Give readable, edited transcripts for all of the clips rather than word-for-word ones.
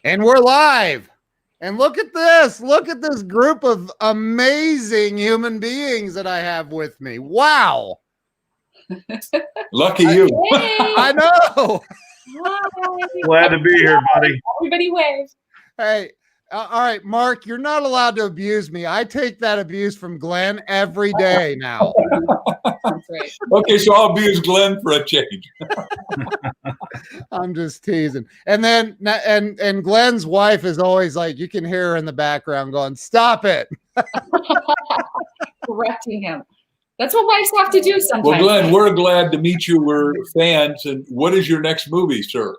And we're live. And look at this. Look at this group of amazing human beings that I have with me. Wow. Lucky you. I know. Hi. Glad to be here, buddy. Everybody wave. Hey, all right, Mark, you're not allowed to abuse me. I take that abuse from Glenn every day now. That's right. Okay, so I'll abuse Glenn for a change. I'm just teasing. And then and Glenn's wife is always like, you can hear her in the background going, "Stop it." Correcting him. That's what wives have to do sometimes. Well, Glenn, we're glad to meet you. We're fans. And what is your next movie, sir?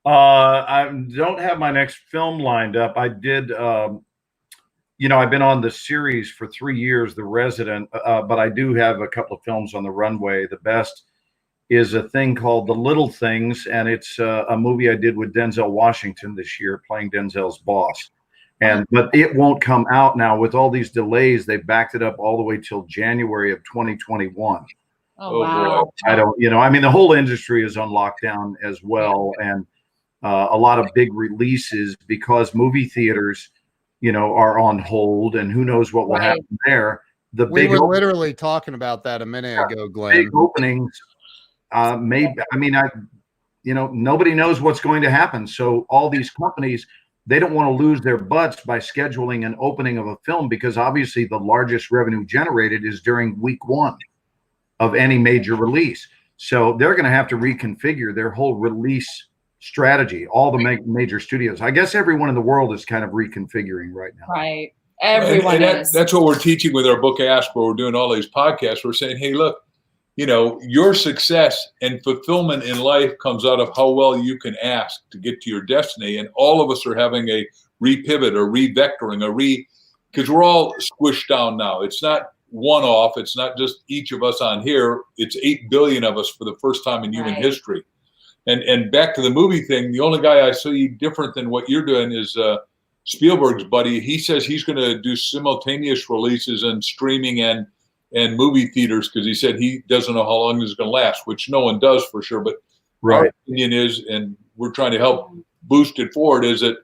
I don't have my next film lined up. I did, I've been on the series for 3 years, The Resident, but I do have a couple of films on the runway. The best is a thing called The Little Things, and it's a movie I did with Denzel Washington this year, playing Denzel's boss. But it won't come out now with all these delays. They backed it up all the way till January of 2021. Oh, wow. Boy. I don't, the whole industry is on lockdown as well. And a lot of big releases because movie theaters, are on hold, and who knows what will happen there. We were literally talking about that a minute ago, Glenn. Big openings, nobody knows what's going to happen. So all these companies, they don't want to lose their butts by scheduling an opening of a film, because obviously the largest revenue generated is during week one of any major release. So they're going to have to reconfigure their whole release strategy, all the major studios. I guess everyone in the world is kind of reconfiguring right now. Right. Everyone is. That's what we're teaching with our book Ask, where we're doing all these podcasts. We're saying, hey, look, your success and fulfillment in life comes out of how well you can ask to get to your destiny. And all of us are having a repivot or revectoring, because we're all squished down now. It's not one off. It's not just each of us on here. It's 8 billion of us for the first time in human history. And back to the movie thing, the only guy I see different than what you're doing is Spielberg's buddy. He says he's going to do simultaneous releases and streaming and movie theaters, because he said he doesn't know how long this is going to last, which no one does for sure. But our opinion is, and we're trying to help boost it forward, is that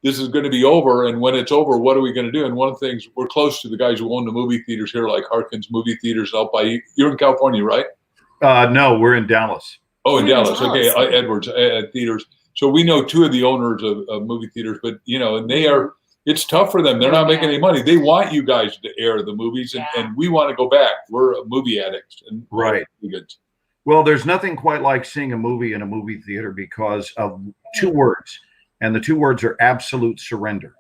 this is going to be over. And when it's over, what are we going to do? And one of the things, we're close to the guys who own the movie theaters here, like Harkins Movie Theaters out by, you're in California, right? No, we're in Dallas. Oh, in Dallas. Okay, Edwards Theaters. So we know two of the owners of movie theaters, but and it's tough for them. They're not making any money. They want you guys to air the movies, and we want to go back. We're movie addicts. And Well, there's nothing quite like seeing a movie in a movie theater because of two words, and the two words are absolute surrender.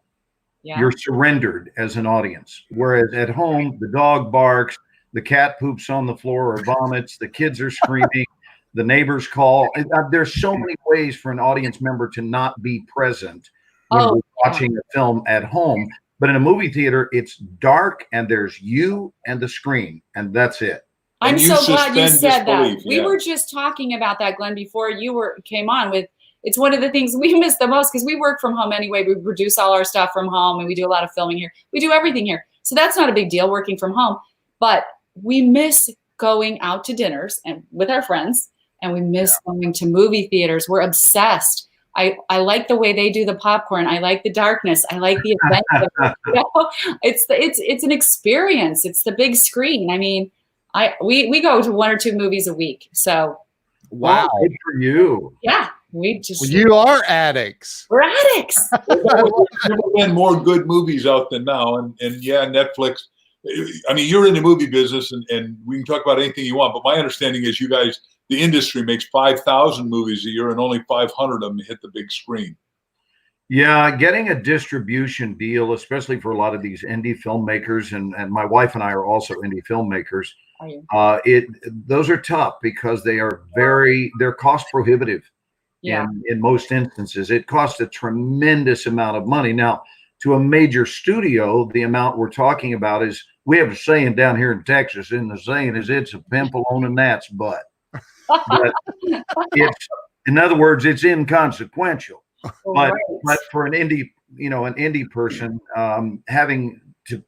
Yeah. You're surrendered as an audience. Whereas at home, the dog barks, the cat poops on the floor or vomits, the kids are screaming. The neighbors call. There's so many ways for an audience member to not be present when we're watching a film at home. But in a movie theater, it's dark and there's you and the screen, and that's it. I'm so glad you said that. We were just talking about that, Glenn, before you came on with. It's one of the things we miss the most, because we work from home anyway. We produce all our stuff from home, and we do a lot of filming here. We do everything here. So that's not a big deal, working from home. But we miss going out to dinners and with our friends. And we miss going to movie theaters. We're obsessed. I like the way they do the popcorn. I like the darkness. I like the event. It's an experience. It's the big screen. I mean, we go to 1 or 2 movies a week. So wow, good for you. Yeah, you are addicts. We're addicts. There's never been more good movies out than now, and Netflix. I mean, you're in the movie business, and we can talk about anything you want. But my understanding is you guys. The industry makes 5,000 movies a year, and only 500 of them hit the big screen. Yeah, getting a distribution deal, especially for a lot of these indie filmmakers, and my wife and I are also indie filmmakers. Those are tough because they're cost prohibitive. In most instances, it costs a tremendous amount of money. Now, to a major studio, the amount we're talking about is, we have a saying down here in Texas, and the saying is, it's a pimple on a gnat's butt. But in other words, it's inconsequential. But for an indie person, having to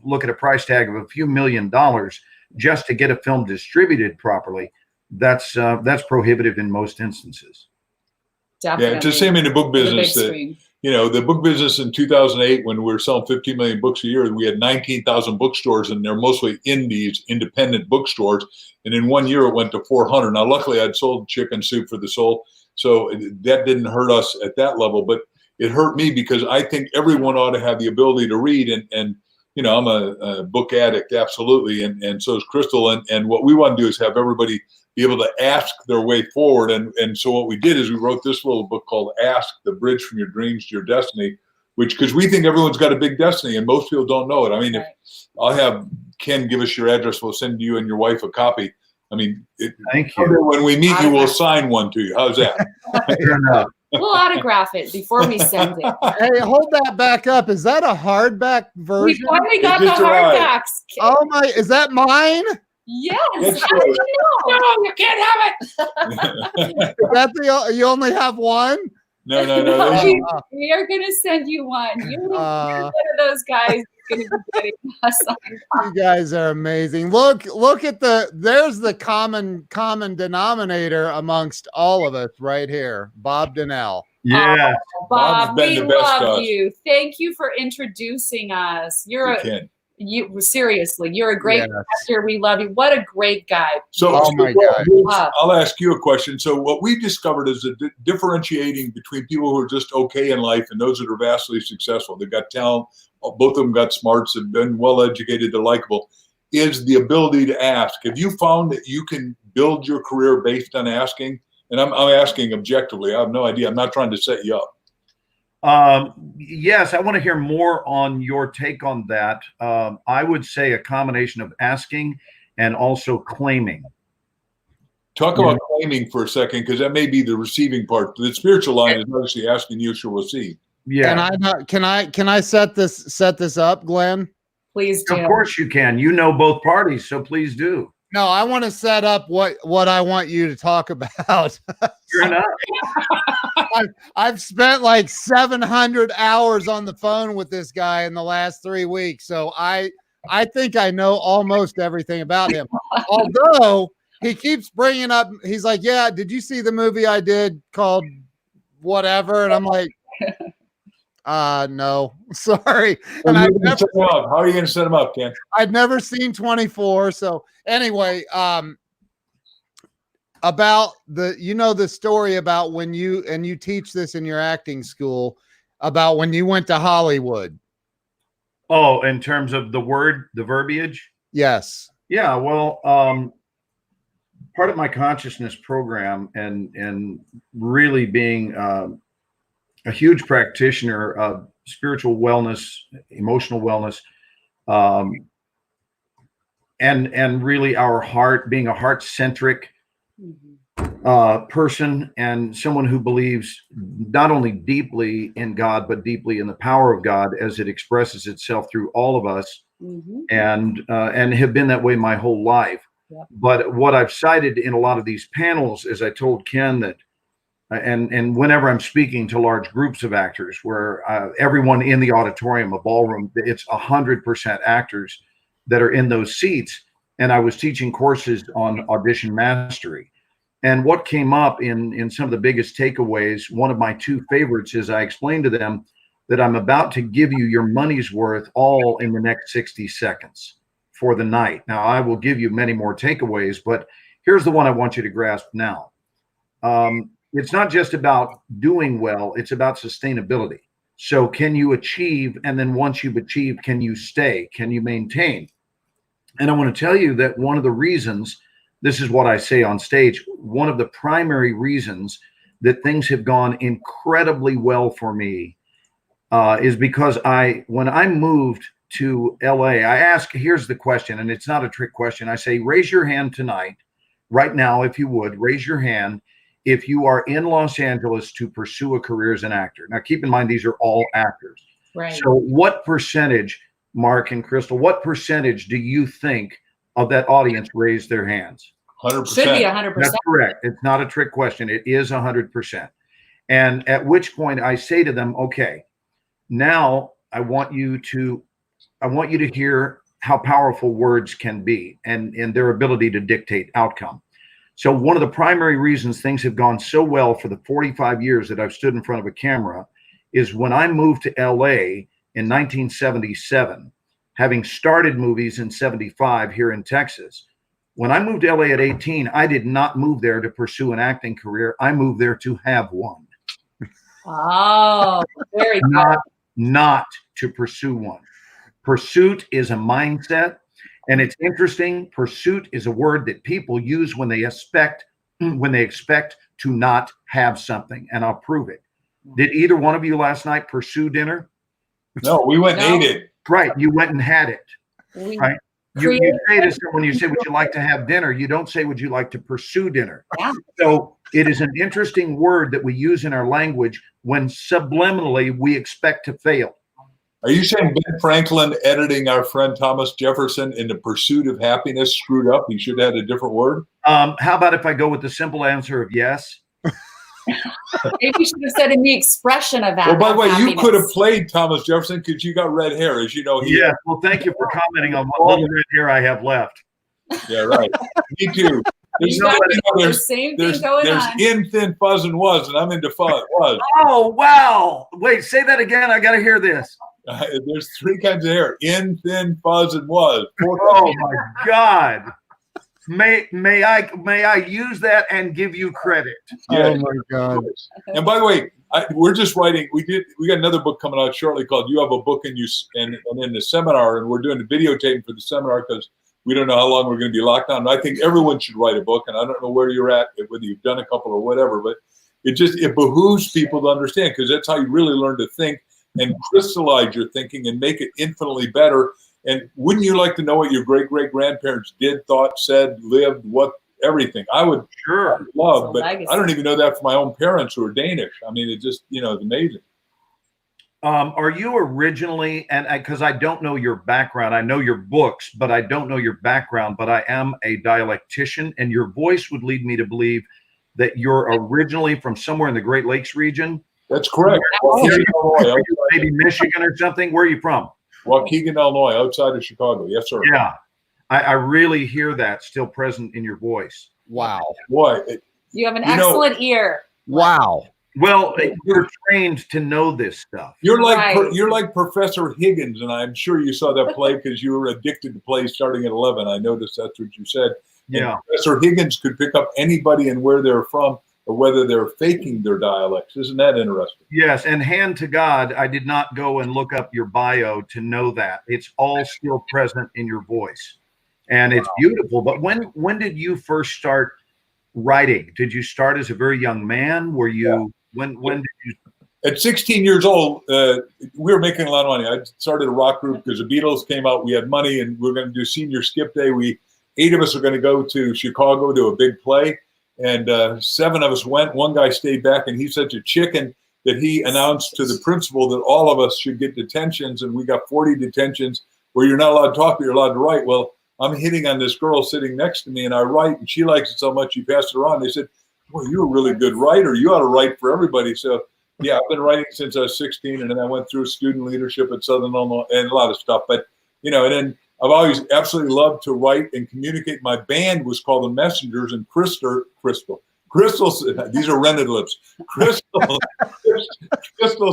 look at a price tag of a few $1 million just to get a film distributed properly, that's prohibitive in most instances. Definitely. Yeah, it's the same in the book business. you know, the book business in 2008, when we were selling 15 million books a year, we had 19,000 bookstores, and they're mostly indies, independent bookstores. And in 1 year, it went to 400. Now, luckily, I'd sold Chicken Soup for the Soul, so that didn't hurt us at that level. But it hurt me because I think everyone ought to have the ability to read. And you know, I'm a book addict, absolutely, and so is Crystal. And what we want to do is have everybody be able to ask their way forward. And so what we did is we wrote this little book called Ask, The Bridge from Your Dreams to Your Destiny, which, because we think everyone's got a big destiny and most people don't know it. I mean, if I'll have Ken give us your address, we'll send you and your wife a copy. I mean, thank you. When we meet you, we'll sign one to you. How's that? We'll autograph it before we send it. Hey, hold that back up. Is that a hardback version? We finally got the hardbacks. Oh my, is that mine? Yes. How did you know? No, you can't have it. Is that you only have one? No. We are going to send you one. You're one of those guys going to be getting us. You guys are amazing. Look at there's the common denominator amongst all of us right here. Bob Donnell. Yeah. Oh, Bob, we love you. Thank you for introducing us. Seriously, you're a great actor. We love you. What a great guy. So, my God. I'll ask you a question. So what we've discovered is that differentiating between people who are just okay in life and those that are vastly successful, they've got talent, both of them got smarts, have been well educated, they're likable, is the ability to ask. Have you found that you can build your career based on asking? And I'm asking objectively. I have no idea. I'm not trying to set you up. Yes, I want to hear more on your take on that. I would say a combination of asking and also claiming. Talk about claiming for a second, because that may be the receiving part. The spiritual line is obviously asking, you shall receive. Yeah. Can I set this up, Glenn? Please do. Of course you can. You know both parties, so please do. No, I want to set up what I want you to talk about. Fair enough. I've spent like 700 hours on the phone with this guy in the last 3 weeks, so I think I know almost everything about him. Although he keeps bringing up, he's like, "Yeah, did you see the movie I did called whatever?" And I'm like, no, sorry. And how are you going to set him up, Ken? I'd never seen 24. So anyway, about the story about when you teach this in your acting school about when you went to Hollywood. Oh, in terms of the verbiage? Yes. Yeah. Well, part of my consciousness program and really being, a huge practitioner of spiritual wellness, emotional wellness, and really our heart, being a heart-centric person and someone who believes not only deeply in God, but deeply in the power of God as it expresses itself through all of us, and have been that way my whole life. Yep. But what I've cited in a lot of these panels is I told Ken that and whenever I'm speaking to large groups of actors where everyone in the auditorium, a ballroom, it's 100% actors that are in those seats. And I was teaching courses on audition mastery. And what came up in some of the biggest takeaways, one of my two favorites is I explained to them that I'm about to give you your money's worth all in the next 60 seconds for the night. Now, I will give you many more takeaways, but here's the one I want you to grasp now. It's not just about doing well, it's about sustainability. So can you achieve? And then once you've achieved, can you stay? Can you maintain? And I want to tell you that one of the reasons, this is what I say on stage, one of the primary reasons that things have gone incredibly well for me is because when I moved to LA, I ask, here's the question, and it's not a trick question. I say, raise your hand tonight, right now, if you would, raise your hand if you are in Los Angeles to pursue a career as an actor. Now, keep in mind, these are all actors. Right. So what percentage, Mark and Crystal, what percentage do you think of that audience raised their hands? 100%. Should be 100%. That's correct. It's not a trick question. It is 100%. And at which point I say to them, okay, now I want you to hear how powerful words can be and their ability to dictate outcome. So one of the primary reasons things have gone so well for the 45 years that I've stood in front of a camera is when I moved to LA in 1977, having started movies in 75 here in Texas. When I moved to LA at 18, I did not move there to pursue an acting career. I moved there to have one. Oh, very good. Not to pursue one. Pursuit is a mindset, and it's interesting. Pursuit is a word that people use when they expect to not have something, and I'll prove it. Did either one of you last night pursue dinner? No, we went and ate it. Right, you went and had it. Right. You say to someone, you say, would you like to have dinner? You don't say, would you like to pursue dinner? Yeah. So it is an interesting word that we use in our language when subliminally we expect to fail. Are you saying Ben Franklin editing our friend Thomas Jefferson in The Pursuit of Happiness screwed up? He should have had a different word? How about if I go with the simple answer of yes? Maybe you should have said in the expression of that. Well, by the way, you could have played Thomas Jefferson because you got red hair, as you know. Yeah, well, thank you for commenting on what little red hair I have left. Yeah, right. Me too. There's same thing going on. There's in, thin, fuzz, and was, and I'm into fuzz. Oh, wow. Wait, say that again. I got to hear this. There's three kinds of hair: in, thin, fuzz, and was. Oh my God! May I use that and give you credit? Yeah. Oh my God! And by the way, we're just writing. We got another book coming out shortly called "You Have a Book and You," and in the seminar, and we're doing the videotaping for the seminar because we don't know how long we're going to be locked down. And I think everyone should write a book, and I don't know where you're at, whether you've done a couple or whatever, but it behooves people to understand because that's how you really learn to think and crystallize your thinking and make it infinitely better. And wouldn't you like to know what your great-great-grandparents did, thought, said, lived, what, everything? I would love, but I don't even know that for my own parents who are Danish. I mean, it just, it's amazing. Are you originally, and because I don't know your background, I know your books, but I don't know your background, but I am a dialectician, and your voice would lead me to believe that you're originally from somewhere in the Great Lakes region? That's correct. Maybe Michigan or something. Where are you from? Waukegan, Illinois, outside of Chicago. Yes, sir. Yeah. I really hear that still present in your voice. Wow. Boy. You have an excellent ear. Wow. Well, you're trained to know this stuff. You're like Professor Higgins, and I'm sure you saw that play because you were addicted to plays starting at 11. I noticed that's what you said. Yeah. And Professor Higgins could pick up anybody and where they're from, or whether they're faking their dialects. Isn't that interesting? Yes, and hand to God, I did not go and look up your bio to know that. It's all still present in your voice. And it's beautiful. But when did you first start writing? Did you start as a very young man? Were you when did you? At 16 years old, we were making a lot of money. I started a rock group because the Beatles came out. We had money, and we were going to do senior skip day. 8 of us were going to go to Chicago to a big play. And 7 of us went. One guy stayed back, and he's such a chicken that he announced to the principal that all of us should get detentions, and we got 40 detentions where you're not allowed to talk, but you're allowed to write. Well, I'm hitting on this girl sitting next to me, and I write, and she likes it so much she passed it around. They said, "Boy, you're a really good writer. You ought to write for everybody." So, yeah, I've been writing since I was 16, and then I went through student leadership at Southern Illinois and a lot of stuff. But, and then I've always absolutely loved to write and communicate. My band was called The Messengers, and Crystal, these are rented lips. Crystal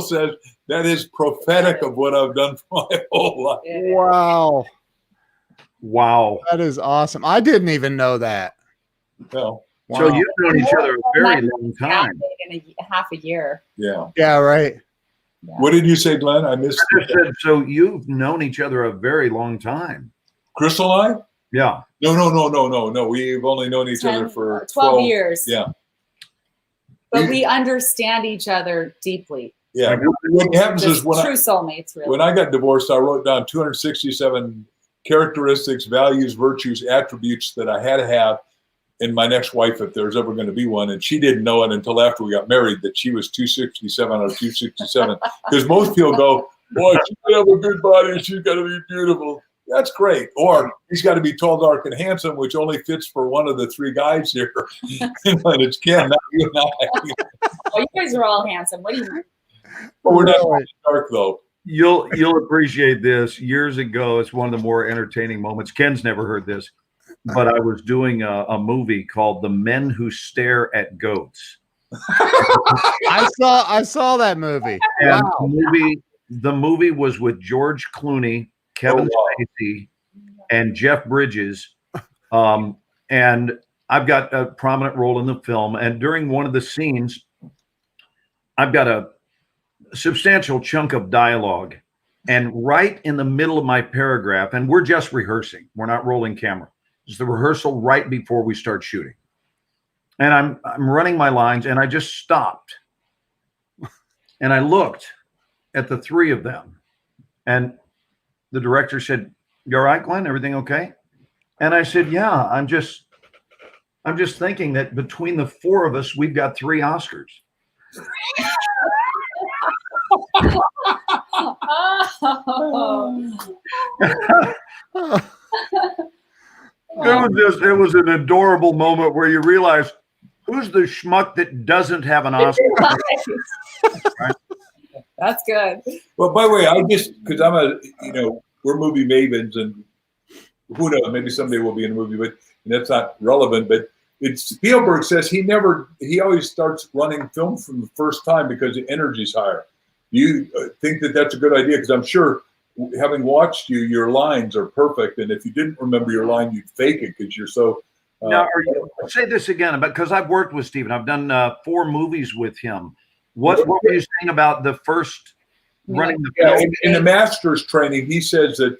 says that is prophetic of what I've done for my whole life. Wow. Wow. That is awesome. I didn't even know that. No. Wow. So you've known each other a very long time. In half a year. Yeah. Yeah, right. Yeah. What did you say, Glenn? I missed it. So you've known each other a very long time. Crystal and I? Yeah. No. We've only known each other for 12 years. Yeah. But we understand each other deeply. Yeah. What happens is true soulmates, really. When I got divorced, I wrote down 267 characteristics, values, virtues, attributes that I had to have in my next wife if there's ever going to be one. And she didn't know it until after we got married that she was 267 out of 267. Because most people go, boy, she's got to have a good body. She's got to be beautiful. That's great. Or he's got to be tall, dark, and handsome, which only fits for one of the 3 guys here. And it's Ken, not you and I. Oh, you guys are all handsome. What do you mean? But we're not dark, though. You'll appreciate this. Years ago, it's one of the more entertaining moments. Ken's never heard this, but I was doing a movie called The Men Who Stare at Goats. I saw that movie. And Wow. the movie was with George Clooney, Kevin Spacey, and Jeff Bridges. And I've got a prominent role in the film. And during one of the scenes, I've got a substantial chunk of dialogue. And right in the middle of my paragraph, and we're just rehearsing, we're not rolling camera. It's the rehearsal right before we start shooting. And I'm running my lines, and I just stopped. And I looked at the three of them. And the director said, "You all right, Glenn? Everything okay?" And I said, "Yeah, I'm just thinking that between the four of us, we've got 3 Oscars." It was an adorable moment where you realize who's the schmuck that doesn't have an Oscar. Right? That's good. Well, by the way, because we're movie mavens, and who knows, maybe someday we'll be in a movie, but that's not relevant. But Spielberg says he always starts running film from the first time because the energy's higher. Do you think that that's a good idea? Because I'm sure, having watched you, your lines are perfect, and if you didn't remember your line, you'd fake it because you're so. Now, say this again, because I've worked with Stephen. I've done 4 movies with him. What were you saying about the first running the film? In the master's training, he says that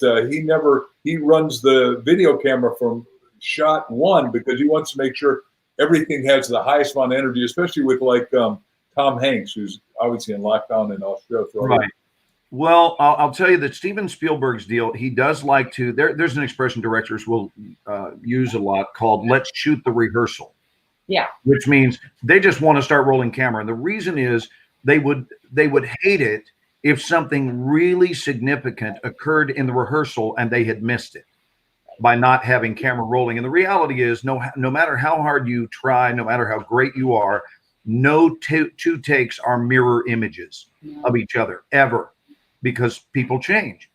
he runs the video camera from shot 1 because he wants to make sure everything has the highest amount of energy, especially with Tom Hanks, who's obviously in lockdown in Australia. Right. Well, I'll tell you that Steven Spielberg's deal, he does like to, there's an expression directors will use a lot called "let's shoot the rehearsal." Yeah. Which means they just want to start rolling camera. And the reason is they would hate it if something really significant occurred in the rehearsal and they had missed it by not having camera rolling. And the reality is no matter how hard you try, no matter how great you are, no two takes are mirror images of each other ever, because people change.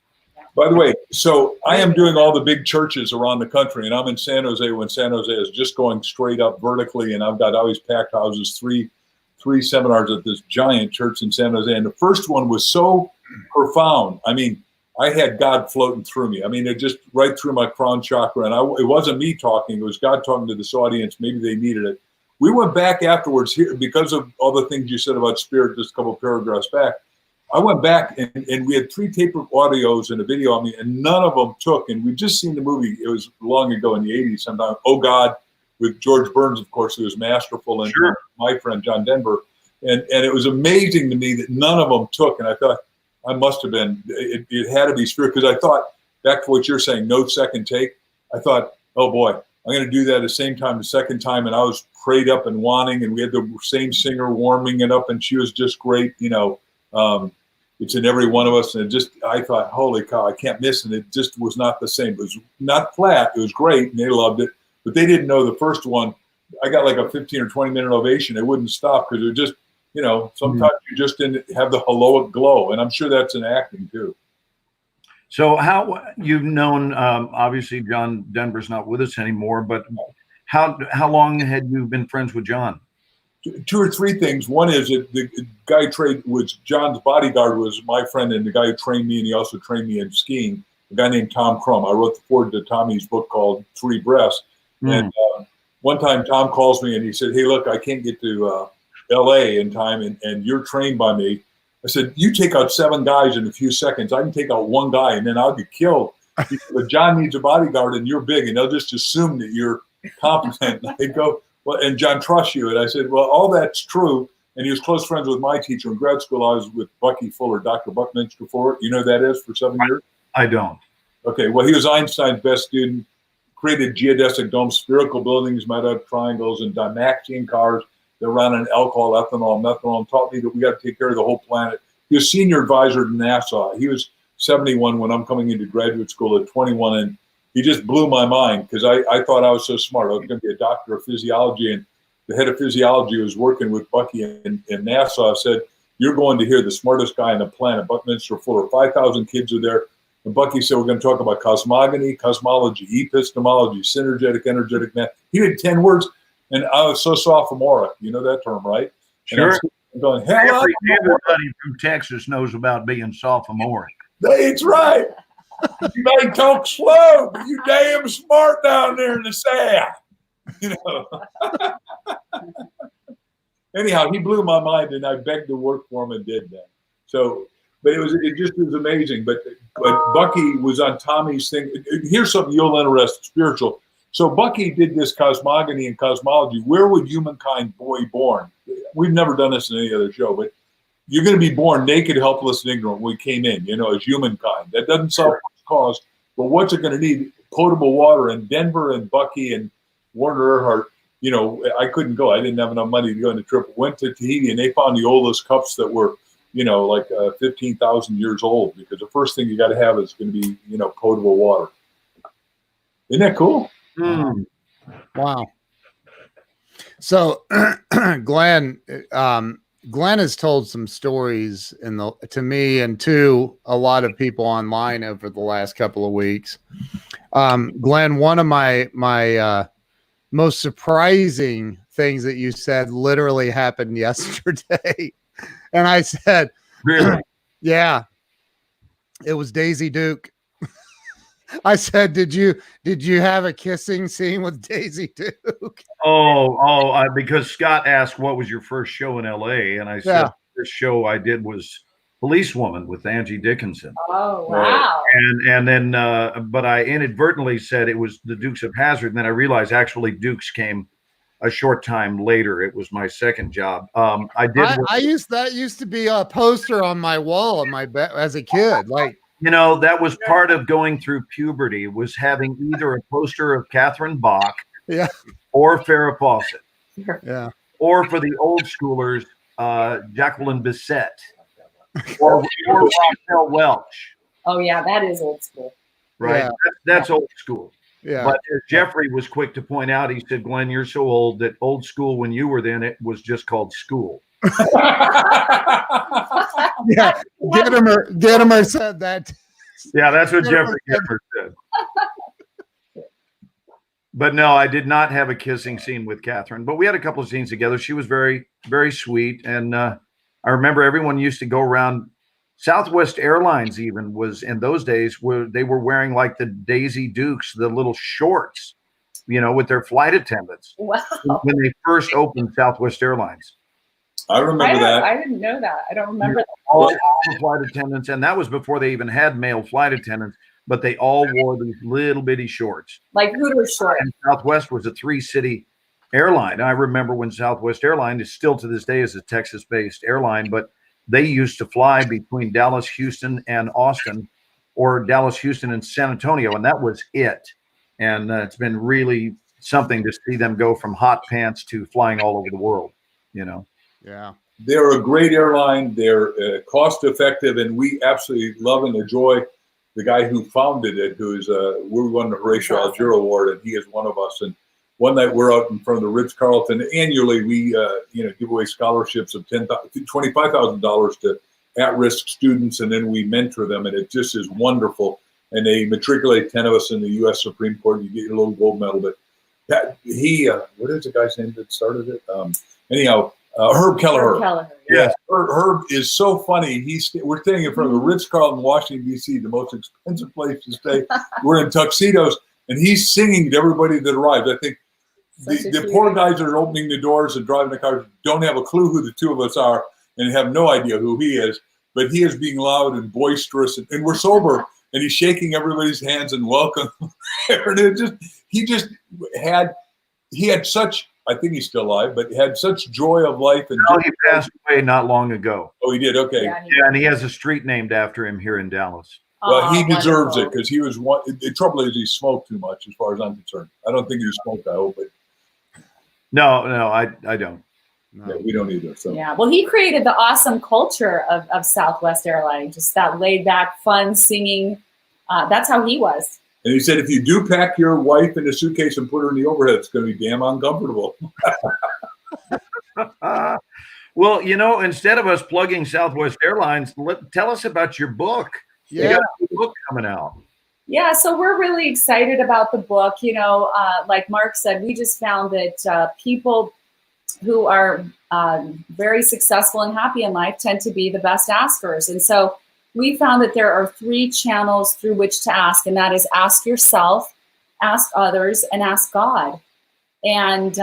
By the way, so I am doing all the big churches around the country, and I'm in San Jose when San Jose is just going straight up vertically, and I've got always packed houses, three seminars at this giant church in San Jose. And the first one was so profound. I mean, I had God floating through me. I mean, it just right through my crown chakra. And it wasn't me talking. It was God talking to this audience. Maybe they needed it. We went back afterwards here because of all the things you said about spirit just a couple of paragraphs back. I went back and we had 3 tape audios and a video on me, and none of them took. And we'd just seen the movie. It was long ago in the 80s sometime. Oh, God, with George Burns, of course, who was masterful, and sure. My friend John Denver. And it was amazing to me that none of them took. And I thought, I must have been, it had to be spirit, because I thought, back to what you're saying, no second take. I thought, oh boy, I'm going to do that at the same time, the second time. And I was prayed up and wanting, and we had the same singer warming it up, and she was just great. You know, it's in every one of us. And I thought, holy cow, I can't miss. And it just was not the same. It was not flat. It was great. And they loved it, but they didn't know the first one. I got like a 15 or 20 minute ovation. It wouldn't stop because it just, you know, sometimes you just didn't have the heroic glow. And I'm sure that's in acting too. So how you've known, obviously John Denver's not with us anymore, but how long had you been friends with John? 2 or 3 things. One is that the guy was John's bodyguard was my friend, and the guy who trained me, and he also trained me in skiing, a guy named Tom Crum. I wrote the foreword to Tommy's book called 3 Breaths. And one time Tom calls me and he said, hey, look, I can't get to LA in time, and you're trained by me. I said, you take out 7 guys in a few seconds. I can take out 1 guy and then I'll get killed. He said, but John needs a bodyguard and you're big, and they'll just assume that you're competent. And they go, well, and John trusts you. And I said, well, all that's true. And he was close friends with my teacher in grad school. I was with Bucky Fuller, Dr. Buckminster Fuller. You know who that is, for 7 years? I don't. Okay, well, he was Einstein's best student, created geodesic domes, spherical buildings made out of triangles, and Dymaxion cars that ran on alcohol, ethanol, methanol, and taught me that we got to take care of the whole planet. He was senior advisor to NASA. He was 71 when I'm coming into graduate school at 21, and he just blew my mind because I thought I was so smart. I was going to be a doctor of physiology, and the head of physiology was working with Bucky in NASA. Said, you're going to hear the smartest guy on the planet, Buckminster Fuller. 5,000 kids are there. And Bucky said, we're going to talk about cosmogony, cosmology, epistemology, synergetic, energetic math. He had 10 words, and I was so sophomoric. You know that term, right? Sure. I'm going, hello. Everybody from Texas knows about being sophomoric. That's right. You may talk slow, but you damn smart down there in the South. You know. Anyhow, he blew my mind, and I begged to work for him and did that. So, but it just was amazing. But Bucky was on Tommy's thing. Here's something you'll interest, spiritual. So Bucky did this cosmogony and cosmology. Where would humankind be born? We've never done this in any other show, but you're going to be born naked, helpless, and ignorant when we came in, as humankind. That doesn't solve the cause, but what's it going to need? Potable water. And Denver and Bucky and Warner Earhart, I couldn't go. I didn't have enough money to go on the trip. Went to Tahiti, and they found the oldest cups that were, like 15,000 years old, because the first thing you got to have is going to be, potable water. Isn't that cool? Mm. Wow. So Glenn has told some stories to me and to a lot of people online over the last couple of weeks. Glenn, one of my most surprising things that you said literally happened yesterday. And I said, really? Yeah, it was Daisy Duke. I said, did you have a kissing scene with Daisy Duke? Because Scott asked what was your first show in LA, and I said the first show I did was Policewoman with Angie Dickinson. Oh wow! And then but I inadvertently said it was the Dukes of Hazzard, and then I realized actually Dukes came a short time later. It was my second job. That used to be a poster on my wall in my bed as a kid, like. That was part of going through puberty, was having either a poster of Catherine Bach or Farrah Fawcett. Yeah. Or for the old schoolers, Jacqueline Bisset or Raquel Welch. Oh, yeah, that is old school. Right. Yeah. That's old school. Yeah. But as Jeffrey was quick to point out, he said, Glenn, you're so old that old school when you were then, it was just called school. Yeah, Gittimer said that. Yeah, that's what Jeffrey Gittimer said. But no, I did not have a kissing scene with Catherine, but we had a couple of scenes together. She was very, very sweet. And I remember everyone used to go around. Southwest Airlines even was in those days where they were wearing like the Daisy Dukes, the little shorts, with their flight attendants. Wow. When they first opened Southwest Airlines. I remember that. I didn't know that. I don't remember that. All the flight attendants, and that was before they even had male flight attendants, but they all wore these little bitty shorts. Like Hooters shorts. And Southwest was a 3-city airline. And I remember when Southwest Airline is still to this day is a Texas-based airline, but they used to fly between Dallas, Houston, and Austin, or Dallas, Houston, and San Antonio, and that was it. And it's been really something to see them go from hot pants to flying all over the world, Yeah. They're a great airline. They're cost effective, and we absolutely love and enjoy the guy who founded it, who's we won the Horatio Alger Award, and he is one of us. And one night we're out in front of the Ritz-Carlton. Annually, we give away scholarships of $25,000 to at-risk students, and then we mentor them, and it just is wonderful. And they matriculate 10 of us in the U.S. Supreme Court. You get your little gold medal. But what is the guy's name that started it? Herb Kelleher. Yes. Herb is so funny. We're staying in front of the Ritz-Carlton, Washington, D.C., the most expensive place to stay. We're in tuxedos, and he's singing to everybody that arrives. I think the poor guys that are opening the doors and driving the cars don't have a clue who the two of us are and have no idea who he is. But he is being loud and boisterous, and we're sober, and he's shaking everybody's hands and welcome. And he had such, I think he's still alive, but had such joy of life. And he passed away not long ago. Oh, he did? Okay. Yeah, and he has a street named after him here in Dallas. Well, he deserves it because he was one. The trouble is he smoked too much, as far as I'm concerned. I don't think he smoked, I hope. But no, I don't. No. Yeah, we don't either. So. Yeah, well, he created the awesome culture of Southwest Airlines, just that laid back, fun, singing. That's how he was. And he said, if you do pack your wife in a suitcase and put her in the overhead, it's going to be damn uncomfortable. Well, instead of us plugging Southwest Airlines, tell us about your book. Yeah. You got a book coming out. Yeah, so we're really excited about the book. Like Mark said, we just found that people who are very successful and happy in life tend to be the best askers. And so we found that there are 3 channels through which to ask, and that is ask yourself, ask others, and ask God. And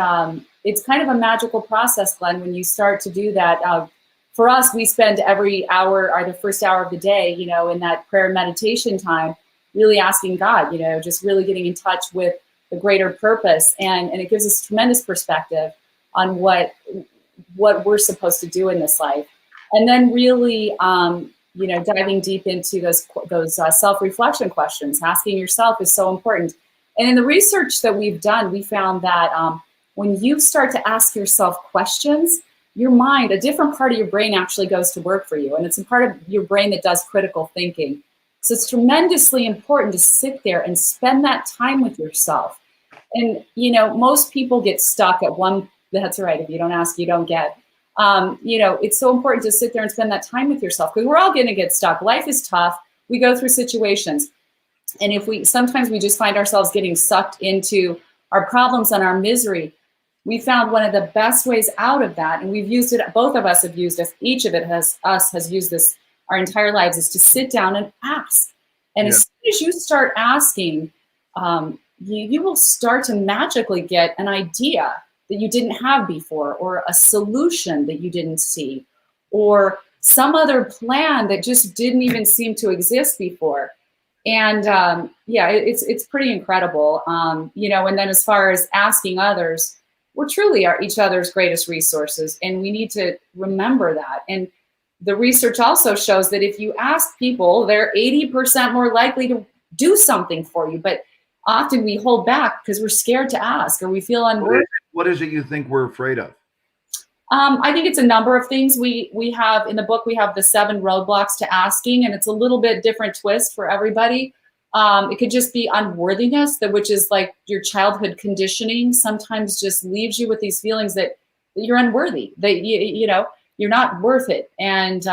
it's kind of a magical process, Glenn, when you start to do that. For us, we spend every hour or the first hour of the day, you know, in that prayer and meditation time, really asking God, you know, just really getting in touch with the greater purpose. And it gives us tremendous perspective on what we're supposed to do in this life. And then really, you know, diving deep into those self-reflection questions, asking yourself is so important. And in the research that we've done, we found that when you start to ask yourself questions, your mind, a different part of your brain actually goes to work for you. And it's a part of your brain that does critical thinking. So it's tremendously important to sit there and spend that time with yourself. And, you know, most people get stuck at one, that's right, if you don't ask, you don't get. You know, it's so important to sit there and spend that time with yourself, because we're all going to get stuck. Life is tough. We go through situations. And sometimes we just find ourselves getting sucked into our problems and our misery. We found one of the best ways out of that, and we've used it, both of us have used it, each of us has used this our entire lives, is to sit down and ask. And as soon as you start asking, you will start to magically get an idea that you didn't have before, or a solution that you didn't see, or some other plan that just didn't even seem to exist before. And yeah, it's pretty incredible. You know, and then as far as asking others, we're truly each other's greatest resources, and we need to remember that. And the research also shows that if you ask people, they're 80% more likely to do something for you. But often we hold back because we're scared to ask, or we feel unworthy. What is it you think we're afraid of? I think it's a number of things. We have in the book, we have the 7 roadblocks to asking, and it's a little bit different twist for everybody. It could just be unworthiness, which is like your childhood conditioning sometimes just leaves you with these feelings that you're unworthy, that you know, you're not worth it, and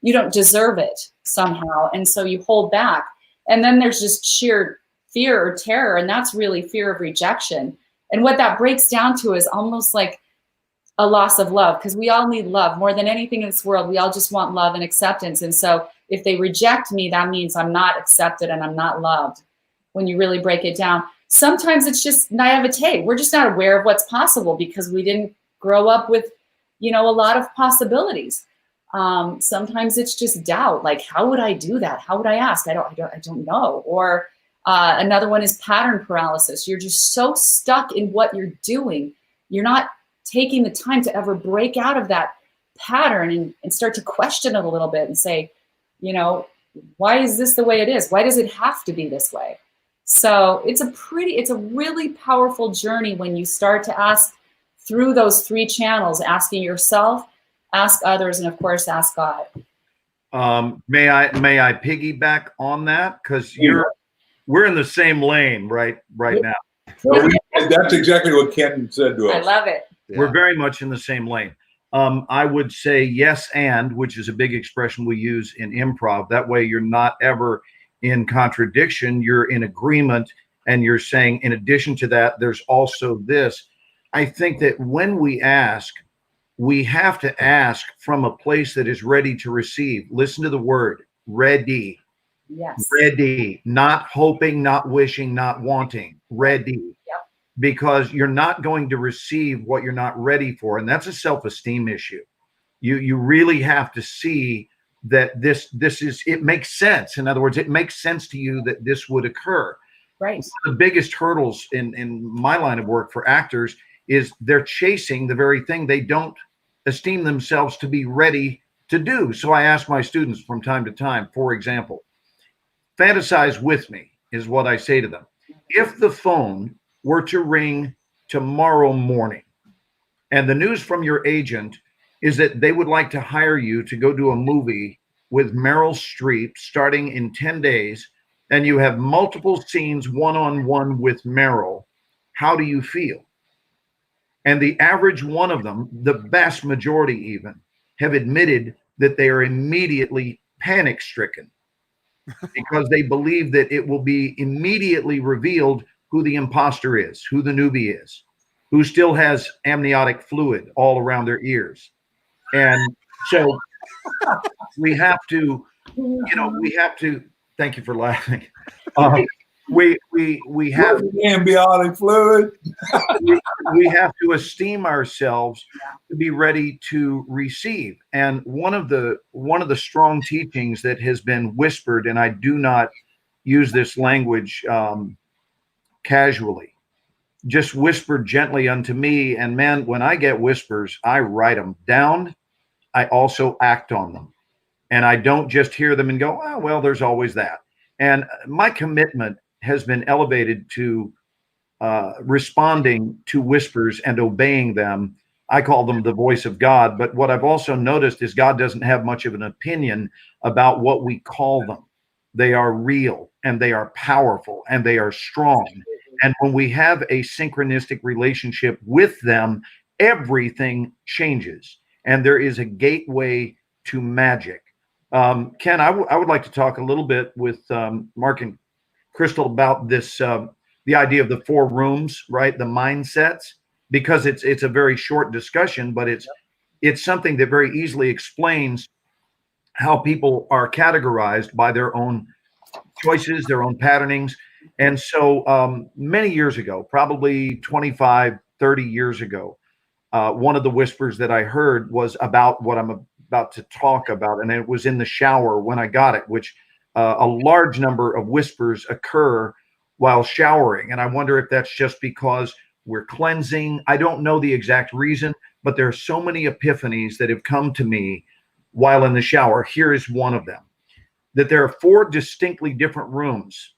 you don't deserve it somehow. And so you hold back. And then there's just sheer fear or terror, and that's really fear of rejection. And what that breaks down to is almost like a loss of love, because we all need love more than anything in this world. We all just want love and acceptance. And so if they reject me, that means I'm not accepted and I'm not loved. When you really break it down, sometimes it's just naivete. We're just not aware of what's possible because we didn't grow up with, you know, a lot of possibilities. Sometimes it's just doubt, like, how would I do that? How would I ask? I don't know. Or another one is pattern paralysis. You're just so stuck in what you're doing. You're not taking the time to ever break out of that pattern and start to question it a little bit and say, you know, why is this the way it is? Why does it have to be this way? So it's a really powerful journey when you start to ask through those 3 channels, asking yourself, ask others, and of course, ask God. May I piggyback on that? Because we're in the same lane right now. That's exactly what Ken said to us. I love it. Yeah. We're very much in the same lane. I would say yes, and, which is a big expression we use in improv. That way you're not ever in contradiction. You're in agreement, and you're saying, in addition to that, there's also this. I think that when we ask, we have to ask from a place that is ready to receive. Listen to the word, ready. Yes. Ready, not hoping, not wishing, not wanting, ready. Yep. Because you're not going to receive what you're not ready for. And that's a self-esteem issue. You really have to see that this is, it makes sense. In other words, it makes sense to you that this would occur. Right. One of the biggest hurdles in my line of work for actors is they're chasing the very thing they don't esteem themselves to be ready to do. So I ask my students from time to time, for example, fantasize with me is what I say to them. If the phone were to ring tomorrow morning and the news from your agent is that they would like to hire you to go do a movie with Meryl Streep starting in 10 days, and you have multiple scenes one-on-one with Meryl, how do you feel? And the average one of them, the vast majority even, have admitted that they are immediately panic-stricken because they believe that it will be immediately revealed who the imposter is, who the newbie is. who still has amniotic fluid all around their ears. And so we have to, thank you for laughing. We have amniotic fluid. we have to esteem ourselves to be ready to receive. And one of the strong teachings that has been whispered, and I do not use this language casually, just whispered gently unto me. And man, when I get whispers, I write them down. I also act on them. And I don't just hear them and go, oh, well, there's always that. And my commitment has been elevated to responding to whispers and obeying them. I call them the voice of God. But what I've also noticed is God doesn't have much of an opinion about what we call them. They are real, and they are powerful, and they are strong. And when we have a synchronistic relationship with them, everything changes. And there is a gateway to magic. Ken, I would like to talk a little bit with Mark and Crystal about this, the idea of the 4 rooms, right? The mindsets, because it's a very short discussion, but it's something that very easily explains how people are categorized by their own choices, their own patternings. And so many years ago, probably 25, 30 years ago, one of the whispers that I heard was about what I'm about to talk about. And it was in the shower when I got it, which a large number of whispers occur while showering. And I wonder if that's just because we're cleansing. I don't know the exact reason, but there are so many epiphanies that have come to me while in the shower. Here is one of them, that there are 4 distinctly different rooms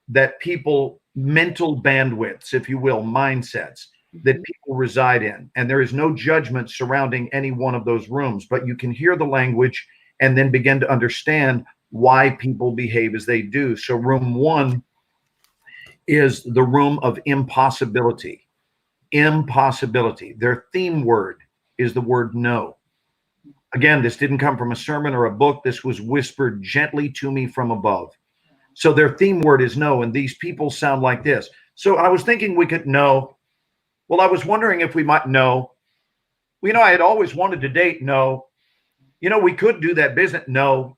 that people, mental bandwidths, if you will, mindsets that people reside in. And there is no judgment surrounding any one of those rooms, but you can hear the language and then begin to understand why people behave as they do. So room 1 is the room of impossibility. Impossibility. Their theme word is the word no. Again, this didn't come from a sermon or a book. This was whispered gently to me from above. So their theme word is no, and these people sound like this. So I was thinking we could know. Well, I was wondering if we might know. Well, I had always wanted to date. No. We could do that business. No.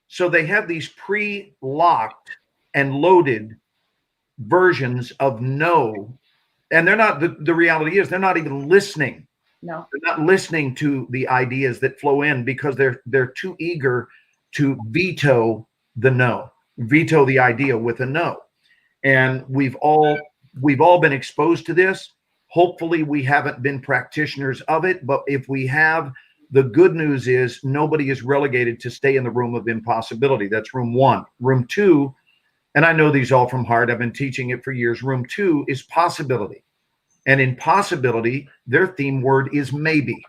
So they have these pre-locked and loaded versions of no. And they're not, the reality is they're not even listening. No. They're not listening to the ideas that flow in because they're too eager to veto the no, veto the idea with a no. And we've all been exposed to this. Hopefully we haven't been practitioners of it, but if we have, the good news is nobody is relegated to stay in the room of impossibility. That's room 1. Room 2, and I know these all from heart, I've been teaching it for years. Room 2 is possibility. And in possibility, their theme word is maybe.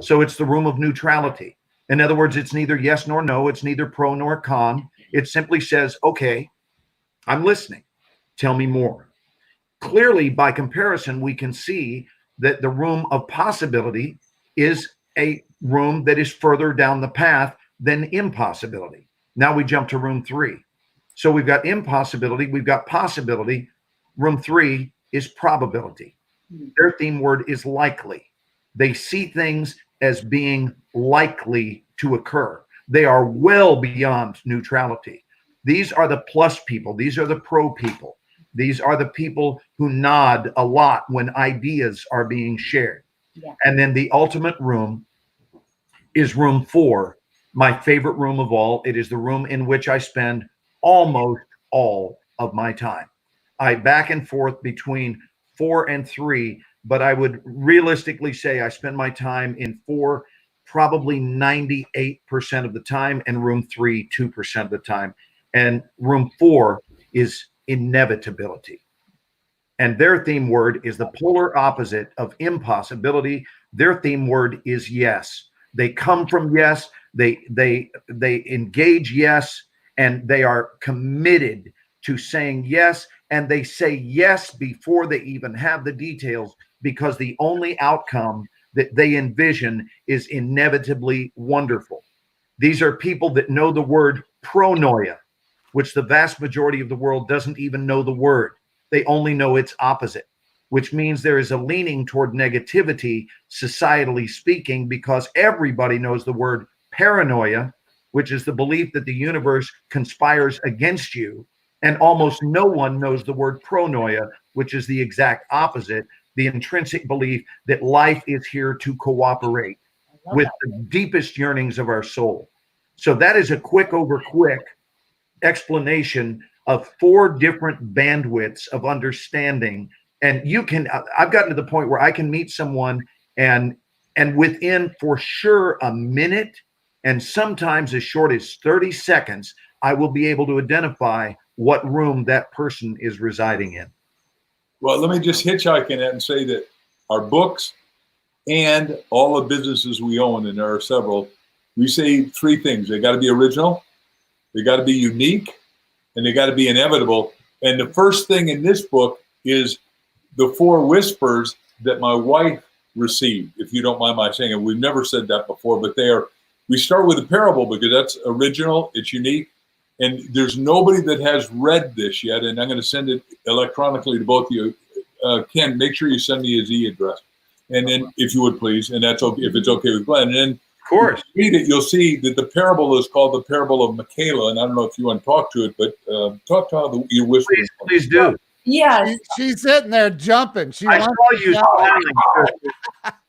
So it's the room of neutrality. In other words, it's neither yes nor no. It's neither pro nor con. It simply says, okay, I'm listening. Tell me more. Clearly, by comparison, we can see that the room of possibility is a room that is further down the path than impossibility. Now we jump to room 3. So we've got impossibility, we've got possibility. Room 3 is probability. Their theme word is likely. They see things as being likely to occur. They are well beyond neutrality. These are the plus people. These are the pro people. These are the people who nod a lot when ideas are being shared. Yeah. And then the ultimate room is room 4, my favorite room of all. It is the room in which I spend almost all of my time. I back and forth between 4 and 3, but I would realistically say I spend my time in 4 probably 98% of the time, and room 3 2% of the time. And room 4 is inevitability. And their theme word is the polar opposite of impossibility. Their theme word is yes. They come from yes, they engage yes, and they are committed to saying yes, and they say yes before they even have the details, because the only outcome that they envision is inevitably wonderful. These are people that know the word pronoia, which the vast majority of the world doesn't even know the word. They only know its opposite, which means there is a leaning toward negativity, societally speaking, because everybody knows the word paranoia, which is the belief that the universe conspires against you. And almost no one knows the word pronoia, which is the exact opposite, the intrinsic belief that life is here to cooperate with the deepest yearnings of our soul. So that is a quick explanation of 4 different bandwidths of understanding. And I've gotten to the point where I can meet someone and within for sure a minute, and sometimes as short as 30 seconds, I will be able to identify what room that person is residing in. Well, let me just hitchhike in that and say that our books and all the businesses we own, and there are several, we say 3 things. They got to be original, they got to be unique, and they got to be inevitable. And the first thing in this book is the 4 whispers that my wife received, if you don't mind my saying it. We've never said that before, but we start with a parable because that's original, it's unique. And there's nobody that has read this yet, and I'm going to send it electronically to both of you. Ken, make sure you send me his e-address, and then if you would please, and that's okay if it's okay with Glenn. And then, of course, if you read it, you'll see that the parable is called the parable of Michaela, and I don't know if you want to talk to it, but talk to how your whispers. Please do. Yeah, she's sitting there jumping. I saw you smiling.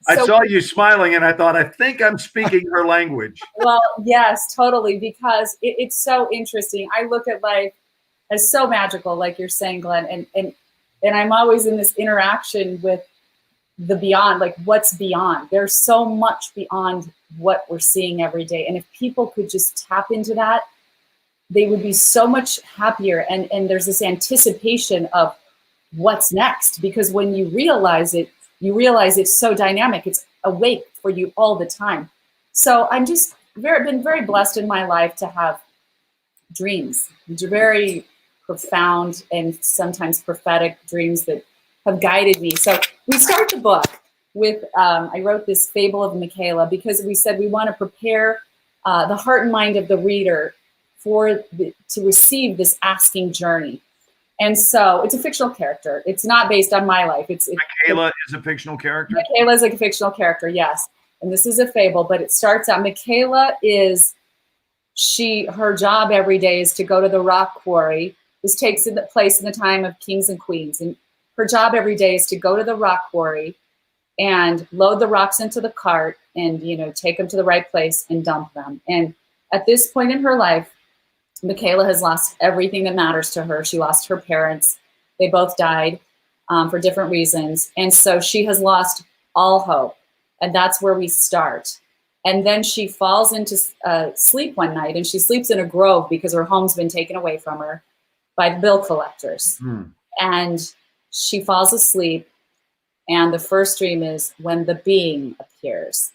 I saw you smiling, and I thought, I think I'm speaking her language. Well, yes, totally, because it's so interesting. I look at life as so magical, like you're saying, Glenn, and I'm always in this interaction with the beyond, like what's beyond. There's so much beyond what we're seeing every day, and if people could just tap into that, they would be so much happier. And there's this anticipation of what's next, because when you realize it's so dynamic. It's awake for you all the time. So I'm just been very blessed in my life to have dreams, which are very profound and sometimes prophetic dreams that have guided me. So we start the book with, I wrote this fable of Michaela because we said we want to prepare the heart and mind of the reader to receive this asking journey. And so it's a fictional character. It's not based on my life. Michaela is a fictional character? Michaela is like a fictional character, yes. And this is a fable, but it starts out, Michaela her job every day is to go to the rock quarry. This takes place in the time of kings and queens. And her job every day is to go to the rock quarry and load the rocks into the cart and, take them to the right place and dump them. And at this point in her life, Michaela has lost everything that matters to her. She lost her parents. They both died for different reasons. And so she has lost all hope. And that's where we start. And then she falls into sleep one night, and she sleeps in a grove because her home's been taken away from her by the bill collectors. And she falls asleep. And the first dream is when the being appears.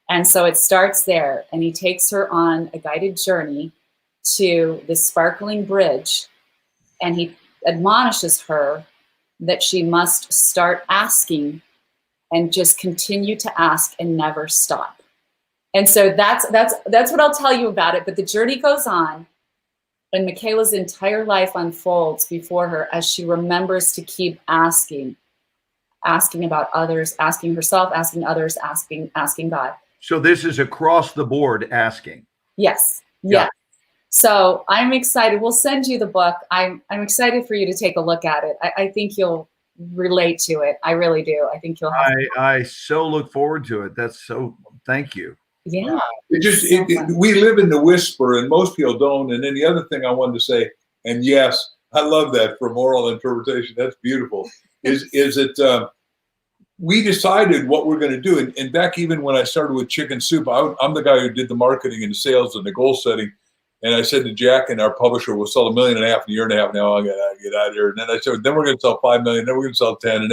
And so it starts there. And he takes her on a guided journey to this sparkling bridge, and he admonishes her that she must start asking and just continue to ask and never stop. And so that's what I'll tell you about it. But the journey goes on, and Michaela's entire life unfolds before her as she remembers to keep asking about others, asking herself, asking others, asking God. So this is across the board asking. Yes. Yeah. So I'm excited. We'll send you the book. I'm excited for you to take a look at it. I think you'll relate to it. I really do. I think you'll have I so look forward to it. Thank you. Yeah. We live in the whisper, and most people don't. And then the other thing I wanted to say, and yes, I love that for moral interpretation. That's beautiful. is that we decided what we're going to do. And back even when I started with Chicken Soup, I'm the guy who did the marketing and the sales and the goal setting. And I said to Jack and our publisher, we'll sell $1.5 million in a year and a half now. I got to get out of here. And then I said, then we're going to sell 5 million. Then we're going to sell 10.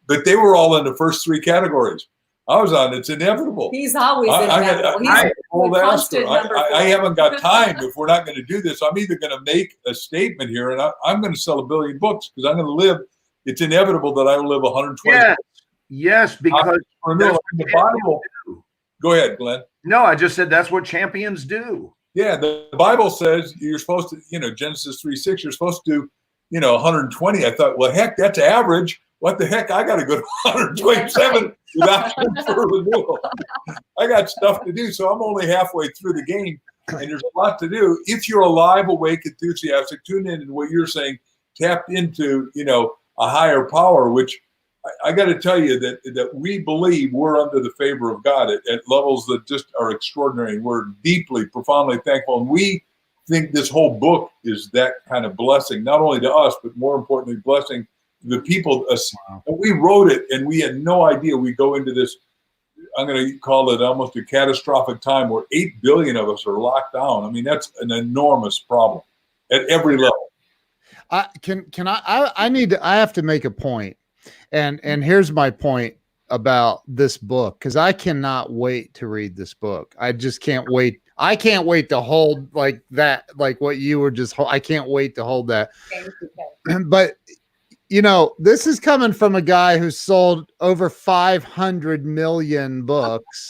But they were all in the first 3 categories. I was on, it's inevitable. He's always inevitable. I haven't got time if we're not going to do this. I'm either going to make a statement here, and I'm going to sell 1 billion books because I'm going to live. It's inevitable that I will live 120. Yes, because the Bible. Go ahead, Glenn. No, I just said that's what champions do. Yeah, the Bible says you're supposed to, Genesis 3:6, you're supposed to do, 120. I thought, well, heck, that's average. what the heck? I got to go to 127 without for renewal. I got stuff to do, so I'm only halfway through the game, and there's a lot to do. If you're alive, awake, enthusiastic, tune in to what you're saying, tapped into, a higher power, which I got to tell you that we believe we're under the favor of God at levels that just are extraordinary. We're deeply, profoundly thankful, and we think this whole book is that kind of blessing, not only to us, but more importantly, blessing the people. Wow. We wrote it, and we had no idea. We go into this, I'm going to call it almost a catastrophic time where 8 billion of us are locked down. I mean, that's an enormous problem at every level. I have to make a point, and here's my point about this book, because I cannot wait to read this book. I just can't wait. I can't wait to hold like that, like what you were just. I can't wait to hold that. But this is coming from a guy who sold over 500 million books,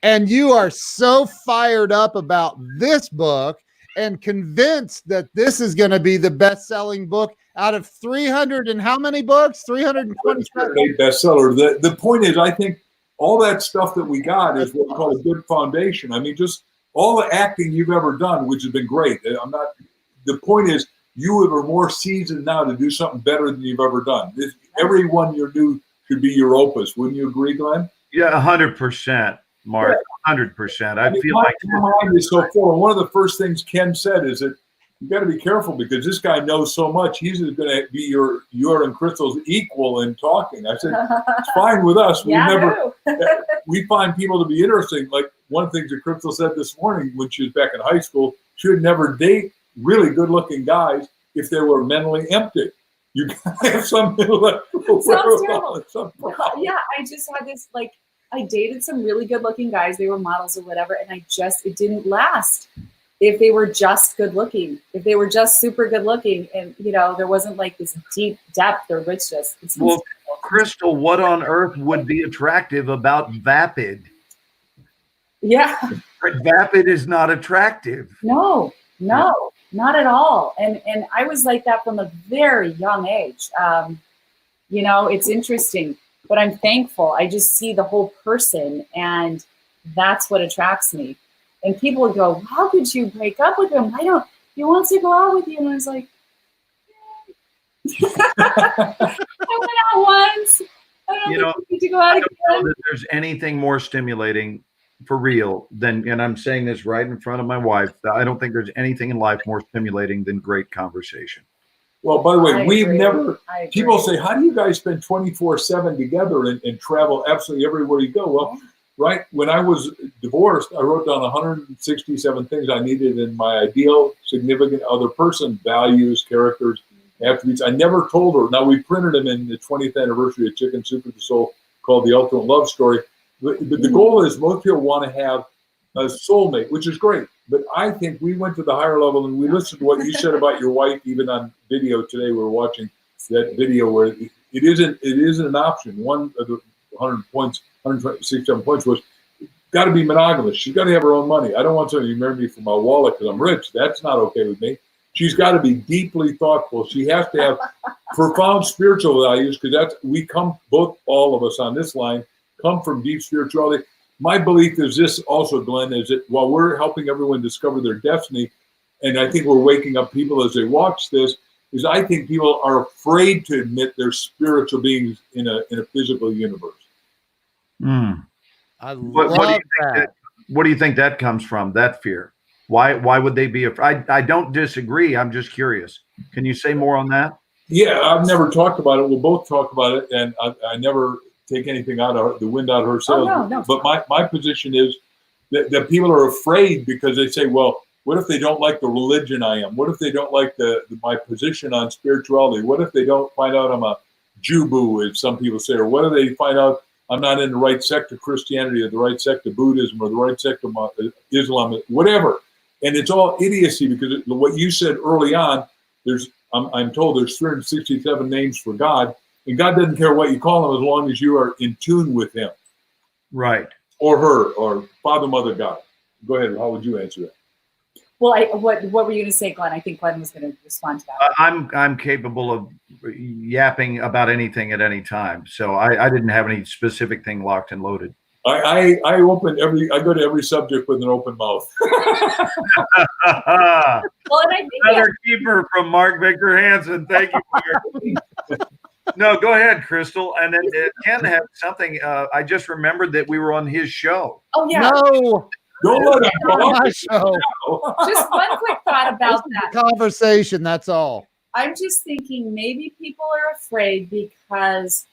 and you are so fired up about this book and convinced that this is going to be the best-selling book out of 300 and how many books? 327 bestseller. The point is, I think all that stuff that we got is what we call a good foundation. I mean, just all the acting you've ever done, which has been great. The point is, you are more seasoned now to do something better than you've ever done. Everyone you do should be your opus. Wouldn't you agree, Glenn? Yeah, 100%, Mark. 100%. I feel like my mind is so full. And one of the first things Ken said is that you got to be careful because this guy knows so much. He's going to be your and Crystal's equal in talking. I said, it's fine with us. We find people to be interesting. Like one of the things that Crystal said this morning when she was back in high school, she would never date really good-looking guys if they were mentally empty. You gotta have some sounds terrible. Yeah, I just had this, like, I dated some really good-looking guys. They were models or whatever, and it didn't last. If they were just good-looking, if they were just super good-looking, and there wasn't like this deep depth or richness. Well, Crystal, what on earth would be attractive about vapid? Yeah, vapid is not attractive. No. Not at all. And I was like that from a very young age. It's interesting, but I'm thankful. I just see the whole person, and that's what attracts me. And people would go, how could you break up with him? He wants to go out with you. And I was like, I went out once. I don't need to go out again. I don't know that there's anything more stimulating for real and I'm saying this right in front of my wife, I don't think there's anything in life more stimulating than great conversation. Well, by the way, people say, how do you guys spend 24/7 together and travel absolutely everywhere you go? Well, right. When I was divorced, I wrote down 167 things I needed in my ideal significant other person, values, characters, attributes. I never told her. Now we printed them in the 20th anniversary of Chicken Soup for the Soul called The Ultimate Love Story. But the goal is most people want to have a soulmate, which is great. But I think we went to the higher level and we listened to what you said about your wife, even on video today. We were watching that video where it isn't an option. One of the 167 points was got to be monogamous. She's got to have her own money. I don't want somebody to marry me for my wallet because I'm rich. That's not okay with me. She's got to be deeply thoughtful. She has to have profound spiritual values because all of us on this line come from deep spirituality. My belief is this also, Glenn, is that while we're helping everyone discover their destiny, and I think we're waking up people as they watch this, is I think people are afraid to admit they're spiritual beings in a physical universe. I love that. What do you think that comes from, that fear? Why would they be afraid? I don't disagree. I'm just curious. Can you say more on that? Yeah, I've never talked about it. We'll both talk about it, and I never take anything out of the wind out of her sails. No. But my position is that people are afraid because they say, well, what if they don't like the religion I am? What if they don't like my position on spirituality? What if they don't find out I'm a Jew-boo, as some people say? Or what if they find out I'm not in the right sect of Christianity or the right sect of Buddhism or the right sect of Islam, whatever. And it's all idiocy because what you said early on, I'm told there's 367 names for God. And God doesn't care what you call him as long as you are in tune with him. Right. Or her, or Father, Mother, God. Go ahead. How would you answer that? Well, what were you going to say, Glenn? I think Glenn was going to respond to that. I'm capable of yapping about anything at any time, so I didn't have any specific thing locked and loaded. I go to every subject with an open mouth. Well, and I think another keeper from Mark Victor Hansen. Thank you, Mark. No, go ahead, Crystal. And then Ken had something. I just remembered that we were on his show. Oh yeah. No. Don't let him on my show. Just one quick thought about that conversation. That's all. I'm just thinking maybe people are afraid because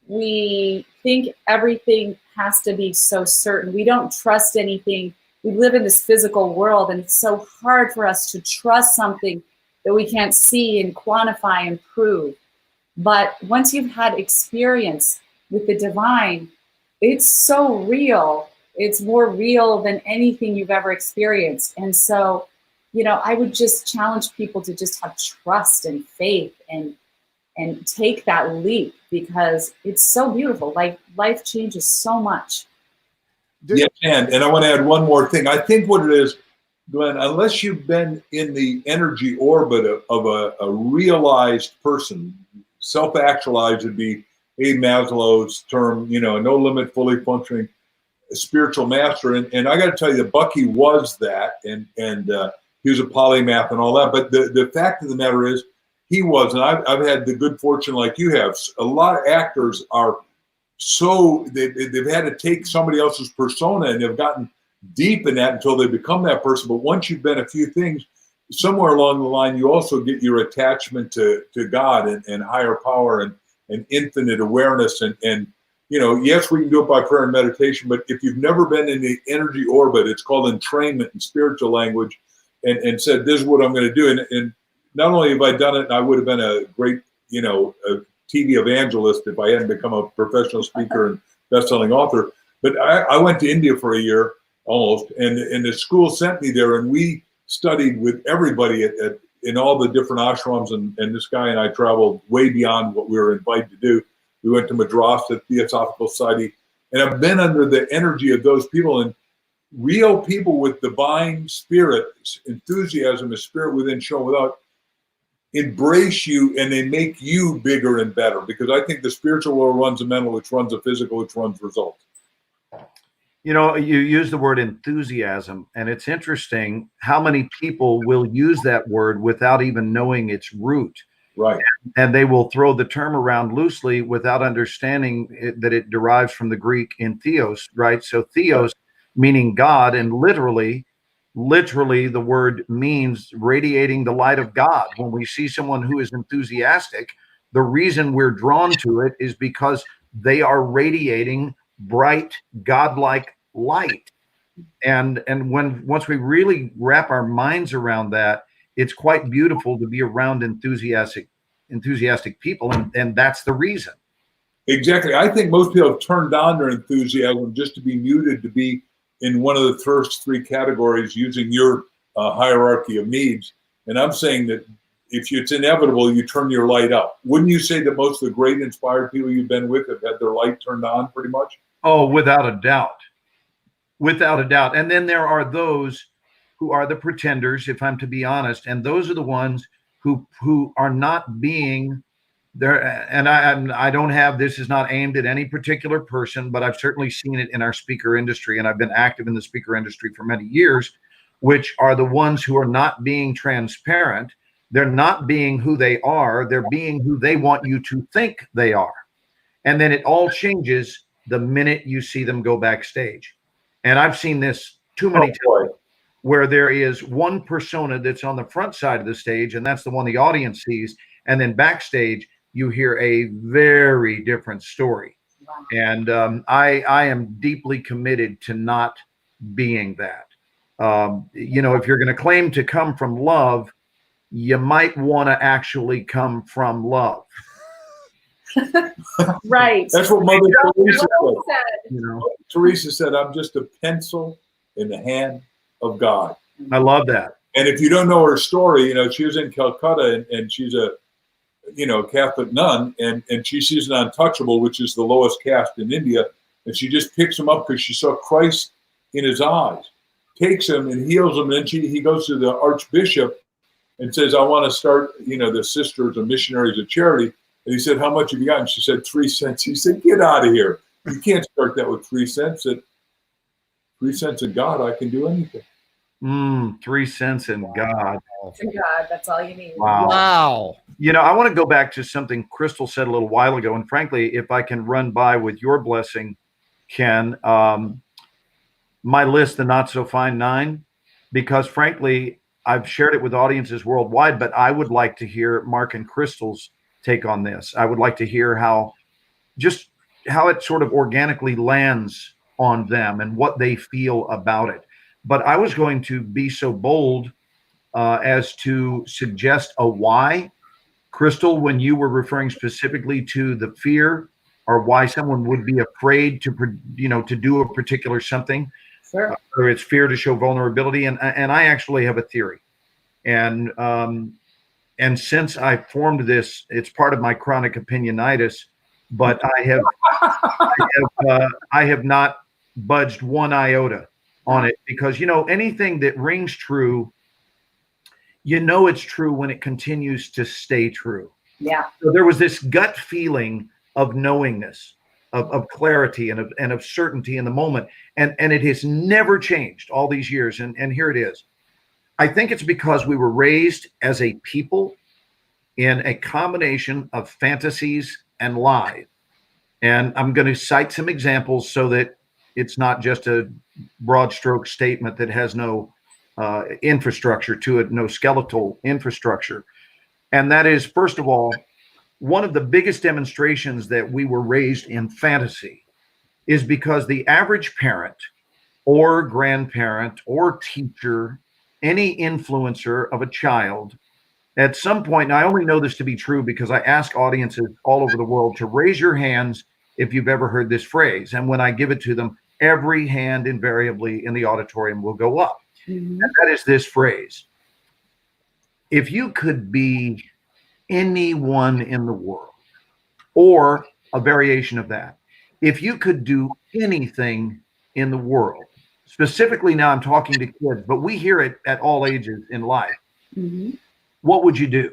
we think everything has to be so certain. We don't trust anything. We live in this physical world, and it's so hard for us to trust something that we can't see and quantify and prove. But once you've had experience with the divine, it's so real. It's more real than anything you've ever experienced. And so, I would just challenge people to just have trust and faith and take that leap, because it's so beautiful. Like, life changes so much. Yes, and I want to add one more thing. I think what it is, Glenn, unless you've been in the energy orbit of a realized person, self-actualized would be Maslow's term, no limit, fully functioning spiritual master. And I got to tell you that Bucky was that, and he was a polymath and all that. But the fact of the matter is, he was, and I've had the good fortune, like you have. A lot of actors are they've had to take somebody else's persona, and they've gotten deep in that until they become that person. But once you've been a few things, somewhere along the line, you also get your attachment to God and higher power and infinite awareness. And yes, we can do it by prayer and meditation, but if you've never been in the energy orbit, it's called entrainment in spiritual language, and said, this is what I'm going to do. And not only have I done it, and I would have been a great, a TV evangelist if I hadn't become a professional speaker and best-selling author, but I went to India for a year almost, and the school sent me there, and we studied with everybody in all the different ashrams, and this guy and I traveled way beyond what we were invited to do. We went to Madras, the Theosophical Society, and I've been under the energy of those people, and real people with divine spirit, enthusiasm, a spirit within, shown without, embrace you, and they make you bigger and better, because I think the spiritual world runs the mental, which runs the physical, which runs results. You use the word enthusiasm, and it's interesting how many people will use that word without even knowing its root. Right. And they will throw the term around loosely without understanding that it derives from the Greek in theos, right? So theos meaning God, and literally the word means radiating the light of God. When we see someone who is enthusiastic, the reason we're drawn to it is because they are radiating bright, godlike light. And once we really wrap our minds around that, it's quite beautiful to be around enthusiastic people, and that's the reason. Exactly. I think most people have turned on their enthusiasm just to be muted, to be in one of the first three categories using your hierarchy of needs. And I'm saying that if it's inevitable, you turn your light up. Wouldn't you say that most of the great inspired people you've been with have had their light turned on pretty much? Oh, without a doubt. Without a doubt. And then there are those who are the pretenders, if I'm to be honest, and those are the ones who are not being there. And I don't have, this is not aimed at any particular person, but I've certainly seen it in our speaker industry, and I've been active in the speaker industry for many years, which are the ones who are not being transparent. They're not being who they are. They're being who they want you to think they are. And then it all changes the minute you see them go backstage. And I've seen this too many times, where there is one persona that's on the front side of the stage, and that's the one the audience sees. And then backstage, you hear a very different story. Wow. And I am deeply committed to not being that. If you're going to claim to come from love, you might want to actually come from love. Right. That's what Mother Teresa said. Teresa said, I'm just a pencil in the hand of God. I love that. And if you don't know her story, she was in Calcutta, and she's a Catholic nun, and she sees an untouchable, which is the lowest caste in India, and she just picks him up because she saw Christ in his eyes. takes him and heals him. And then he goes to the Archbishop and says, I want to start, the Sisters of Missionaries of Charity. And he said, how much have you got? And she said, 3 cents. He said, get out of here. You can't start that with 3 cents. At 3 cents in God, I can do anything. 3 cents in God. In God, that's all you need. Wow. I want to go back to something Crystal said a little while ago. And frankly, if I can run by with your blessing, Ken, my list, the Not So Fine 9, because frankly, I've shared it with audiences worldwide, but I would like to hear Mark and Crystal's take on this. I would like to hear how it sort of organically lands on them and what they feel about it. But I was going to be so bold as to suggest a why. Crystal, when you were referring specifically to the fear or why someone would be afraid to do a particular something, sure. Or it's fear to show vulnerability. And I actually have a theory. And since I formed this, it's part of my chronic opinionitis, but I have not budged one iota on it, because anything that rings true, it's true when it continues to stay true. Yeah. So there was this gut feeling of knowingness, of clarity and of certainty in the moment, and it has never changed all these years. And here it is. I think it's because we were raised as a people in a combination of fantasies and lies. And I'm going to cite some examples so that it's not just a broad stroke statement that has no infrastructure to it, no skeletal infrastructure. And that is, first of all, one of the biggest demonstrations that we were raised in fantasy is because the average parent or grandparent or teacher, any influencer of a child, at some point, and I only know this to be true because I ask audiences all over the world to raise your hands if you've ever heard this phrase. And when I give it to them, every hand invariably in the auditorium will go up. Mm-hmm. And that is this phrase. If you could be anyone in the world, or a variation of that, if you could do anything in the world, specifically now I'm talking to kids, but we hear it at all ages in life. Mm-hmm. What would you do?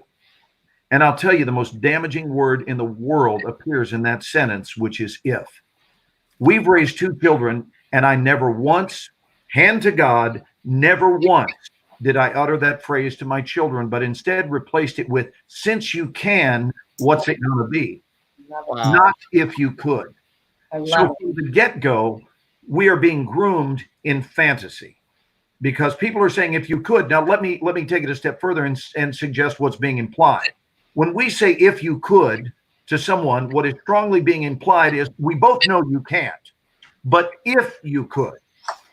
And I'll tell you, the most damaging word in the world appears in that sentence, which is if. We've raised 2 children, and I never once, hand to God, never once did I utter that phrase to my children, but instead replaced it with, since you can, what's it going to be? Wow. Not if you could. So from the get-go, we are being groomed in fantasy, because people are saying, if you could. Now, let me take it a step further and suggest what's being implied. When we say if you could to someone, what is strongly being implied is we both know you can't, but if you could.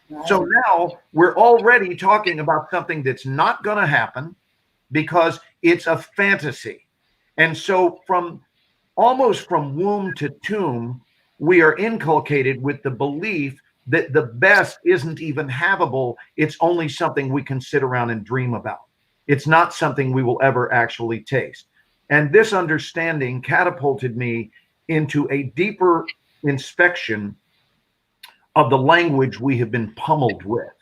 Right. So now we're already talking about something that's not going to happen because it's a fantasy. And so almost from womb to tomb, we are inculcated with the belief that the best isn't even havable. It's only something we can sit around and dream about. It's not something we will ever actually taste. And this understanding catapulted me into a deeper inspection of the language we have been pummeled with.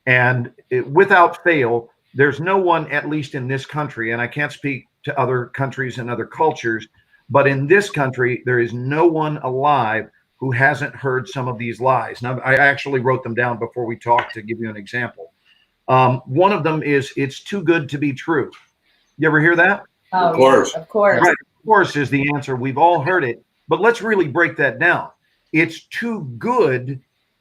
And without fail, there's no one, at least in this country, and I can't speak to other countries and other cultures, but in this country, there is no one alive who hasn't heard some of these lies. Now, I actually wrote them down before we talked to give you an example. One of them is, it's too good to be true. You ever hear that? Oh, of course. Yeah, of course. Right, of course is the answer. We've all heard it. But let's really break that down. It's too good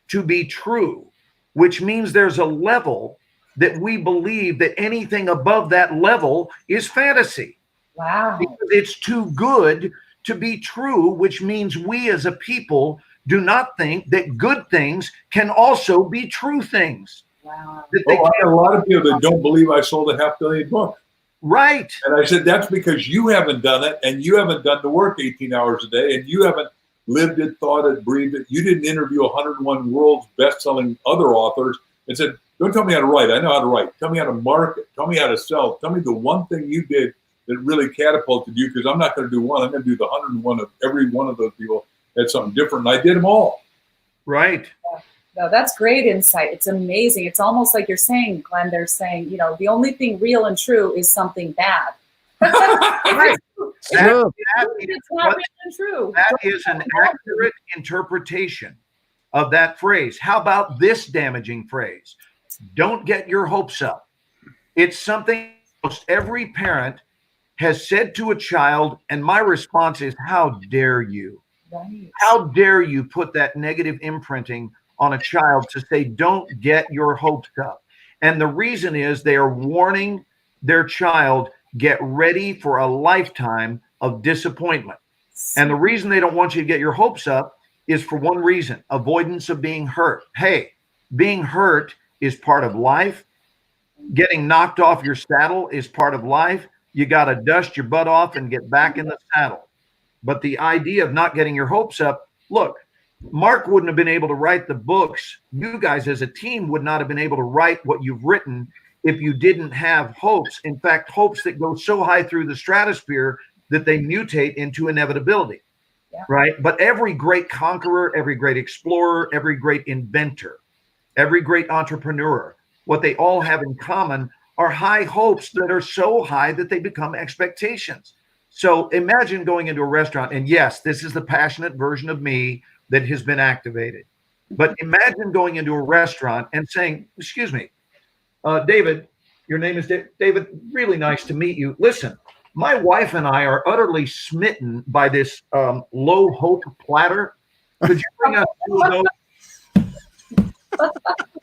to be true, which means there's a level that we believe that anything above that level is fantasy. Wow. Because it's too good to be true, which means we as a people do not think that good things can also be true things. Wow. I have a lot of people that don't believe I sold a 500 million books. Right. And I said, that's because you haven't done it, and you haven't done the work 18 hours a day, and you haven't lived it, thought it, breathed it. You didn't interview 101 world's best-selling other authors and said, don't tell me how to write. I know how to write. Tell me how to market. Tell me how to sell. Tell me the one thing you did that really catapulted you, because I'm not going to do one. I'm going to do the 101 of every one of those people. That's something different. And I did them all. Right. No, that's great insight. It's amazing. It's almost like you're saying, Glenn, they're saying, the only thing real and true is something bad. Right. It's not real and true. That is an accurate interpretation of that phrase. How about this damaging phrase? Don't get your hopes up. It's something almost every parent has said to a child, and my response is, how dare you? Right. How dare you put that negative imprinting on a child to say, don't get your hopes up? And the reason is they are warning their child, get ready for a lifetime of disappointment. And the reason they don't want you to get your hopes up is for one reason: avoidance of being hurt. Hey, being hurt is part of life. Getting knocked off your saddle is part of life. You got to dust your butt off and get back in the saddle. But the idea of not getting your hopes up, look, Mark wouldn't have been able to write the books. You guys as a team would not have been able to write what you've written if you didn't have hopes. In fact, hopes that go so high through the stratosphere that they mutate into inevitability, right? But every great conqueror, every great explorer, every great inventor, every great entrepreneur, what they all have in common are high hopes that are so high that they become expectations. So imagine going into a restaurant, and yes, this is the passionate version of me that has been activated. But imagine going into a restaurant and saying, excuse me, David, your name is David. Really nice to meet you. Listen, my wife and I are utterly smitten by this low hope platter. Could you bring us two of those?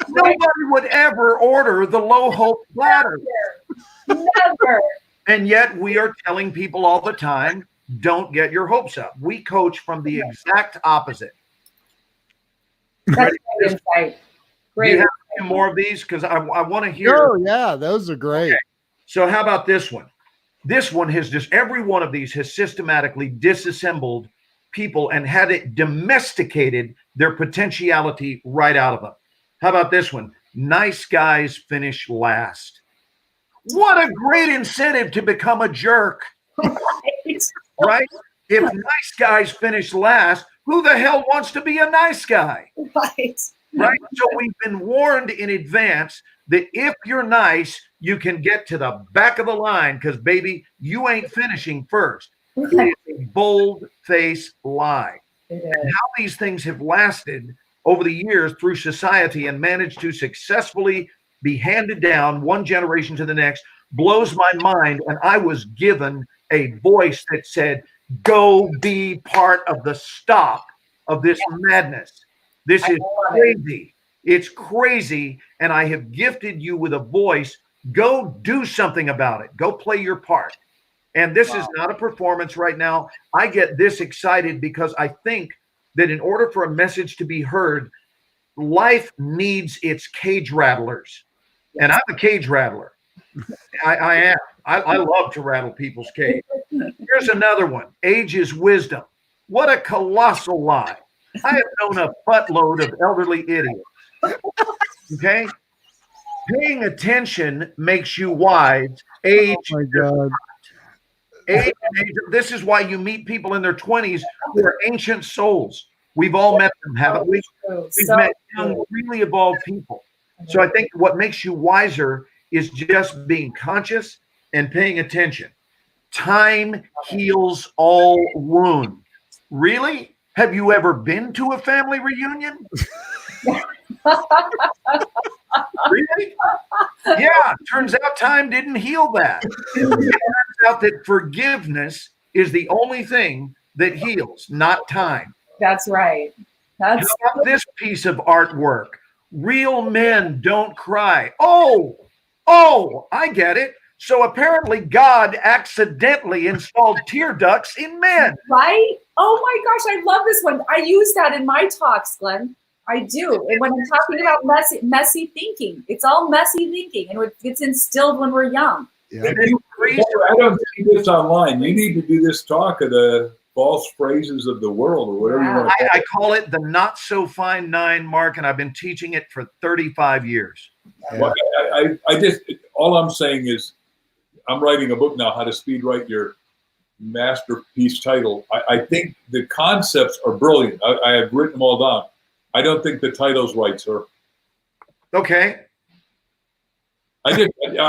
Nobody would ever order the low hope platter. Never. And yet we are telling people all the time, don't get your hopes up. We coach from the exact opposite. That's great insight. Great. Do you have a few more of these? Because I want to hear. Oh, yeah, those are great. Okay. So how about this one? This one has just, every one of these has systematically disassembled people and had it domesticated their potentiality right out of them. How about this one? Nice guys finish last. What a great incentive to become a jerk. Right? If nice guys finish last, who the hell wants to be a nice guy? Right. Right? So we've been warned in advance that if you're nice, you can get to the back of the line because, baby, you ain't finishing first. It is a bold-faced lie. And how these things have lasted over the years through society and managed to successfully be handed down one generation to the next blows my mind. And I was given a voice that said, go be part of the stop of this madness. This is crazy. It's crazy. And I have gifted you with a voice. Go do something about it. Go play your part. And this is not a performance right now. I get this excited because I think that in order for a message to be heard, life needs its cage rattlers. And I'm a cage rattler. I am. I love to rattle people's cage. Here's another one. Age is wisdom. What a colossal lie. I have known a buttload of elderly idiots. Okay? Paying attention makes you wise. Age. Oh, my God. Age, this is why you meet people in their 20s who are ancient souls. We've all met them, haven't we? We've met young, really evolved people. So I think what makes you wiser is just being conscious and paying attention. Time heals all wounds. Really? Have you ever been to a family reunion? Really? Yeah, turns out time didn't heal that. It turns out that forgiveness is the only thing that heals, not time. That's right. How about this piece of artwork? Real men don't cry. Oh, I get it. So apparently God accidentally installed tear ducts in men. Right? Oh my gosh, I love this one. I use that in my talks, Glenn. I do. And when I'm talking about messy thinking, it's all messy thinking, and it's instilled when we're young. Yeah. I don't see this online. You need to do this talk of the false phrases of the world, or whatever you want to call it. I call it the not so fine 9, Mark, and I've been teaching it for 35 years. Yeah. Well, I just, all I'm saying is, I'm writing a book now, How to Speed Write Your Masterpiece Title. I think the concepts are brilliant. I have written them all down. I don't think the title's right, sir. Okay. I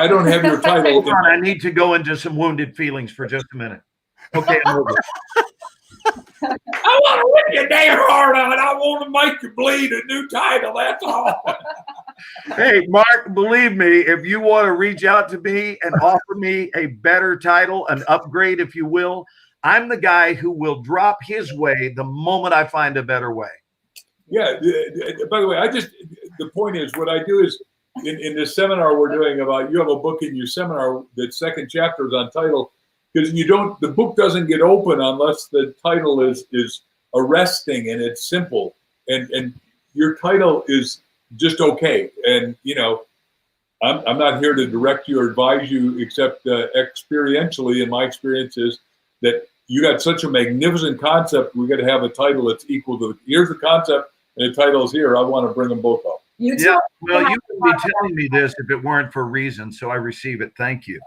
don't have your title. Hold on, I need to go into some wounded feelings for just a minute. Okay, I'm over. I want to rip your damn heart out. I want to make you bleed a new title. That's all. Hey, Mark, believe me, if you want to reach out to me and offer me a better title, an upgrade, if you will, I'm the guy who will drop his way the moment I find a better way. Yeah. By the way, the point is, what I do is in this seminar we're doing about, you have a book in your seminar, the second chapter is on title, because the book doesn't get open unless the title is arresting and it's simple. And your title is just okay. And, I'm not here to direct you or advise you, except experientially, and my experience is that you got such a magnificent concept, we got to have a title that's equal to, here's the concept, and the title is here. I want to bring them both up. Yeah, well, you wouldn't be telling me this if it weren't for reason, so I receive it. Thank you.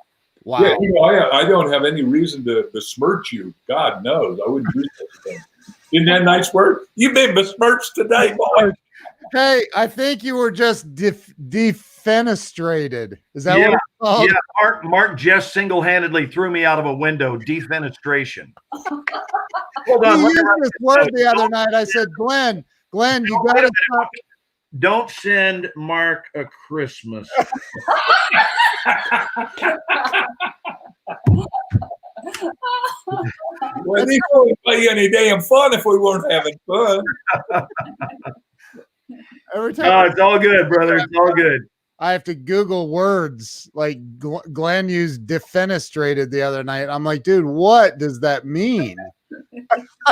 Wow. Yeah, I don't have any reason to besmirch you. God knows, I wouldn't do such a thing. Isn't that a nice word? You've been besmirched today, boy. Hey, I think you were just defenestrated. Is that what it's called? Yeah, Mark just single-handedly threw me out of a window. Defenestration. Hold on. You used this word the other night. I said, Glenn, you got to stop. Don't send Mark a Christmas. Well, they wouldn't play any damn fun if we weren't having fun. Every time it's all good, brother. It's all good. I have to Google words. Like Glenn used defenestrated the other night. I'm like, dude, what does that mean?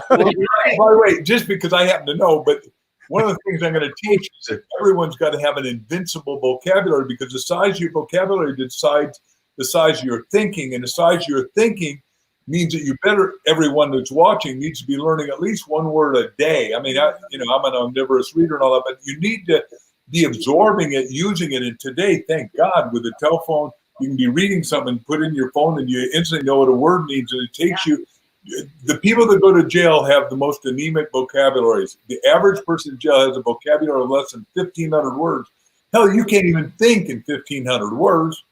By the way, just because I happen to know, but one of the things I'm going to teach is that everyone's got to have an invincible vocabulary, because the size of your vocabulary decides the size of your thinking, and the size of your thinking means that everyone that's watching needs to be learning at least one word a day. I mean, I'm an omnivorous reader and all that, but you need to be absorbing it, using it. And today, thank God, with the telephone, you can be reading something, put in your phone, and you instantly know what a word means, and it takes you. The people that go to jail have the most anemic vocabularies. The average person in jail has a vocabulary of less than 1,500 words. Hell, you can't even think in 1,500 words.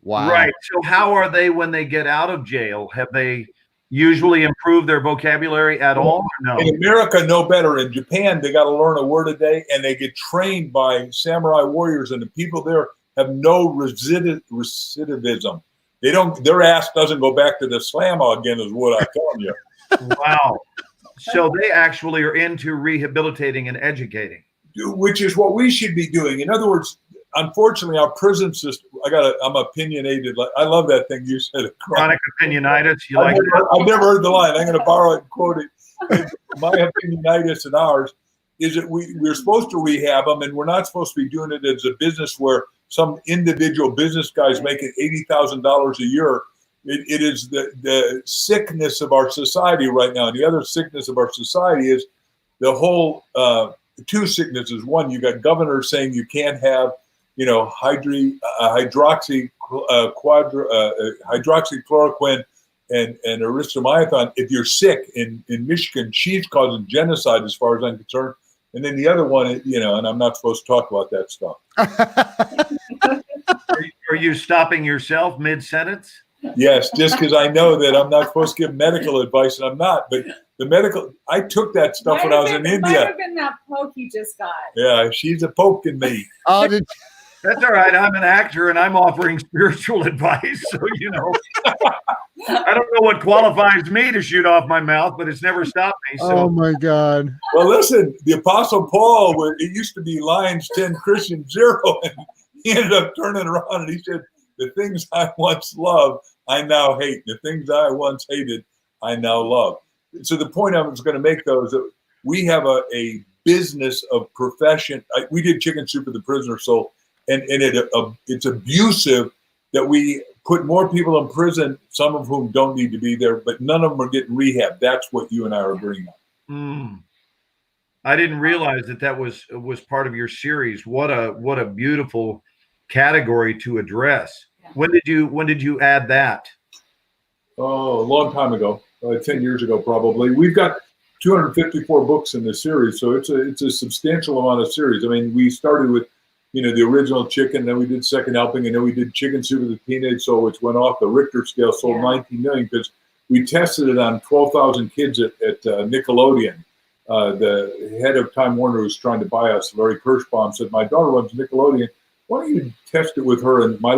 Wow. Right. So how are they when they get out of jail? Have they usually improved their vocabulary at all? Or no? In America, no better. In Japan, they got to learn a word a day, and they get trained by samurai warriors, and the people there have no recidivism. Their ass doesn't go back to the slammer again, is what I'm telling you. Wow. So they actually are into rehabilitating and educating. Which is what we should be doing. In other words, unfortunately, our prison system, I'm opinionated. I love that thing you said. Chronic opinionitis. I've never heard the line. I'm going to borrow it and quote it. My opinionitis and ours is that we're supposed to rehab them, and we're not supposed to be doing it as a business where some individual business guy's making $80,000 a year. It is the sickness of our society right now. And the other sickness of our society is the whole two sicknesses. One, you got governors saying you can't have, hydroxychloroquine and erythromycin if you're sick. In Michigan, she's causing genocide as far as I'm concerned. And then the other one, and I'm not supposed to talk about that stuff. Are you stopping yourself mid-sentence? Yes, just because I know that I'm not supposed to give medical advice, and I'm not. But I took that stuff when I was in India. Might have been that poke you just got. Yeah, she's a poking me. Oh, that's all right. I'm an actor, and I'm offering spiritual advice. So, I don't know what qualifies me to shoot off my mouth, but it's never stopped me. So. Oh, my God. Well, listen, the Apostle Paul, it used to be Lions 10, Christian 0, and he ended up turning around, and he said, the things I once loved, I now hate. The things I once hated, I now love. So the point I was going to make, though, is that we have a business of profession. We did Chicken Soup for the Prisoner's Soul, and it's abusive that we put more people in prison, some of whom don't need to be there, but none of them are getting rehab. That's what you and I are agreeing on. I didn't realize that was part of your series. What a beautiful category to address. When did you add that? Oh, a long time ago, 10 years ago, probably. We've got 254 books in the series, so it's a substantial amount of series. I mean, we started with, the original chicken, then we did Second Helping, and then we did Chicken Soup of the Teenage Soul, which went off the Richter scale, sold 19 million, because we tested it on 12,000 kids at Nickelodeon. The head of Time Warner was trying to buy us, Larry Kirschbaum, said, my daughter runs Nickelodeon. Why don't you test it with her? And my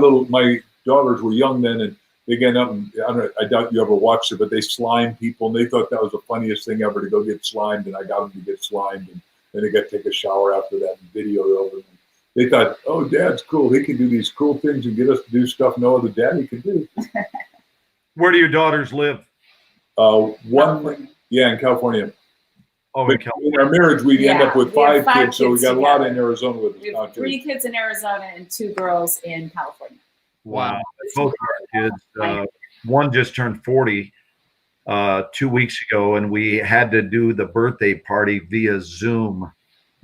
daughters were young then, and they get up, and I doubt you ever watched it, but they slimed people, and they thought that was the funniest thing ever, to go get slimed, and I got them to get slimed, and then they got to take a shower after that and video it over. They thought, oh, Dad's cool. He can do these cool things and get us to do stuff no other daddy can do. Where do your daughters live? One, in California. Oh, but in our marriage, we'd end up with five kids, so we got a lot in Arizona with us. We have 3 kids in Arizona and 2 girls in California. Wow. Both our kids. One just turned 40 2 weeks ago, and we had to do the birthday party via Zoom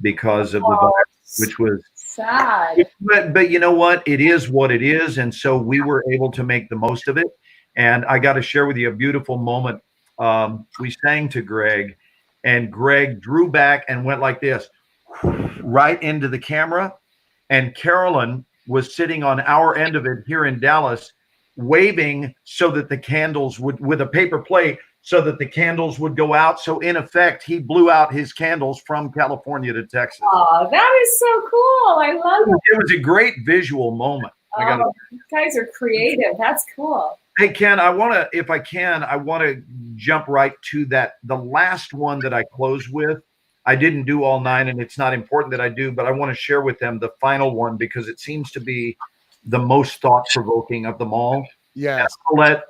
because of the virus, which was sad. But you know what? It is what it is, and so we were able to make the most of it. And I got to share with you a beautiful moment. We sang to Greg, and Greg drew back and went like this, right into the camera. And Carolyn was sitting on our end of it here in Dallas, waving so that the candles would, with a paper plate, so that the candles would go out. So in effect, he blew out his candles from California to Texas. Oh, that is so cool. I love it. It was a great visual moment. You guys are creative. That's cool. Hey, Ken, I want to, if I can, I want to jump right to that. The last one that I closed with, I didn't do all 9, and it's not important that I do, but I want to share with them the final one because it seems to be the most thought-provoking of them all. Yes. I'll let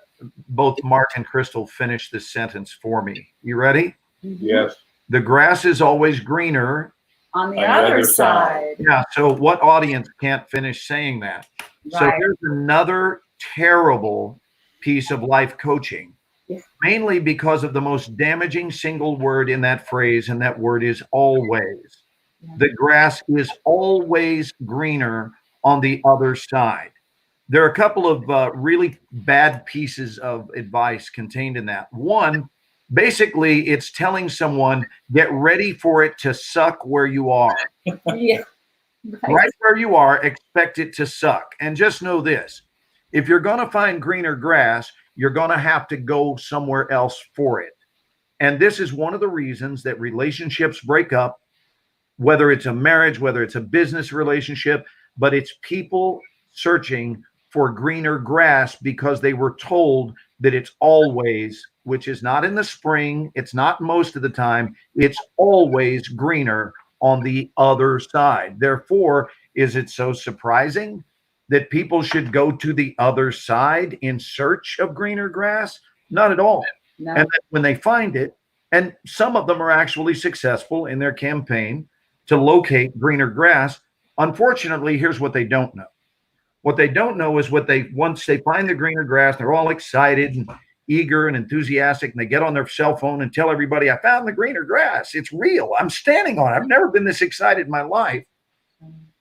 both Mark and Crystal finish this sentence for me. You ready? Yes. The grass is always greener on the other side. Yeah. So what audience can't finish saying that? Right. So here's another terrible piece of life coaching, mainly because of the most damaging single word in that phrase, and that word is always. The grass is always greener on the other side. There are a couple of really bad pieces of advice contained in that. One, basically, it's telling someone, get ready for it to suck where you are. Right where you are, expect it to suck. And just know this, if you're going to find greener grass, you're going to have to go somewhere else for it. And this is one of the reasons that relationships break up, whether it's a marriage, whether it's a business relationship, but it's people searching for greener grass because they were told that it's always, which is not in the spring, it's not most of the time, it's always greener on the other side. Therefore, is it so surprising that people should go to the other side in search of greener grass? Not at all. No. And when they find it, and some of them are actually successful in their campaign to locate greener grass, unfortunately, here's what they don't know. What they don't know is once they find the greener grass, they're all excited and eager and enthusiastic, and they get on their cell phone and tell everybody, I found the greener grass. It's real. I'm standing on it. I've never been this excited in my life.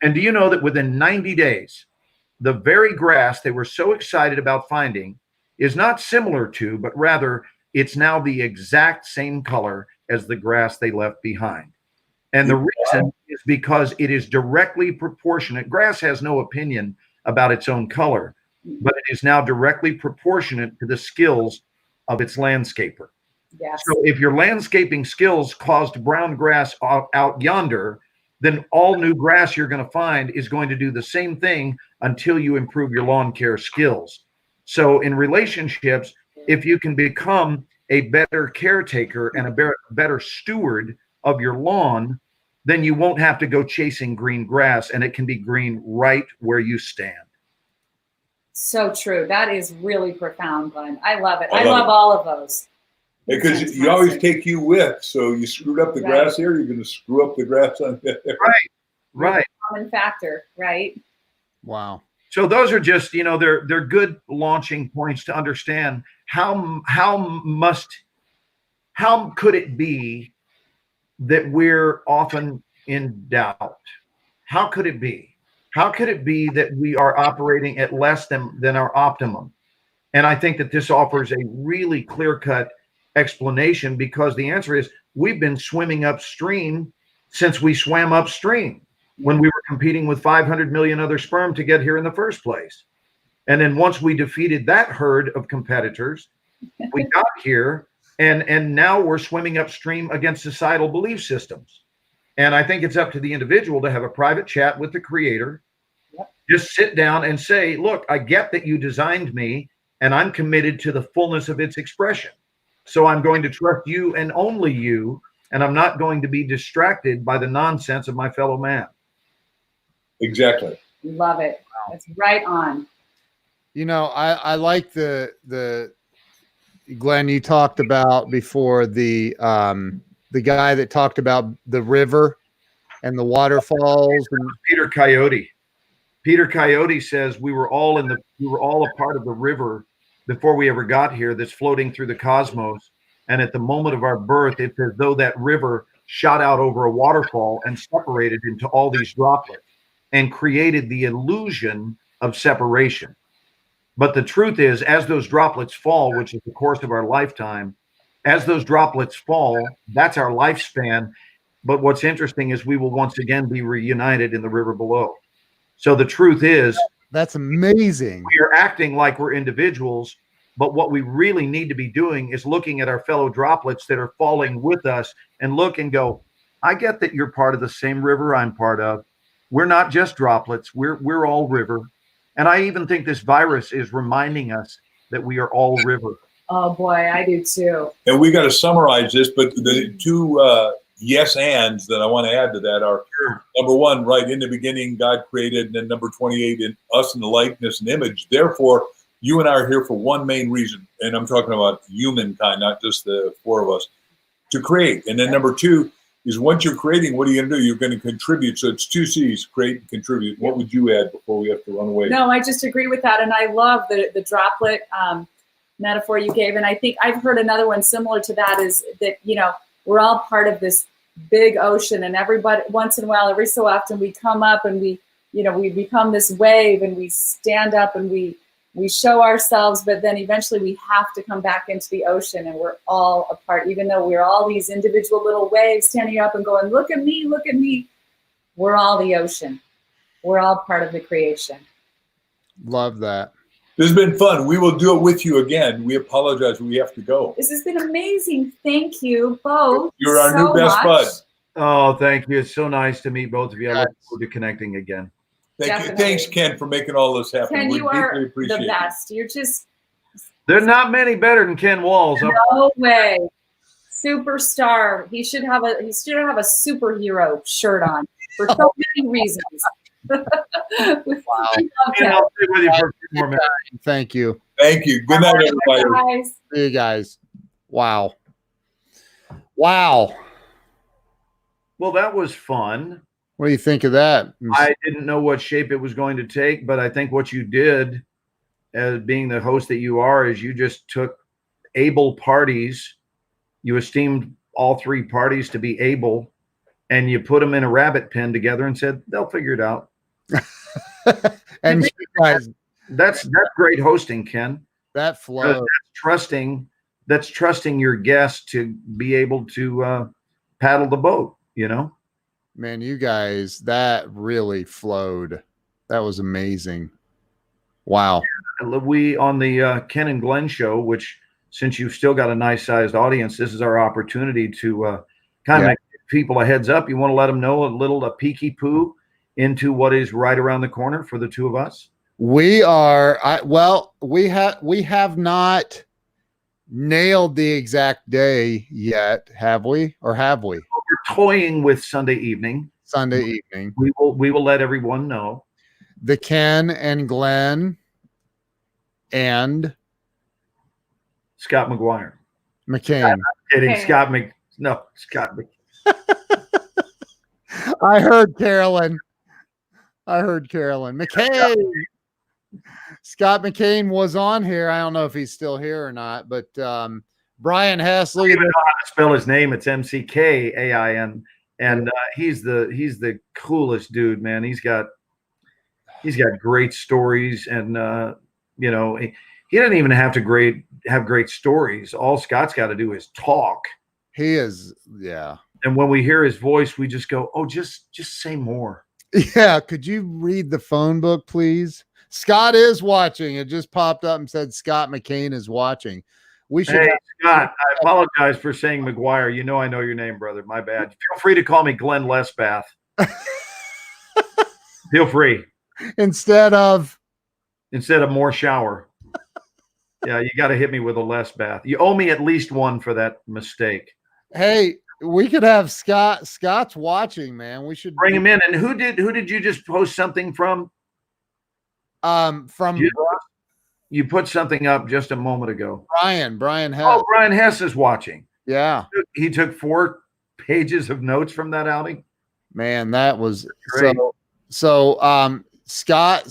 And do you know that within 90 days, the very grass they were so excited about finding is not similar to, but rather it's now the exact same color as the grass they left behind. And the reason is because it is directly proportionate. Grass has no opinion about its own color, but it is now directly proportionate to the skills of its landscaper. Yes. So if your landscaping skills caused brown grass out yonder, then all new grass you're going to find is going to do the same thing until you improve your lawn care skills. So in relationships, if you can become a better caretaker and a better steward of your lawn, then you won't have to go chasing green grass, and it can be green right where you stand. So true. That is really profound, Glenn. I love it. I love all of those. Because you always take you with, so you screwed up the grass here, you're going to screw up the grass on there. Right. Common factor, right? Wow. So those are just, they're good launching points to understand how could it be that we're often in doubt? How could it be? How could it be that we are operating at less than our optimum? And I think that this offers a really clear-cut explanation, because the answer is we've been swimming upstream since we swam upstream when we were competing with 500 million other sperm to get here in the first place. And then once we defeated that herd of competitors, we got here, and now we're swimming upstream against societal belief systems. And I think it's up to the individual to have a private chat with the creator. Yep. Just sit down and say, look, I get that you designed me, and I'm committed to the fullness of its expression. So I'm going to trust you and only you, and I'm not going to be distracted by the nonsense of my fellow man. Exactly. Love it. That's right on. You know, I like the Glenn, you talked about before, the guy that talked about the river and the waterfalls. And Peter Coyote. Peter Coyote says we were all a part of the river before we ever got here, that's floating through the cosmos. And at the moment of our birth, it's as though that river shot out over a waterfall and separated into all these droplets and created the illusion of separation. But the truth is, as those droplets fall, which is the course of our lifetime, as those droplets fall, that's our lifespan. But what's interesting is we will once again be reunited in the river below. So the truth is, that's amazing. We are acting like we're individuals, but what we really need to be doing is looking at our fellow droplets that are falling with us and look and go, I get that you're part of the same river I'm part of. We're not just droplets. We're all river. And I even think this virus is reminding us that we are all river. Oh boy, I do too. And we got to summarize this, but the two yes ands that I want to add to that are, number one, right in the beginning, God created, and then number 28, in us in the likeness and image. Therefore, you and I are here for one main reason, and I'm talking about humankind, not just the four of us, to create. And then number two is, once you're creating, what are you going to do? You're going to contribute. So it's two C's, create and contribute. What would you add before we have to run away? No, I just agree with that. And I love the droplet metaphor you gave. And I think I've heard another one similar to that, is that, you know, we're all part of this big ocean, and everybody, once in a while, every so often, we come up and we become this wave, and we stand up and we show ourselves, but then eventually we have to come back into the ocean, and we're all a part, even though we're all these individual little waves standing up and going, look at me, look at me. We're all the ocean. We're all part of the creation. Love that. This has been fun. We will do it with you again. We apologize. We have to go. This has been amazing. Thank you both. You're our new best bud. Oh, thank you. It's so nice to meet both of you. I look forward to connecting again. Thank you. Thanks, Ken, for making all this happen. Ken, you are the best. You're just... There's not many better than Ken Walls. No way. Superstar. He should have a superhero shirt on for so many reasons. Wow. I'll stay with you for a few more minutes. Thank you. Thank you. Good night, everybody. See you guys. Wow. Wow. Well, that was fun. What do you think of that? I didn't know what shape it was going to take, but I think what you did, as being the host that you are, is you just took able parties. You esteemed all three parties to be able, and you put them in a rabbit pen together and said, they'll figure it out. And you guys, that's great hosting, Ken. That flow. That's trusting your guest to be able to paddle the boat, you know? Man, you guys, that really flowed. That was amazing. Wow. We, on the Ken and Glenn show, which, since you've still got a nice sized audience, this is our opportunity to kind of make people a heads up. You want to let them know a peeky poo into what is right around the corner for the two of us? We are, we have not nailed the exact day yet, have we? Or have we? We're toying with Sunday evening. We will let everyone know. The Ken and Glenn and Scott McGuire. McCain. I'm kidding. Okay. Scott McCain. I heard Carolyn. McCain. Scott McCain was on here. I don't know if he's still here or not, but Brian Hess. Look at how to spell his name. It's McCain, and he's the coolest dude, man. He's got great stories, and you know, he doesn't even have to have great stories. All Scott's got to do is talk, He is, yeah. And when we hear his voice, we just go, oh, just say more. Yeah. Could you read the phone book, please? Scott is watching. It just popped up and said Scott McCain is watching. We should. Hey, Scott, I apologize for saying McGuire. You know I know your name, brother. My bad. Feel free to call me Glenn Lesbath. Feel free. Instead of Morshower. Yeah, you got to hit me with a Lesbath. You owe me at least one for that mistake. Hey, we could have Scott. Scott's watching, man. We should bring him in. And who did you just post something from? You put something up just a moment ago. Brian Hess. Oh, Brian Hess is watching. Yeah. He took 4 pages of notes from that outing. Man, that was great. So Scott,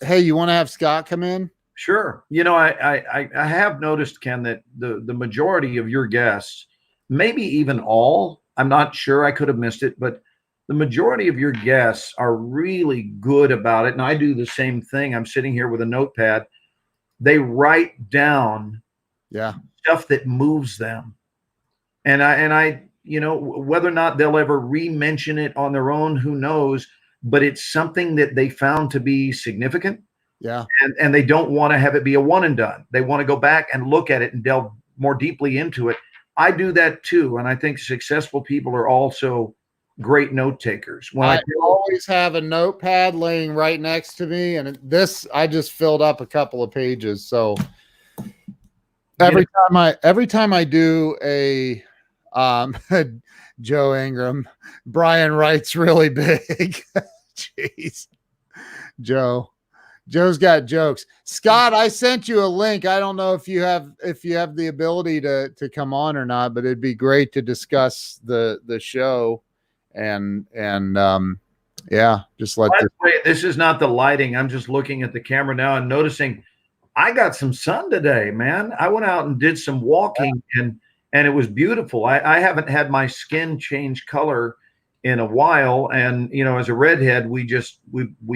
hey, you want to have Scott come in? Sure. You know, I have noticed, Ken, that the majority of your guests, maybe even all, I'm not sure, I could have missed it, but the majority of your guests are really good about it. And I do the same thing. I'm sitting here with a notepad. They write down stuff that moves them. And I, you know, whether or not they'll ever re-mention it on their own, who knows, but it's something that they found to be significant. Yeah. And they don't want to have it be a one and done. They want to go back and look at it and delve more deeply into it. I do that too. And I think successful people are also great note takers. I always have a notepad laying right next to me. And I just filled up a couple of pages. So every time I do a Joe Ingram, Brian writes really big. Jeez. Joe's got jokes. Scott, I sent you a link. I don't know if you have the ability to come on or not, but it'd be great to discuss the show and just let. By the way, this is not the lighting. I'm just looking at the camera now and noticing I got some sun today, man. I went out and did some walking and it was beautiful. I haven't had my skin change color in a while, and you know, as a redhead, we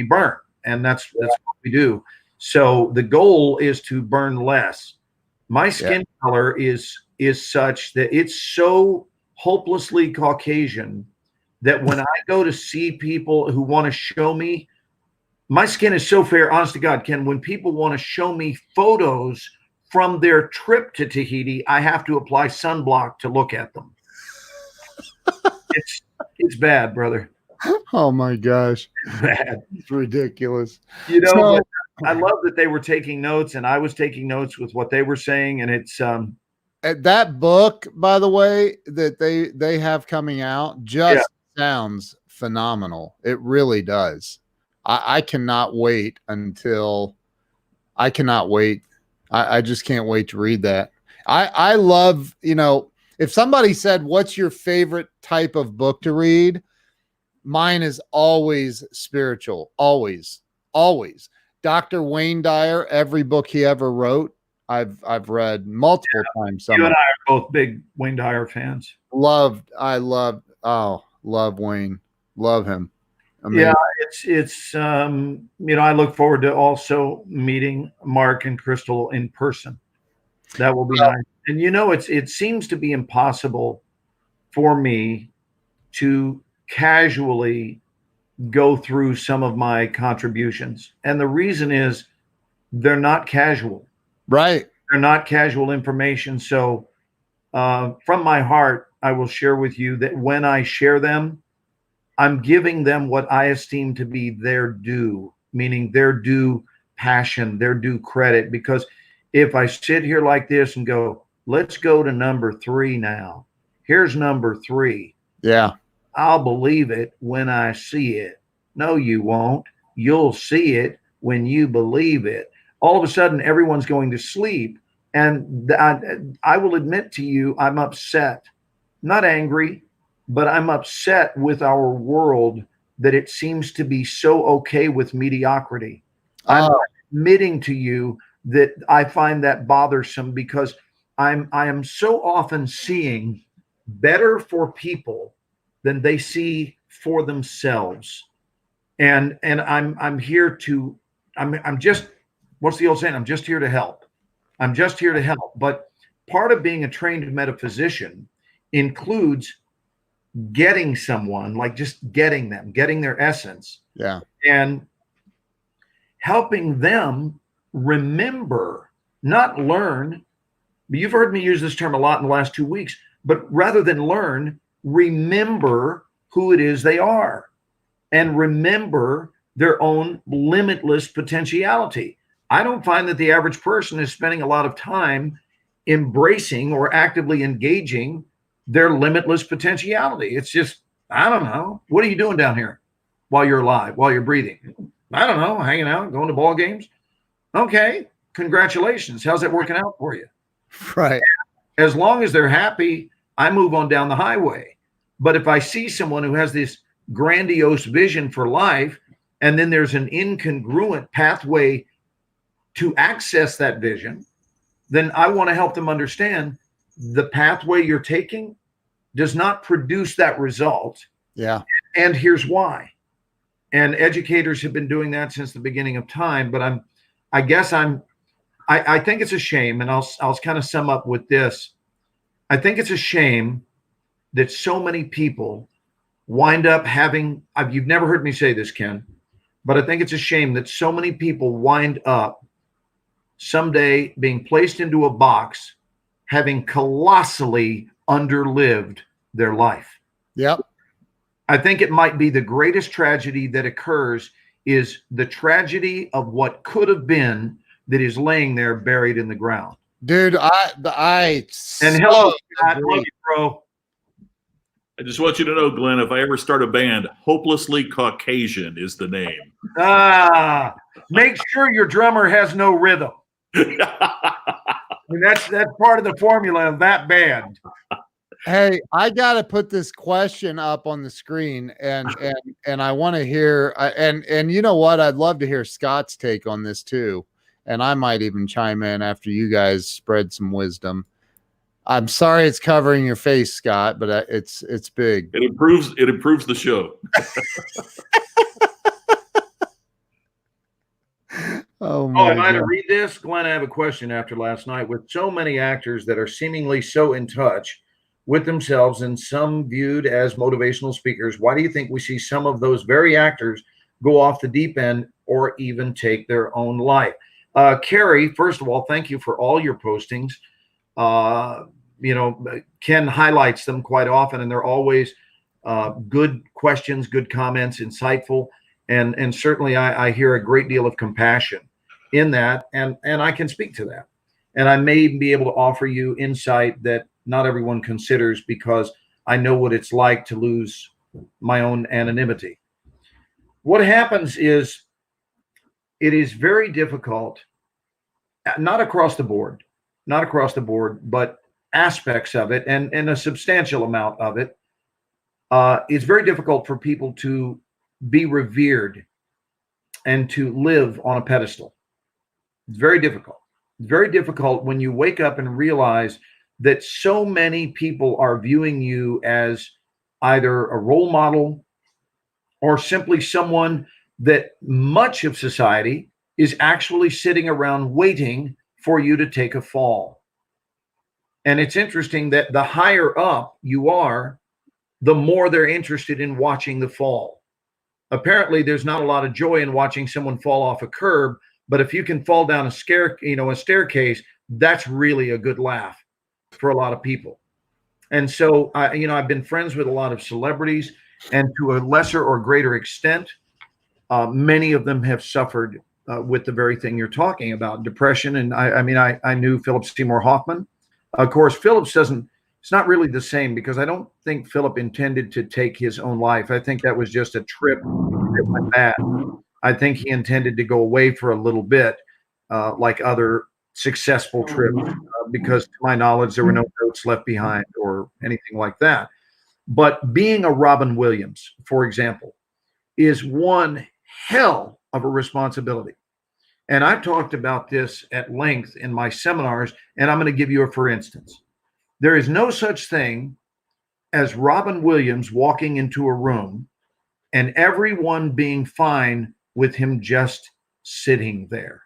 burn. And that's what we do. So the goal is to burn less. My skin color is such that it's so hopelessly Caucasian that when I go to see people who want to show me, my skin is so fair, honest to God, Ken, when people want to show me photos from their trip to Tahiti, I have to apply sunblock to look at them. It's bad, brother. Oh my gosh. Bad. It's ridiculous. You know, I love that they were taking notes and I was taking notes with what they were saying. And it's that book, by the way, that they have coming out just sounds phenomenal. It really does. I cannot wait until I just can't wait to read that. I love, you know, if somebody said, what's your favorite type of book to read? Mine is always spiritual, always. Dr. Wayne Dyer, every book he ever wrote, I've read multiple times. You and I are both big Wayne Dyer fans. Love Wayne, love him. Yeah, it's you know, I look forward to also meeting Mark and Crystal in person. That will be nice. And you know, it seems to be impossible for me to casually go through some of my contributions. And the reason is they're not casual. Right. They're not casual information. So from my heart, I will share with you that when I share them, I'm giving them what I esteem to be their due, meaning their due passion, their due credit. Because if I sit here like this and go, let's go to number 3 now. Here's number 3. Yeah. I'll believe it when I see it. No, you won't. You'll see it when you believe it. All of a sudden, everyone's going to sleep. And I will admit to you, I'm upset, not angry, but I'm upset with our world that it seems to be so okay with mediocrity. I'm admitting to you that I find that bothersome because I am so often seeing better for people than they see for themselves. And I'm here to, I'm just, what's the old saying? I'm just here to help. I'm just here to help. But part of being a trained metaphysician includes getting someone, like just getting them, getting their essence. Yeah. And helping them remember, not learn. You've heard me use this term a lot in the last 2 weeks, but rather than learn, remember who it is they are and remember their own limitless potentiality. I don't find that the average person is spending a lot of time embracing or actively engaging their limitless potentiality. It's just, I don't know. What are you doing down here while you're alive, while you're breathing? I don't know, hanging out, going to ball games. Okay, congratulations. How's that working out for you? Right. As long as they're happy, I move on down the highway. But if I see someone who has this grandiose vision for life, and then there's an incongruent pathway to access that vision, then I want to help them understand the pathway you're taking does not produce that result. Yeah. And here's why. And educators have been doing that since the beginning of time. But I think it's a shame, and I'll kind of sum up with this. I think it's a shame that so many people wind up having, you've never heard me say this, Ken, but I think it's a shame that so many people wind up someday being placed into a box, having colossally underlived their life. Yep. I think it might be the greatest tragedy that occurs is the tragedy of what could have been that is laying there buried in the ground. Dude, hello, Scott. Love you, bro. I just want you to know, Glenn, if I ever start a band, Hopelessly Caucasian is the name. Make sure your drummer has no rhythm. That's part of the formula of that band. Hey, I got to put this question up on the screen, and I want to hear, and you know what? I'd love to hear Scott's take on this too, and I might even chime in after you guys spread some wisdom. I'm sorry it's covering your face, Scott, but it's big. It improves the show. Oh, am I to read this? Glenn, I have a question after last night. With so many actors that are seemingly so in touch with themselves and some viewed as motivational speakers, why do you think we see some of those very actors go off the deep end or even take their own life? Carrie, first of all, thank you for all your postings. Ken highlights them quite often, and they're always good questions, good comments, insightful. And certainly I hear a great deal of compassion in that, and I can speak to that. And I may be able to offer you insight that not everyone considers, because I know what it's like to lose my own anonymity. What happens is it is very difficult, not across the board, but aspects of it, and a substantial amount of it. It's very difficult for people to be revered and to live on a pedestal. It's very difficult. It's very difficult when you wake up and realize that so many people are viewing you as either a role model or simply someone that much of society is actually sitting around waiting for you to take a fall. And it's interesting that the higher up you are, the more they're interested in watching the fall. Apparently, there's not a lot of joy in watching someone fall off a curb, but if you can fall down a staircase, that's really a good laugh for a lot of people. And so, I've been friends with a lot of celebrities, and to a lesser or greater extent, many of them have suffered with the very thing you're talking about, depression. And I knew Philip Seymour Hoffman. Of course, Philip's it's not really the same, because I don't think Philip intended to take his own life. I think that was just a trip that went bad. I think he intended to go away for a little bit, like other successful trips, because to my knowledge, there were no notes left behind or anything like that. But being a Robin Williams, for example, is one hell of a responsibility. And I've talked about this at length in my seminars, and I'm going to give you a for instance. There is no such thing as Robin Williams walking into a room and everyone being fine with him just sitting there.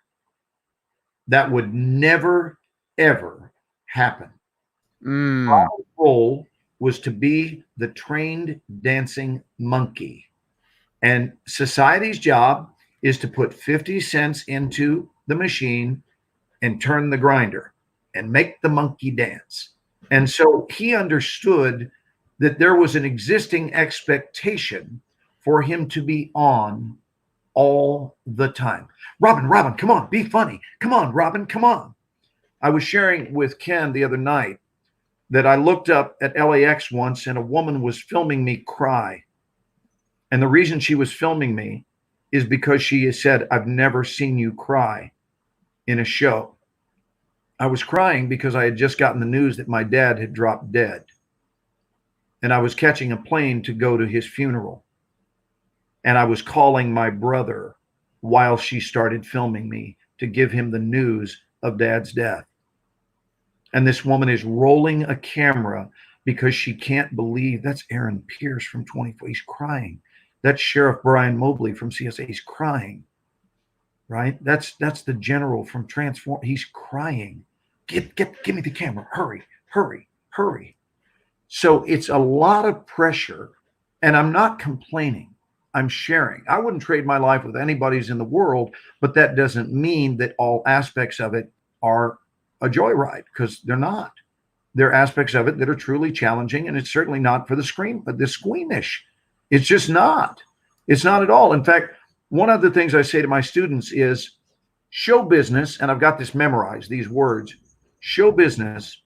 That would never, ever happen. Robin's role was to be the trained dancing monkey. And society's job is to put 50 cents into the machine and turn the grinder and make the monkey dance. And so he understood that there was an existing expectation for him to be on all the time. Robin, come on, be funny. Come on, Robin, come on. I was sharing with Ken the other night that I looked up at LAX once and a woman was filming me cry. And the reason she was filming me is because she said, I've never seen you cry in a show. I was crying because I had just gotten the news that my dad had dropped dead. And I was catching a plane to go to his funeral. And I was calling my brother while she started filming me to give him the news of Dad's death. And this woman is rolling a camera because she can't believe that's Aaron Pierce from 24. He's crying. That's Sheriff Brian Mobley from CSA. He's crying, right? That's the general from Transform. He's crying. Give me the camera. Hurry. So it's a lot of pressure, and I'm not complaining. I'm sharing. I wouldn't trade my life with anybody's in the world, but that doesn't mean that all aspects of it are a joyride, because they're not. There are aspects of it that are truly challenging, and it's certainly not for the squeamish. It's just not. It's not at all. In fact, one of the things I say to my students is show business, and I've got this memorized, these words. Show business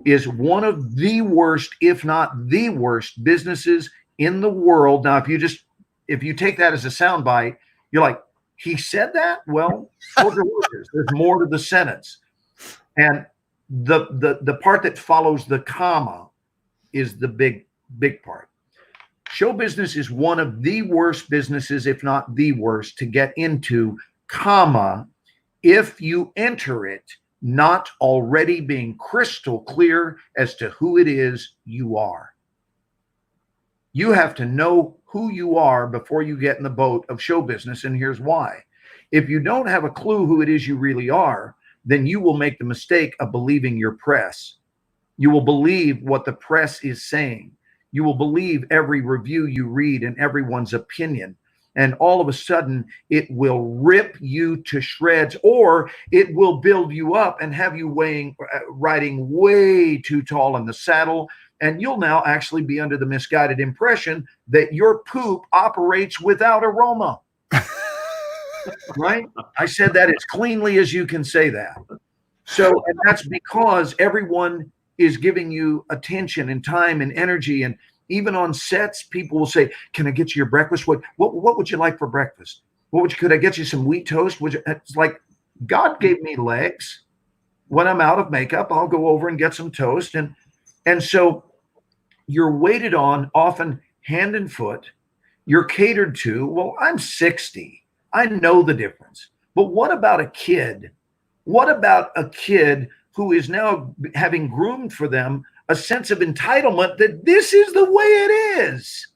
is one of the worst, if not the worst, businesses in the world. Now, if you take that as a soundbite, you're like, he said that? Well, there's more to the sentence. And the part that follows the comma is the big part. Show business is one of the worst businesses, if not the worst, to get into, comma, if you enter it not already being crystal clear as to who it is you are. You have to know who you are before you get in the boat of show business, and here's why. If you don't have a clue who it is you really are, then you will make the mistake of believing your press. You will believe what the press is saying. You will believe every review you read and everyone's opinion. And all of a sudden, it will rip you to shreds, or it will build you up and have you riding way too tall in the saddle. And you'll now actually be under the misguided impression that your poop operates without aroma. Right? I said that as cleanly as you can say that. So, and that's because everyone is giving you attention and time and energy. And even on sets, people will say, can I get you your breakfast? What would you like for breakfast? Could I get you some wheat toast? It's like, God gave me legs. When I'm out of makeup, I'll go over and get some toast. And so you're waited on, often hand and foot. You're catered to. Well, I'm 60. I know the difference. But what about a kid? What about a kid who is now having groomed for them a sense of entitlement that this is the way it is?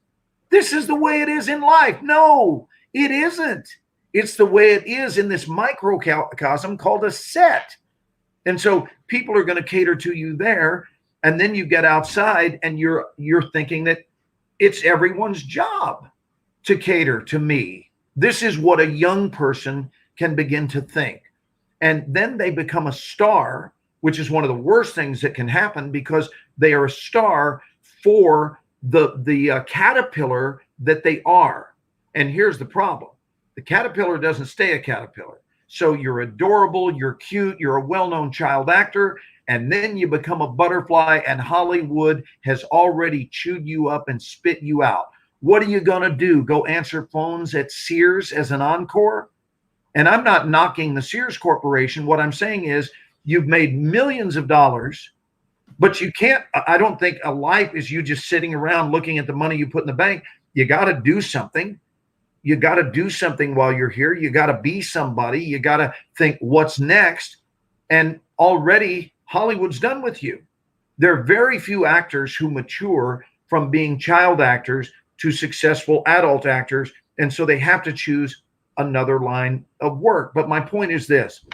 This is the way it is in life. No, it isn't. It's the way it is in this microcosm called a set. And so people are going to cater to you there. And then you get outside and you're thinking that it's everyone's job to cater to me. This is what a young person can begin to think. And then they become a star, which is one of the worst things that can happen, because they are a star for the caterpillar that they are. And here's the problem. The caterpillar doesn't stay a caterpillar. So you're adorable, you're cute, you're a well-known child actor, and then you become a butterfly, and Hollywood has already chewed you up and spit you out. What are you going to do? Go answer phones at Sears as an encore? And I'm not knocking the Sears Corporation. What I'm saying is you've made millions of dollars, but you can't, I don't think a life is you just sitting around looking at the money you put in the bank. You got to do something. You got to do something while you're here. You got to be somebody. You got to think what's next. And already Hollywood's done with you. There are very few actors who mature from being child actors to successful adult actors. And so they have to choose another line of work. But my point is this: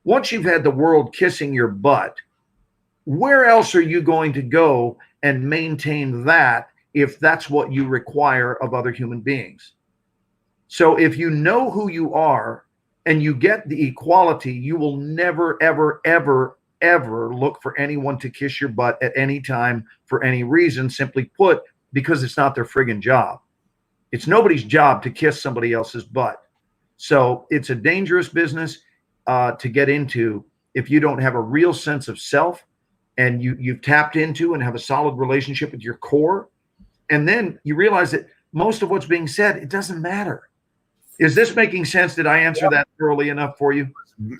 once you've had the world kissing your butt, where else are you going to go and maintain that if that's what you require of other human beings. So if you know who you are and you get the equality, you will never, ever, ever, ever look for anyone to kiss your butt at any time for any reason, simply put, because it's not their friggin' job. It's nobody's job to kiss somebody else's butt. So it's a dangerous business to get into if you don't have a real sense of self and you've tapped into and have a solid relationship with your core. And then you realize that most of what's being said, it doesn't matter. Is this making sense? Did I answer that thoroughly enough for you?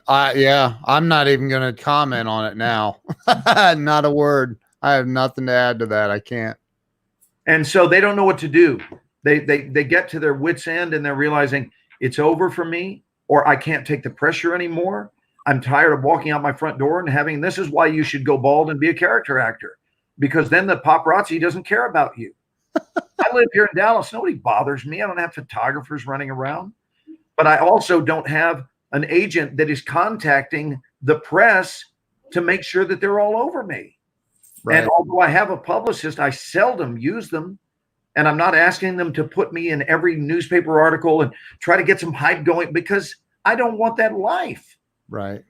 Yeah, I'm not even going to comment on it now. Not a word. I have nothing to add to that. I can't. And so they don't know what to do. They get to their wits' end and they're realizing it's over for me, or I can't take the pressure anymore. I'm tired of walking out my front door and having, this is why you should go bald and be a character actor, because then the paparazzi doesn't care about you. I live here in Dallas. Nobody bothers me. I don't have photographers running around, but I also don't have an agent that is contacting the press to make sure that they're all over me. Right. And although I have a publicist, I seldom use them. And I'm not asking them to put me in every newspaper article and try to get some hype going, because I don't want that life. Right.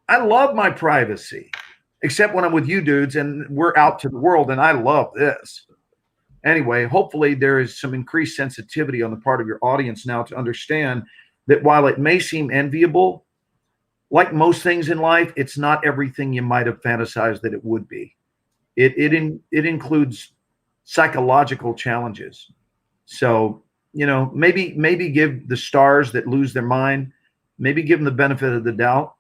I love my privacy, except when I'm with you dudes and we're out to the world, and I love this. Anyway, hopefully there is some increased sensitivity on the part of your audience now to understand that while it may seem enviable, like most things in life, it's not everything you might have fantasized that it would be. It includes psychological challenges. So, you know, maybe give the stars that lose their mind, maybe give them the benefit of the doubt.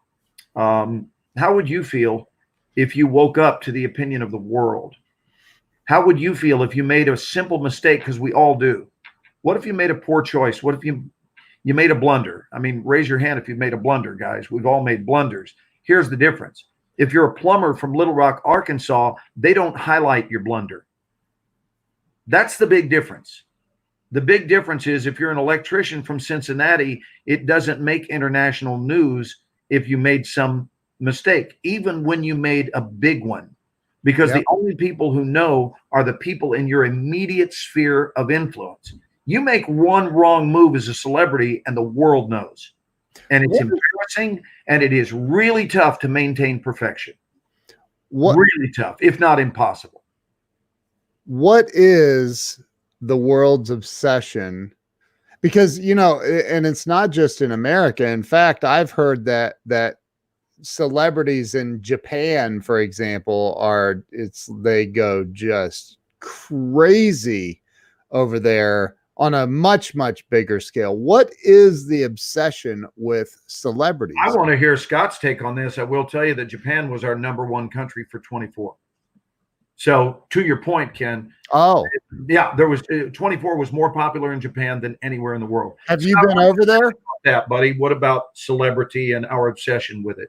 How would you feel if you woke up to the opinion of the world? How would you feel if you made a simple mistake? Because we all do. What if you made a poor choice? What if you made a blunder? I mean, raise your hand if you've made a blunder, guys. We've all made blunders. Here's the difference. If you're a plumber from Little Rock, Arkansas, they don't highlight your blunder. That's the big difference. The big difference is if you're an electrician from Cincinnati, it doesn't make international news if you made some mistake, even when you made a big one. Because the only people who know are the people in your immediate sphere of influence. You make one wrong move as a celebrity and the world knows. And it's embarrassing, and it is really tough to maintain perfection. Really tough, if not impossible. What is the world's obsession? Because, you know, and it's not just in America. In fact, I've heard that celebrities in Japan, for example, they go just crazy over there on a much, much bigger scale. What is the obsession with celebrities? I want to hear Scott's take on this. I will tell you that Japan was our #1 country for 24. So to your point, Ken. Oh, yeah, there was 24 was more popular in Japan than anywhere in the world. Have you been over there? That, buddy. What about celebrity and our obsession with it?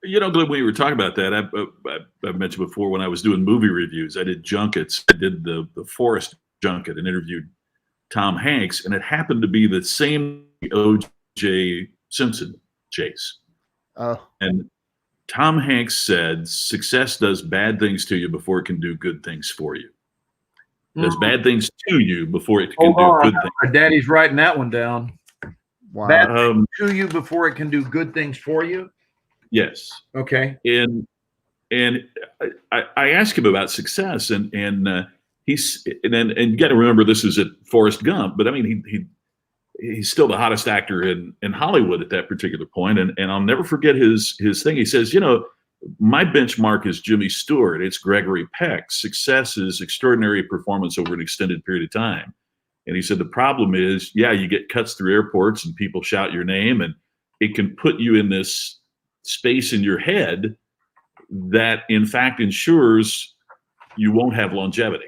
You know, Glenn, when you were talking about that, I've mentioned before when I was doing movie reviews, I did junkets. I did the Forrest junket and interviewed Tom Hanks, and it happened to be the same O.J. Simpson chase. Oh. And Tom Hanks said, success does bad things to you before it can do good things for you. It does bad things to you before it can do good things. My daddy's writing that one down. Wow. Bad things to you before it can do good things for you? Yes. Okay. And I asked him about success, and you got to remember this is at Forrest Gump, but I mean he's still the hottest actor in Hollywood at that particular point, and I'll never forget his thing. He says, you know, my benchmark is Jimmy Stewart. It's Gregory Peck. Success is extraordinary performance over an extended period of time. And he said the problem is, you get cuts through airports and people shout your name, and it can put you in this space in your head that in fact ensures you won't have longevity.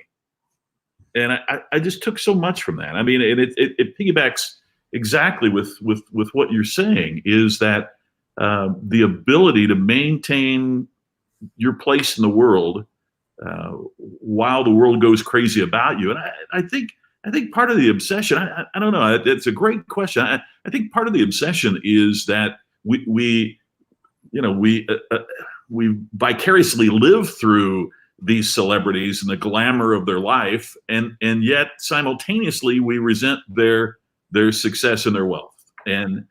And I just took so much from that. I mean, and it piggybacks exactly with what you're saying, is that the ability to maintain your place in the world while the world goes crazy about you. And I think part of the obsession, I don't know, it's a great question. I think part of the obsession is that we vicariously live through these celebrities and the glamour of their life, and yet simultaneously we resent their success and their wealth. And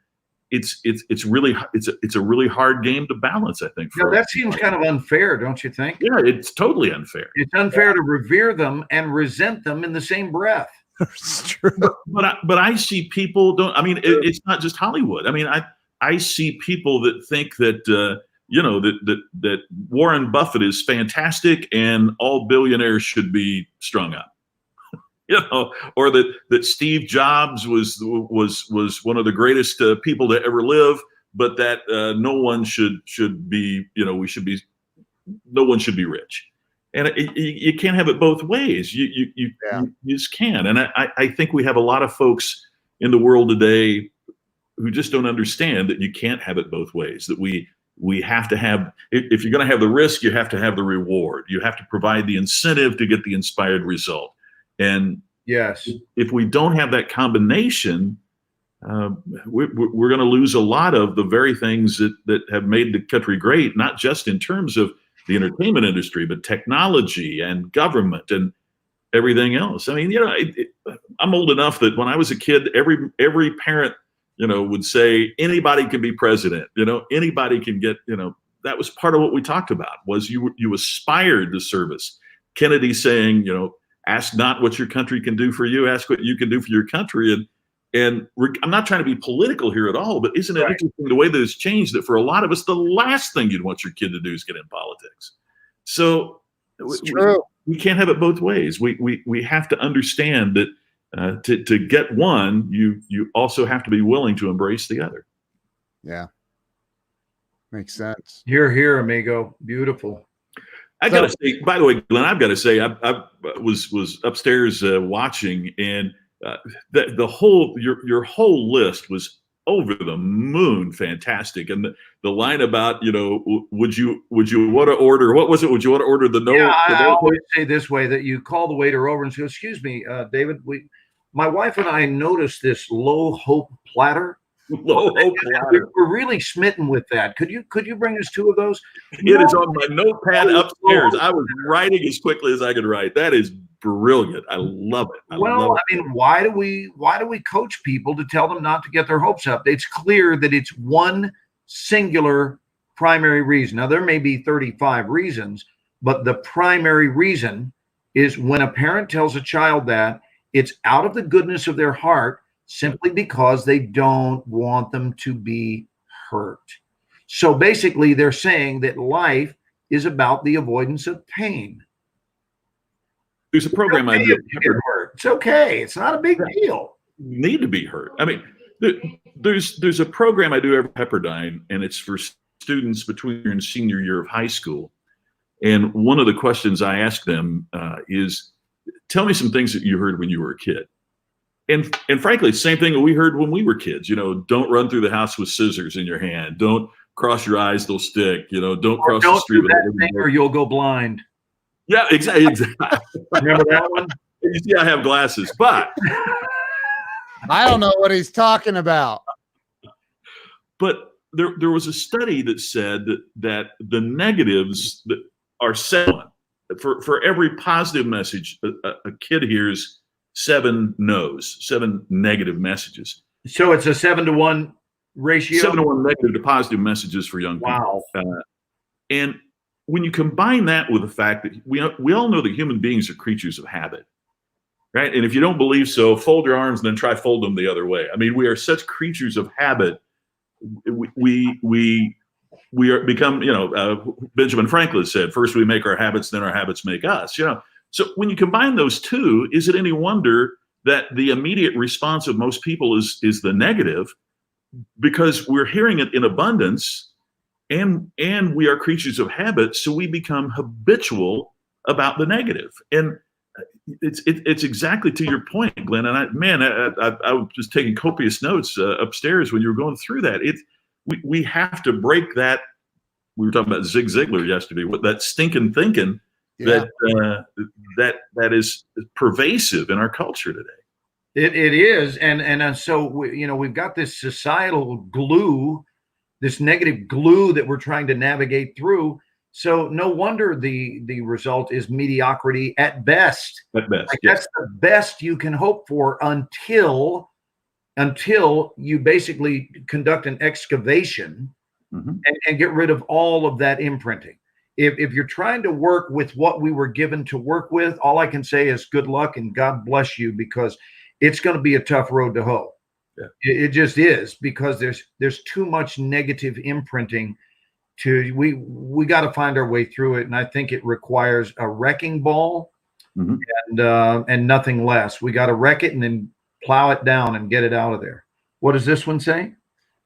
it's a really hard game to balance, I think. Yeah, that seems kind of unfair, don't you think? Yeah, it's totally unfair. It's unfair to revere them and resent them in the same breath. It's true. But I see people don't. I mean, it's not just Hollywood. I mean, I see people that think that that Warren Buffett is fantastic and all billionaires should be strung up. Or that Steve Jobs was one of the greatest people to ever live, but that no one should be, no one should be rich. And you can't have it both ways. You just can. And I think we have a lot of folks in the world today who just don't understand that you can't have it both ways, that we have to have, if you're going to have the risk, you have to have the reward. You have to provide the incentive to get the inspired result. And yes, if we don't have that combination, we're going to lose a lot of the very things that have made the country great, not just in terms of the entertainment industry, but technology and government and everything else. I mean, I'm old enough that when I was a kid, every parent, would say anybody can be president. Anybody can get. That was part of what we talked about. Was you aspired to service. Kennedy saying, ask not what your country can do for you, ask what you can do for your country. And I'm not trying to be political here at all, but isn't it interesting the way that it's changed, that for a lot of us, the last thing you'd want your kid to do is get in politics. So we can't have it both ways. We have to understand that to get one, you also have to be willing to embrace the other. Yeah. Makes sense. Here, amigo. Beautiful. I gotta say, by the way, Glenn, I've got to say, I was upstairs watching, and the whole your whole list was over the moon fantastic. And the line about would you want to order, what was it? Would you want to order the no? Yeah, I always say this way, that you call the waiter over and say, "Excuse me, David, my wife and I noticed this low hope platter." Low hope platter. We're really smitten with that. Could you bring us 2 of those? It is on my notepad upstairs. I was writing as quickly as I could write. That is brilliant. I love it. I mean, why do we coach people to tell them not to get their hopes up? It's clear that it's one singular primary reason. Now, there may be 35 reasons, but the primary reason is when a parent tells a child that, it's out of the goodness of their heart, simply because they don't want them to be hurt. So basically, they're saying that life is about the avoidance of pain. There's a program I do. It's okay. It's not a big deal. You need to be hurt. I mean, there's a program I do every Pepperdine, and it's for students between your and senior year of high school. And one of the questions I ask them is, tell me some things that you heard when you were a kid. And frankly, same thing that we heard when we were kids. Don't run through the house with scissors in your hand. Don't cross your eyes; they'll stick. Don't cross the street do that thing or you'll go blind. Yeah, exactly. Remember that one? You see, I have glasses, but I don't know what he's talking about. But there was a study that said that the negatives that are 7 for every positive message a kid hears. 7 no's, 7 negative messages. So it's a 7-to-1 ratio. 7-to-1 negative to positive messages for young people. Wow. And when you combine that with the fact that we all know that human beings are creatures of habit, right? And if you don't believe so, fold your arms and then try fold them the other way. I mean, we are such creatures of habit. We are become. Benjamin Franklin said, "First we make our habits, then our habits make us." So when you combine those two, is it any wonder that the immediate response of most people is the negative, because we're hearing it in abundance, and we are creatures of habit, so we become habitual about the negative. And it's exactly to your point, Glenn. And I was just taking copious notes upstairs when you were going through that. We have to break that. We were talking about Zig Ziglar yesterday, with that stinking thinking. Yeah. That is pervasive in our culture today. It is, and so we've got this societal glue, this negative glue that we're trying to navigate through. So no wonder the result is mediocrity at best. At best, like that's the best you can hope for until you basically conduct an excavation and get rid of all of that imprinting. If you're trying to work with what we were given to work with, all I can say is good luck and God bless you, because it's going to be a tough road to hoe. Yeah. It just is, because there's too much negative imprinting. We got to find our way through it, and I think it requires a wrecking ball and nothing less. We got to wreck it and then plow it down and get it out of there. What does this one say?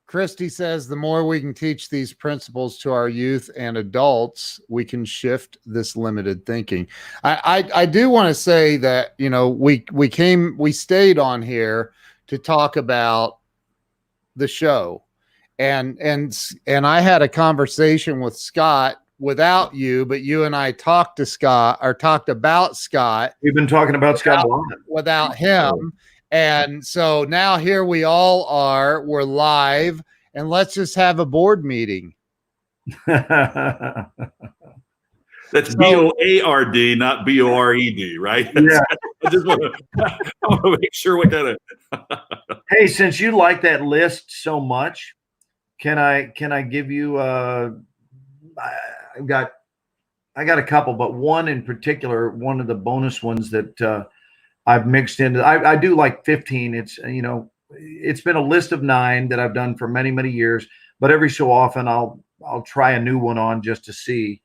Christy says the more we can teach these principles to our youth and adults, we can shift this limited thinking. I do want to say that, you know, we stayed on here to talk about the show, and I had a conversation with Scott without you, but you and I talked about Scott. We've been talking about Scott without him. And so now here we all are, we're live, and let's just have a board meeting. That's BOARD, not BORED, right? Yeah. I just want to make sure what kind of. Hey, since you like that list so much, can I give you I got a couple, but one in particular, one of the bonus ones that I've mixed into. I do like 15. It's, you know, it's been a list of 9 that I've done for many, many years, but every so often I'll try a new one on just to see.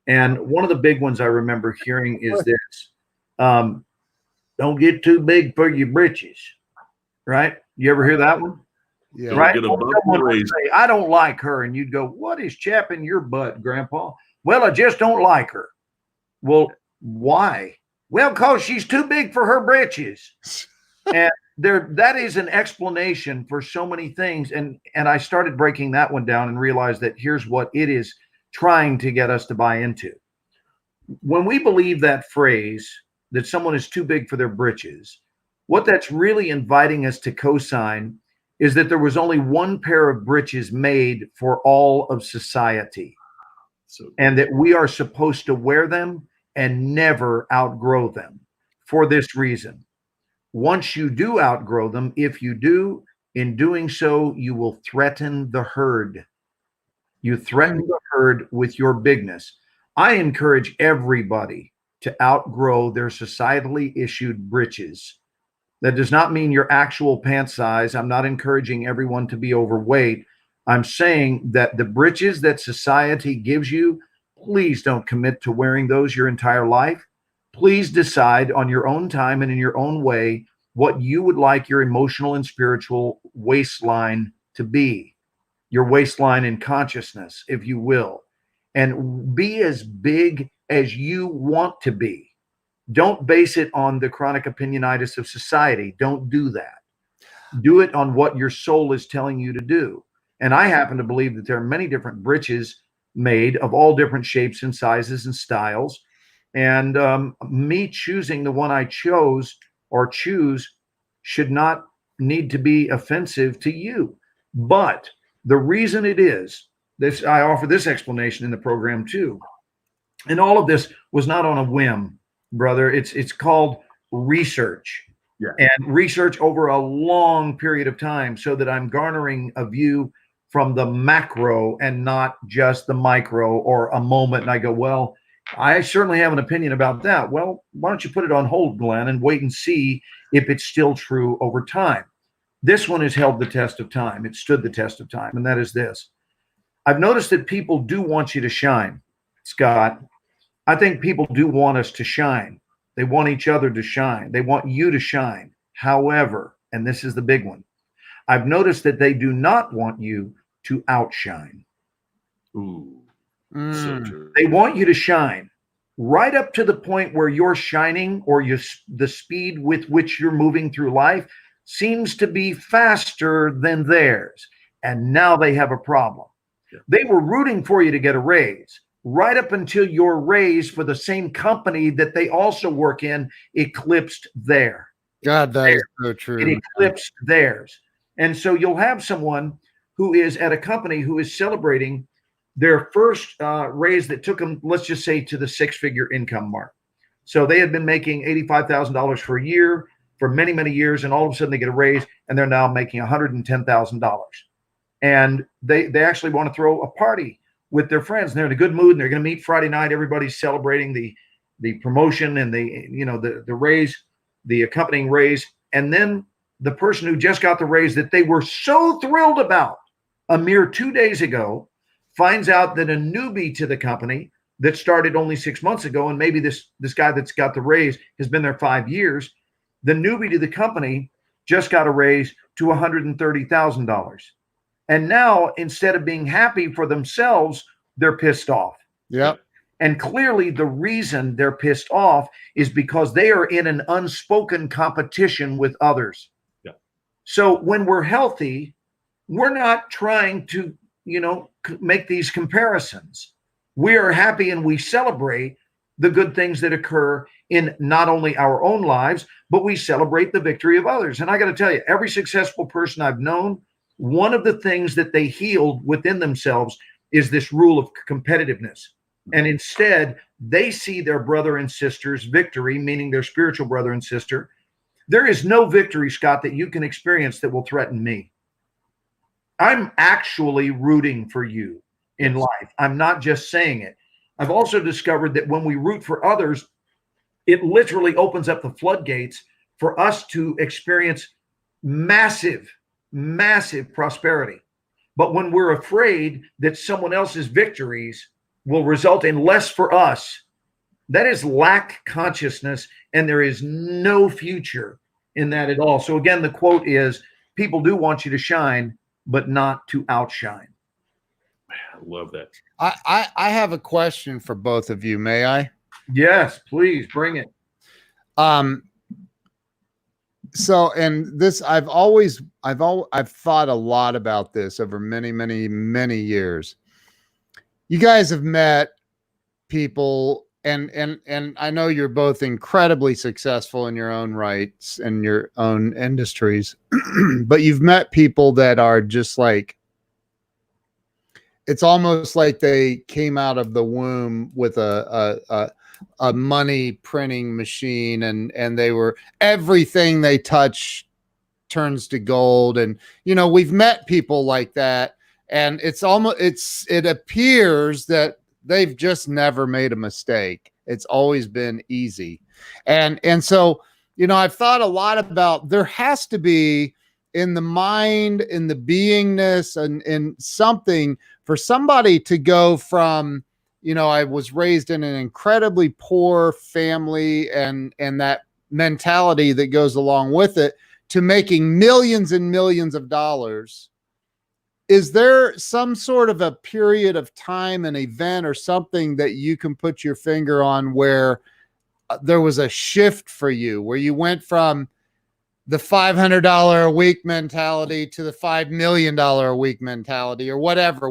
And one of the big ones I remember hearing is this: don't get too big for your britches. Right? You ever hear that one? Yeah. Right? Someone would say, I don't like her, and you'd go, what is chapping your butt, Grandpa? Well, I just don't like her. Well, why? Well, because she's too big for her britches. And that is an explanation for so many things. And I started breaking that one down and realized that here's what it is trying to get us to buy into. When we believe that phrase, that someone is too big for their britches, what that's really inviting us to co-sign is that there was only one pair of britches made for all of society. And that we are supposed to wear them and never outgrow them for this reason. Once you do outgrow them, if you do, in doing so, you will threaten the herd. You threaten the herd with your bigness. I encourage everybody to outgrow their societally issued britches. That does not mean your actual pant size. I'm not encouraging everyone to be overweight. I'm saying that the britches that society gives you, please don't commit to wearing those your entire life. Please decide on your own time and in your own way what you would like your emotional and spiritual waistline to be, your waistline in consciousness, if you will, and be as big as you want to be. Don't base it on the chronic opinionitis of society. Don't do that. Do it on what your soul is telling you to do. And I happen to believe that there are many different britches made of all different shapes and sizes and styles. And me choosing the one I chose or choose should not need to be offensive to you. But the reason it is, this, I offer this explanation in the program too. And all of this was not on a whim, brother. It's called research. Yeah. And research over a long period of time, so that I'm garnering a view from the macro and not just the micro or a moment. And I go, well, I certainly have an opinion about that. Well, why don't you put it on hold, Glenn, and wait and see if it's still true over time. This one has held the test of time. It stood the test of time. And that is this: I've noticed that people do want you to shine, Scott. I think people do want us to shine. They want each other to shine. They want you to shine. However, and this is the big one, I've noticed that they do not want you to outshine. Ooh, so true. They want you to shine right up to the point where your shining, or the speed with which you're moving through life, seems to be faster than theirs. And now they have a problem. Yeah. They were rooting for you to get a raise right up until your raise for the same company that they also work in eclipsed their. God, that is so true. It eclipsed theirs. And so you'll have someone who is at a company who is celebrating their first raise that took them, let's just say, to the 6-figure income mark. So they had been making $85,000 for a year for many, many years, and all of a sudden they get a raise, and they're now making $110,000. And they actually want to throw a party with their friends. And they're in a good mood, and they're going to meet Friday night. Everybody's celebrating the promotion and the raise, the accompanying raise. And then the person who just got the raise that they were so thrilled about a mere 2 days ago finds out that a newbie to the company that started only 6 months ago, and maybe this guy that's got the raise has been there 5 years, the newbie to the company just got a raise to $130,000. And now, instead of being happy for themselves, they're pissed off. Yep. And clearly the reason they're pissed off is because they are in an unspoken competition with others. Yeah. So when we're healthy, we're not trying to, make these comparisons. We are happy and we celebrate the good things that occur in not only our own lives, but we celebrate the victory of others. And I got to tell you, every successful person I've known, one of the things that they healed within themselves is this rule of competitiveness. And instead, they see their brother and sister's victory, meaning their spiritual brother and sister. There is no victory, Scott, that you can experience that will threaten me. I'm actually rooting for you in life. I'm not just saying it. I've also discovered that when we root for others, it literally opens up the floodgates for us to experience massive, massive prosperity. But when we're afraid that someone else's victories will result in less for us, that is lack consciousness, and there is no future in that at all. So again, the quote is, people do want you to shine, but not to outshine. I love that. I have a question for both of you. May I? Yes, please bring it. So, and this, I've thought a lot about this over many, many, many years. You guys have met people, and I know you're both incredibly successful in your own rights and your own industries, but you've met people that are just like, it's almost like they came out of the womb with a money printing machine, and they were, everything they touch turns to gold. And, we've met people like that, and it appears that they've just never made a mistake. It's always been easy. And so, I've thought a lot about, there has to be in the mind, in the beingness, and in something for somebody to go from, I was raised in an incredibly poor family and that mentality that goes along with it, to making millions and millions of dollars. Is there some sort of a period of time, an event or something that you can put your finger on where there was a shift for you, where you went from the $500 a week mentality to the $5 million a week mentality, or whatever?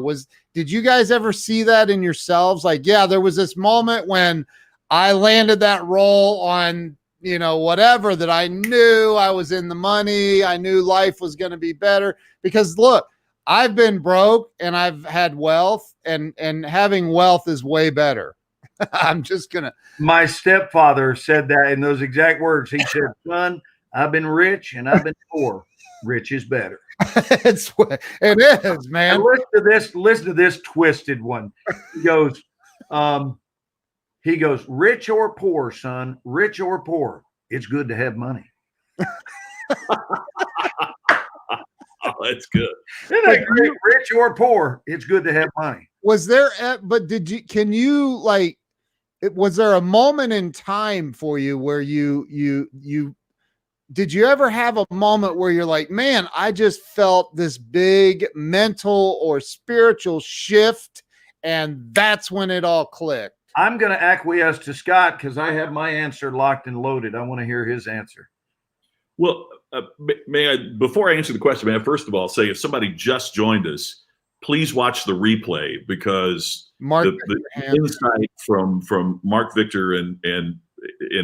Did you guys ever see that in yourselves? Like, yeah, there was this moment when I landed that role on, whatever, that I knew I was in the money. I knew life was going to be better, because look, I've been broke and I've had wealth, and having wealth is way better. I'm just going to. My stepfather said that in those exact words. He said, son, I've been rich and I've been poor. Rich is better. It is, man. And listen to this twisted one. He goes, rich or poor, son, rich or poor, it's good to have money. Oh, that's good. Isn't that great? Rich or poor, it's good to have money. Was there, but was there a moment in time for you where did you ever have a moment where you're like, man, I just felt this big mental or spiritual shift, and that's when it all clicked? I'm going to acquiesce to Scott because I have my answer locked and loaded. I want to hear his answer. Well, may I, before I answer the question, may I first of all say, if somebody just joined us, please watch the replay, because the insight from Mark Victor and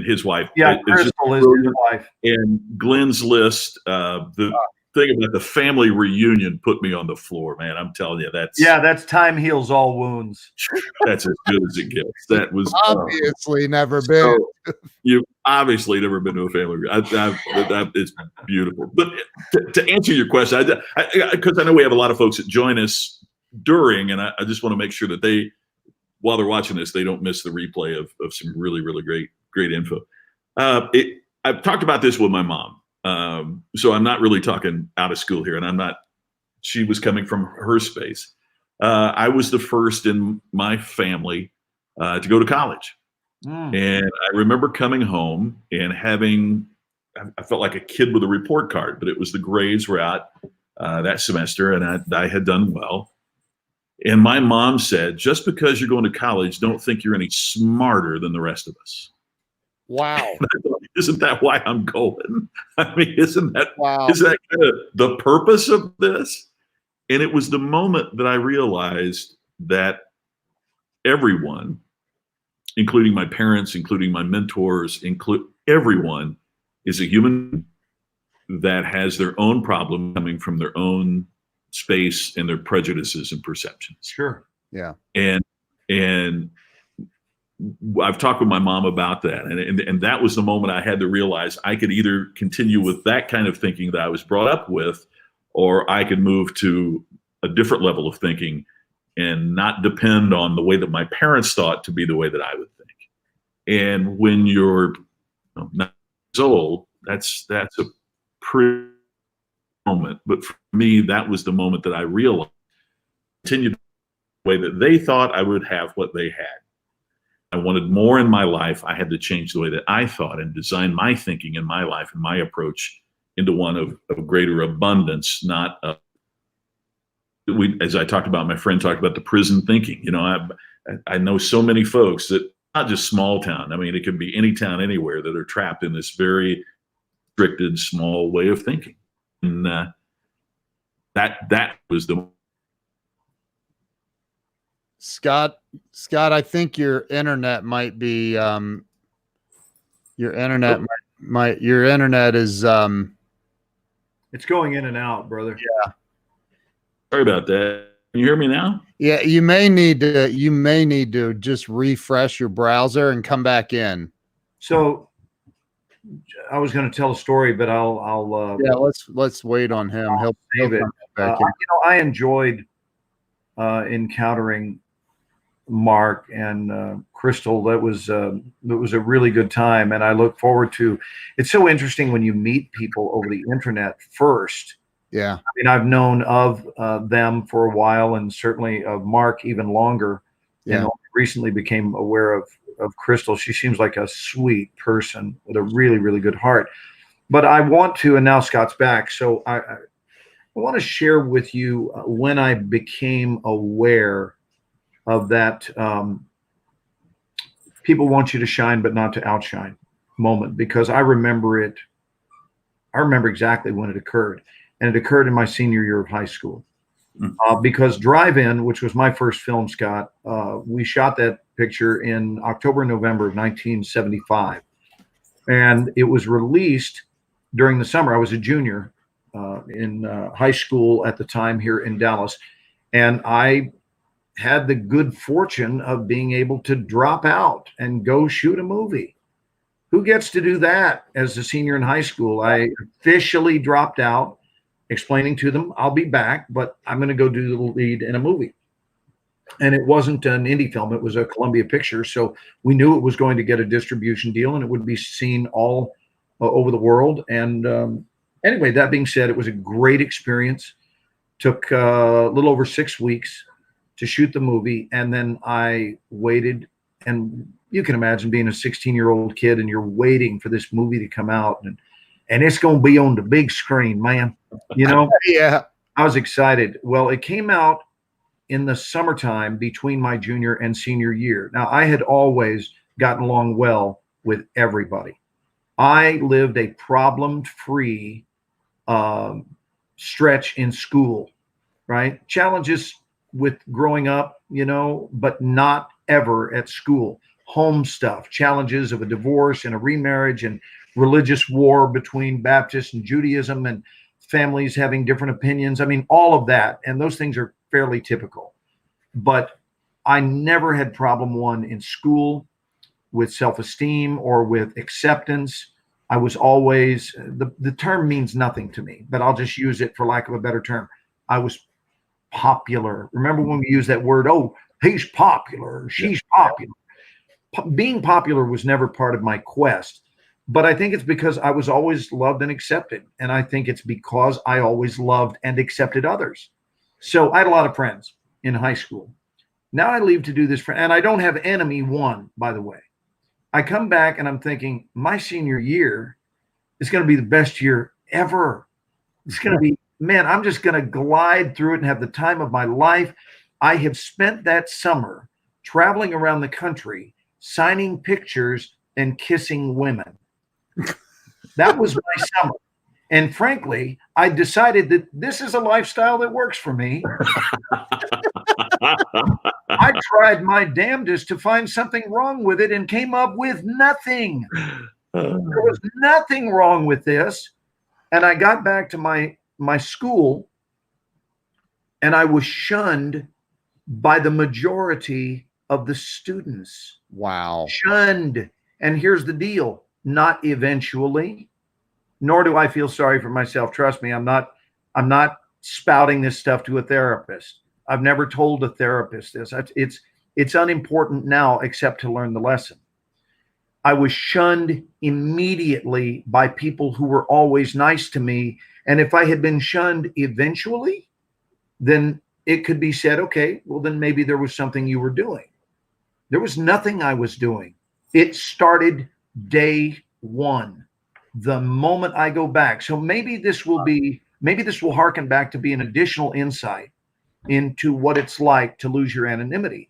his wife. Yeah, Crystal is his wife. And Glenn's list, the thing about the family reunion put me on the floor, man. I'm telling you, that's time heals all wounds. That's as good as it gets. That was obviously never been. So, you've obviously never been to a family reunion. It's beautiful. But to answer your question, because I know we have a lot of folks that join us during, and I just want to make sure that they, while they're watching this, they don't miss the replay of some really, really great info. I've talked about this with my mom. So I'm not really talking out of school here, and she was coming from her space. I was the first in my family to go to college. And I remember coming home and I felt like a kid with a report card, but it was the grades were out that semester, and I had done well. And my mom said, just because you're going to college, don't think you're any smarter than the rest of us. Wow. Isn't that why I'm going? I mean, isn't that wow. Is that kind of the purpose of this? And it was the moment that I realized that everyone, including my parents, including my mentors, everyone is a human that has their own problem coming from their own space and their prejudices and perceptions. Sure. Yeah. And I've talked with my mom about that. And that was the moment I had to realize I could either continue with that kind of thinking that I was brought up with, or I could move to a different level of thinking and not depend on the way that my parents thought to be the way that I would think. And when you're 9 years old, that's a pretty moment. But for me, that was the moment that I realized continued the way that they thought I would have what they had. I wanted more in my life. I had to change the way that I thought and design my thinking in my life and my approach into one of greater abundance, not as I talked about, my friend talked about the prison thinking. You know, I know so many folks that, not just small town, I mean, it could be any town anywhere, that are trapped in this very restricted, small way of thinking. And that was the Scott, I think your internet might be your internet is it's going in and out, brother. Yeah. Sorry about that. Can you hear me now? Yeah, you may need to just refresh your browser and come back in. So I was going to tell a story, but I'll yeah, let's wait on him. He'll save it. I enjoyed encountering Mark and Crystal. It was a really good time, and I look forward to. It's so interesting when you meet people over the internet first. Yeah, I mean, I've known of them for a while, and certainly of Mark even longer. Yeah, and recently became aware of Crystal. She seems like a sweet person with a really, really good heart. But I want to, and now Scott's back, so I want to share with you when I became aware of that people want you to shine but not to outshine moment, because I remember it. I remember exactly when it occurred, and it occurred in my senior year of high school. Because Drive-In, which was my first film, Scott, we shot that picture in October, November of 1975, and it was released during the summer. I was a junior in high school at the time here in Dallas, and I had the good fortune of being able to drop out and go shoot a movie. Who gets to do that as a senior in high school? I officially dropped out, explaining to them, I'll be back, but I'm going to go do the lead in a movie. And it wasn't an indie film. It was a Columbia picture. So we knew it was going to get a distribution deal, and it would be seen all over the world. And anyway, that being said, it was a great experience. Took a little over 6 weeks to shoot the movie. And then I waited, and you can imagine being a 16-year-old kid and you're waiting for this movie to come out, and it's going to be on the big screen, man. You know? Yeah. I was excited. Well, it came out in the summertime between my junior and senior year. Now, I had always gotten along well with everybody. I lived a problem-free stretch in school, right? Challenges with growing up, you know, but not ever at school. Home stuff, challenges of a divorce and a remarriage and religious war between Baptists and Judaism, and families having different opinions. I mean, all of that. And those things are fairly typical. But I never had problem one in school with self-esteem or with acceptance. I was always, the term means nothing to me, but I'll just use it for lack of a better term. I was popular. Remember when we used that word, oh, he's popular, she's popular. Being popular was never part of my quest, but I think it's because I was always loved and accepted. And I think it's because I always loved and accepted others. So I had a lot of friends in high school. Now I leave to do this, and I don't have enemy one, by the way. I come back and I'm thinking my senior year is going to be the best year ever. It's going to be, man, I'm just going to glide through it and have the time of my life. I have spent that summer traveling around the country, signing pictures and kissing women. That was my summer. And frankly, I decided that this is a lifestyle that works for me. I tried my damnedest to find something wrong with it and came up with nothing. There was nothing wrong with this. And I got back to my school and I was shunned by the majority of the students. Wow. Shunned. And here's the deal. Not eventually, nor do I feel sorry for myself. Trust me, I'm not spouting this stuff to a therapist. I've never told a therapist this. It's unimportant now except to learn the lesson. I was shunned immediately by people who were always nice to me. And if I had been shunned eventually, then it could be said, okay, well, then maybe there was something you were doing. There was nothing I was doing. It started day one, the moment I go back. So maybe this will harken back to be an additional insight into what it's like to lose your anonymity,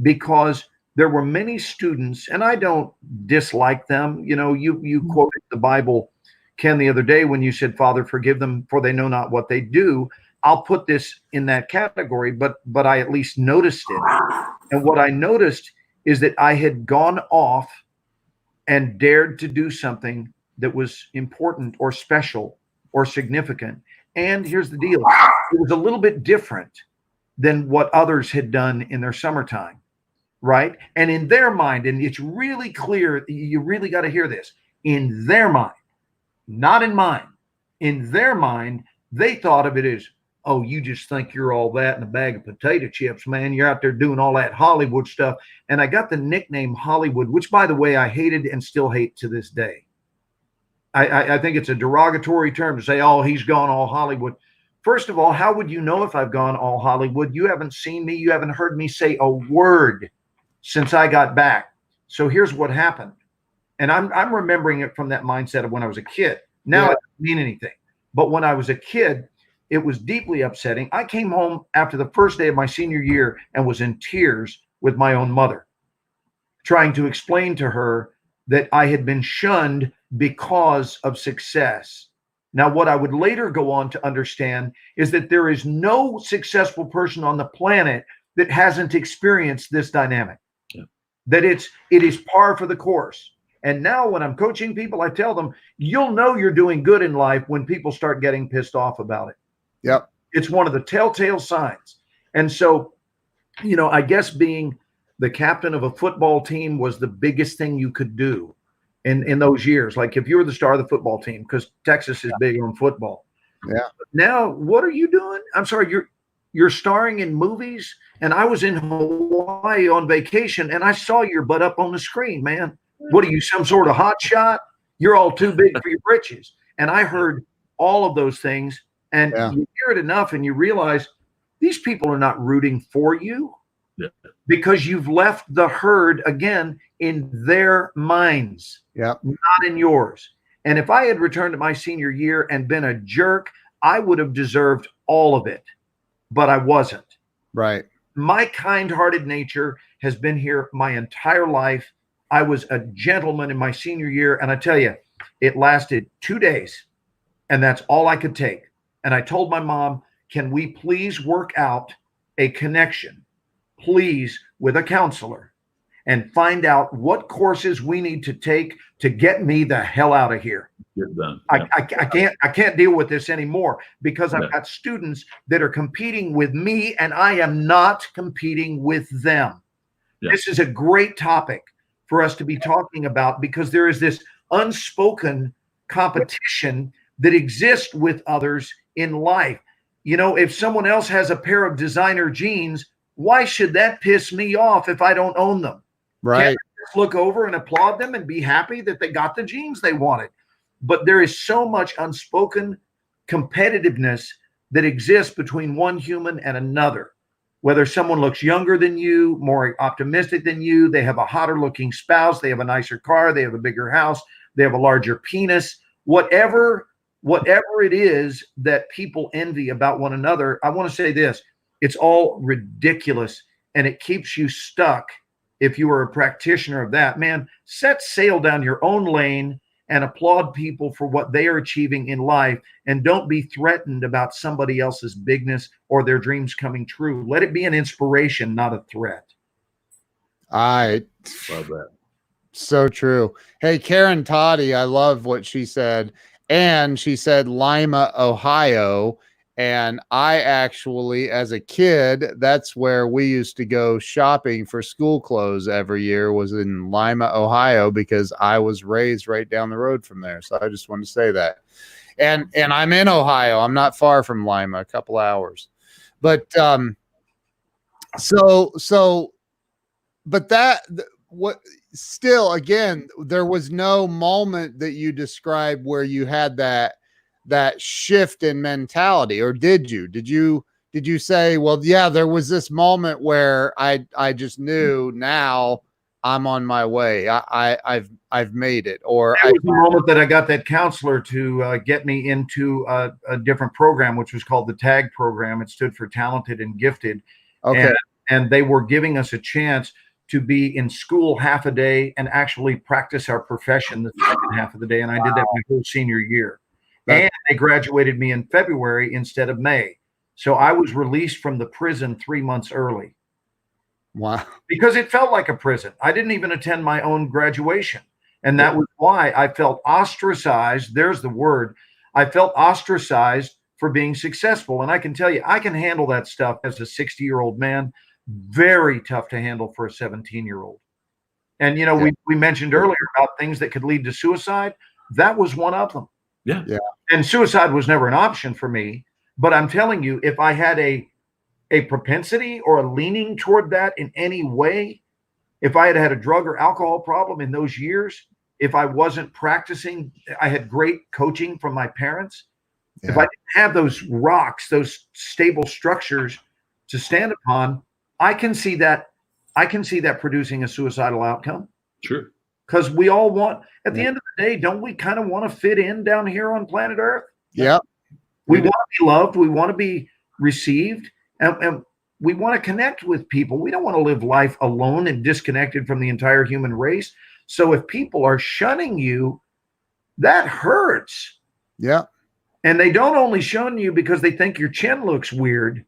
because there were many students, and I don't dislike them. You know, you quoted the Bible, Ken, the other day when you said, Father, forgive them for they know not what they do. I'll put this in that category, but I at least noticed it. And what I noticed is that I had gone off and dared to do something that was important or special or significant. And here's the deal. It was a little bit different than what others had done in their summertime, right? And in their mind, and it's really clear, you really got to hear this, in their mind, not in mine, in their mind, they thought of it as, oh, you just think you're all that in a bag of potato chips, man. You're out there doing all that Hollywood stuff. And I got the nickname Hollywood, which, by the way, I hated and still hate to this day. I think it's a derogatory term to say, oh, he's gone all Hollywood. First of all, how would you know if I've gone all Hollywood? You haven't seen me. You haven't heard me say a word since I got back. So here's what happened. And I'm remembering it from that mindset of when I was a kid. Now it doesn't mean anything. But when I was a kid, it was deeply upsetting. I came home after the first day of my senior year and was in tears with my own mother, trying to explain to her that I had been shunned because of success. Now, what I would later go on to understand is that there is no successful person on the planet that hasn't experienced this dynamic, that it is par for the course. And now when I'm coaching people, I tell them, you'll know you're doing good in life when people start getting pissed off about it. Yep. It's one of the telltale signs. And so, you know, I guess being the captain of a football team was the biggest thing you could do in those years. Like if you were the star of the football team, because Texas is big on football. Yeah. Now, what are you doing? I'm sorry, you're starring in movies, and I was in Hawaii on vacation, and I saw your butt up on the screen, man. What are you, some sort of hot shot? You're all too big for your britches. And I heard all of those things, and you hear it enough, and you realize these people are not rooting for you because you've left the herd again in their minds, not in yours. And if I had returned to my senior year and been a jerk, I would have deserved all of it, but I wasn't. Right. My kind-hearted nature has been here my entire life. I was a gentleman in my senior year, and I tell you, it lasted 2 days, and that's all I could take. And I told my mom, can we please work out a connection, please, with a counselor? and find out what courses we need to take to get me the hell out of here. Get done. I can't deal with this anymore because I've got students that are competing with me and I am not competing with them. Yeah. This is a great topic for us to be talking about because there is this unspoken competition that exists with others in life. You know, if someone else has a pair of designer jeans, why should that piss me off if I don't own them? Right. Can't I just look over and applaud them and be happy that they got the jeans they wanted? But there is so much unspoken competitiveness that exists between one human and another. Whether someone looks younger than you, more optimistic than you, they have a hotter looking spouse, they have a nicer car, they have a bigger house, they have a larger penis, whatever it is that people envy about one another. I want to say this, it's all ridiculous and it keeps you stuck. If you are a practitioner of that, man, set sail down your own lane and applaud people for what they are achieving in life. And don't be threatened about somebody else's bigness or their dreams coming true. Let it be an inspiration, not a threat. I love that. So true. Hey, Karen Toddy, I love what she said. And she said Lima, Ohio. And I actually, as a kid, that's where we used to go shopping for school clothes every year, was in Lima, Ohio, because I was raised right down the road from there. So I just wanted to say that. And I'm in Ohio. I'm not far from Lima, a couple hours. But still, again, there was no moment that you described where you had that shift in mentality, or did you say, well, yeah, there was this moment where I just knew now I'm on my way. I've made it. Or that was the moment that I got that counselor to get me into a different program, which was called the TAG program. It stood for Talented and Gifted. Okay. And they were giving us a chance to be in school half a day and actually practice our profession the second half of the day. And I did that my whole senior year. And they graduated me in February instead of May. So I was released from the prison 3 months early. Wow. Because it felt like a prison. I didn't even attend my own graduation. And that was why I felt ostracized. There's the word. I felt ostracized for being successful. And I can tell you, I can handle that stuff as a 60-year-old man. Very tough to handle for a 17-year-old. And, you know, we mentioned earlier about things that could lead to suicide. That was one of them. Yeah. And suicide was never an option for me. But I'm telling you, if I had a propensity or a leaning toward that in any way, if I had had a drug or alcohol problem in those years, if I wasn't practicing, I had great coaching from my parents. Yeah. If I didn't have those rocks, those stable structures to stand upon, I can see that producing a suicidal outcome. Sure. Because we all want, at the end of the day, don't we kind of want to fit in down here on planet Earth? Yeah. We want to be loved. We want to be received. And we want to connect with people. We don't want to live life alone and disconnected from the entire human race. So if people are shunning you, that hurts. Yeah. And they don't only shun you because they think your chin looks weird,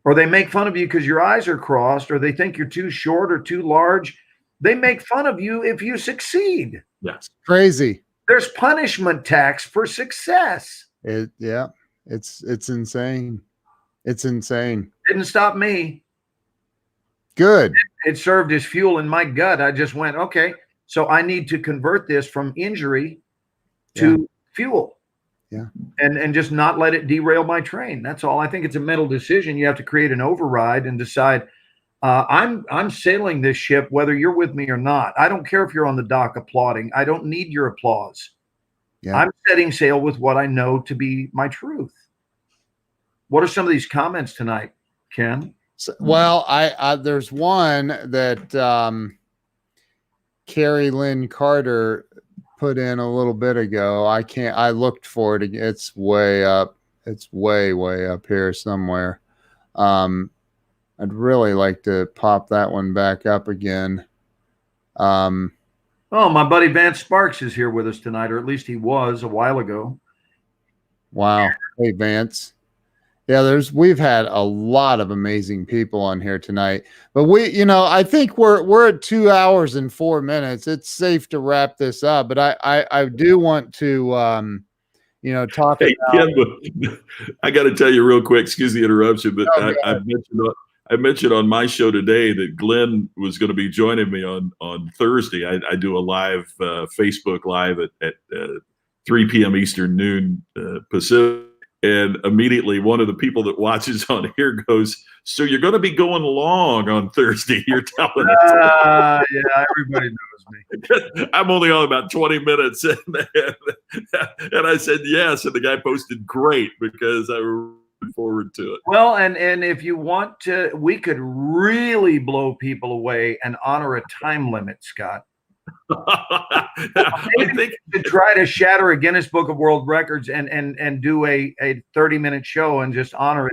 or they make fun of you because your eyes are crossed, or they think you're too short or too large. They make fun of you if you succeed. That's crazy. There's punishment tax for success. It's insane. It's insane. Didn't stop me. Good. It served as fuel in my gut. I just went, okay, so I need to convert this from injury to fuel. Yeah. And just not let it derail my train. That's all. I think it's a mental decision. You have to create an override and decide, I'm sailing this ship, whether you're with me or not. I don't care if you're on the dock applauding. I don't need your applause. Yeah. I'm setting sail with what I know to be my truth. What are some of these comments tonight, Ken? Well, I there's one that Carrie Lynn Carter put in a little bit ago. I looked for it. It's way up. It's way up here somewhere. I'd really like to pop that one back up again. Oh, my buddy Vance Sparks is here with us tonight, or at least he was a while ago. Wow. Hey, Vance. Yeah, we've had a lot of amazing people on here tonight, but I think we're at 2 hours and 4 minutes. It's safe to wrap this up, but I do want to talk Hey, about. Ken, I got to tell you real quick. Excuse the interruption, but I mentioned on my show today that Glenn was going to be joining me on Thursday. I do a live Facebook Live at 3 p.m. Eastern, noon Pacific. And immediately one of the people that watches on here goes, "So you're going to be going long on Thursday, you're telling us." Yeah, everybody knows me. I'm only on about 20 minutes. And I said, yes. And the guy posted, great, because I was looking forward to it. Well, and if you want to, we could really blow people away and honor a time limit, Scott. I think to try to shatter a Guinness Book of World Records and do a 30-minute show and just honor it.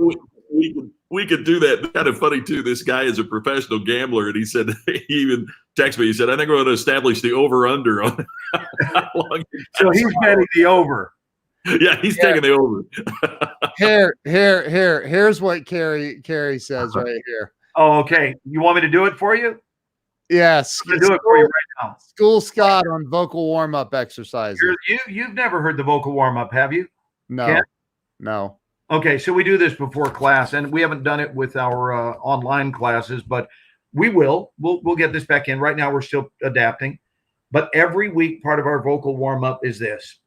We could do that. It's kind of funny too. This guy is a professional gambler, and he said, he even texted me. He said, "I think we're going to establish the over/under on how long." So he's betting the over. Yeah, he's taking the over. Here's what Carrie says right here. Oh, okay. You want me to do it for you? Yes. I'm gonna do it for you right now. School Scott on vocal warm-up exercises. You've never heard the vocal warm-up, have you? No. Ken? No. Okay, so we do this before class, and we haven't done it with our online classes, but we will. We'll get this back in. Right now, we're still adapting. But every week, part of our vocal warm-up is this.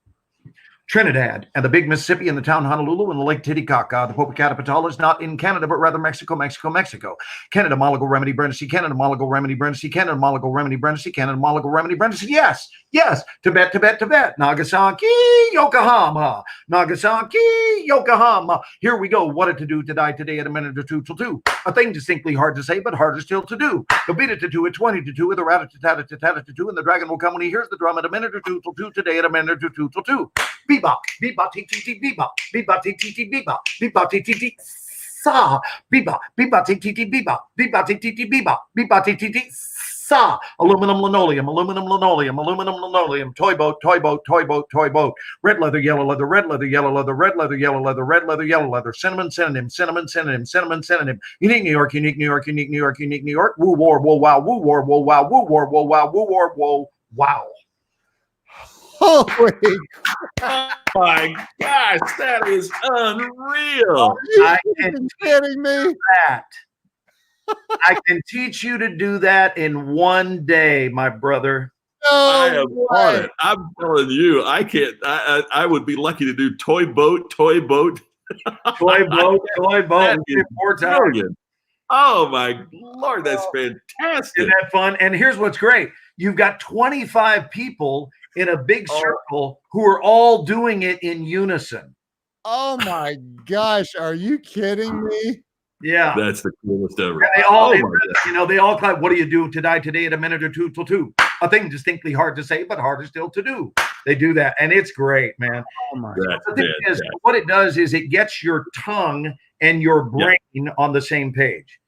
Trinidad and the big Mississippi and the town Honolulu and the Lake Titicaca. The Popocatépetl is not in Canada, but rather Mexico. Canada, Malago, Remedy, Brindisi. Canada, Malago, Remedy, Brindisi. Canada, Malago, Remedy, Brindisi. Canada, Malago, Remedy, Brindisi. Yes. Tibet. Nagasaki, Yokohama. Here we go. What to do to die today at a minute or two till 2. A thing distinctly hard to say, but harder still to do. The beat it to 2 at 20 to 2 with a rat-a-tat-a-tat-a-tat to 2, and the dragon will come when he hears the drum at a minute or 2 till 2 today at a minute or 2 till 2. Bebop, bebop, tee tee tee, bebop, bebop, tee tee tee, bebop, bebop, tee tee tee, sa, bebop, bebop, tee tee tee, bebop, bebop, tee tee tee, bebop, bebop, tee tee tee, sa. Aluminum linoleum, toy boat, red leather, yellow leather, red leather, yellow leather, red leather, yellow leather, red leather, yellow leather, cinnamon, unique New York, woo war, whoa wow, woo war, whoa wow, woo war, whoa wow, woo war, whoa wow. Holy oh my gosh, that is unreal. Are you kidding me? I can teach you to do that in one day, my brother. I am on it. I'm telling you, I can't. I would be lucky to do toy boat. Toy boat. Brilliant. Oh my Lord, that's fantastic. Isn't that fun? And here's what's great. You've got 25 people in a big circle who are all doing it in unison. Oh my gosh, are you kidding me? Yeah, that's the coolest ever. And they all clap. What do you do to die today at a minute or 2 till 2? A thing distinctly hard to say, but harder still to do. They do that, and it's great, man. Oh my God. What it does is it gets your tongue and your brain on the same page,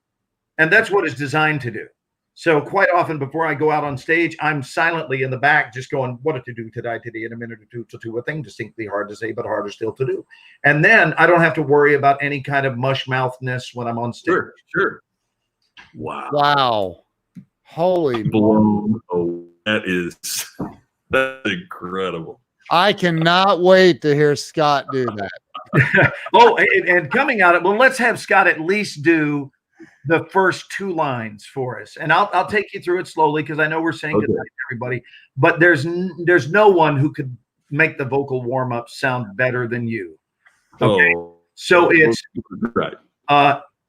and that's what it's designed to do. So quite often before I go out on stage, I'm silently in the back just going, what to do to die today in a minute or 2 till 2, a thing distinctly hard to say, but harder still to do. And then I don't have to worry about any kind of mush mouthness when I'm on stage. Sure. Wow. Holy blown. Oh, that's incredible. I cannot wait to hear Scott do that. And coming out of, let's have Scott at least do the first 2 lines for us, and I'll take you through it slowly because I know we're saying goodnight to everybody, but there's no one who could make the vocal warm-up sound better than you. Okay, so it's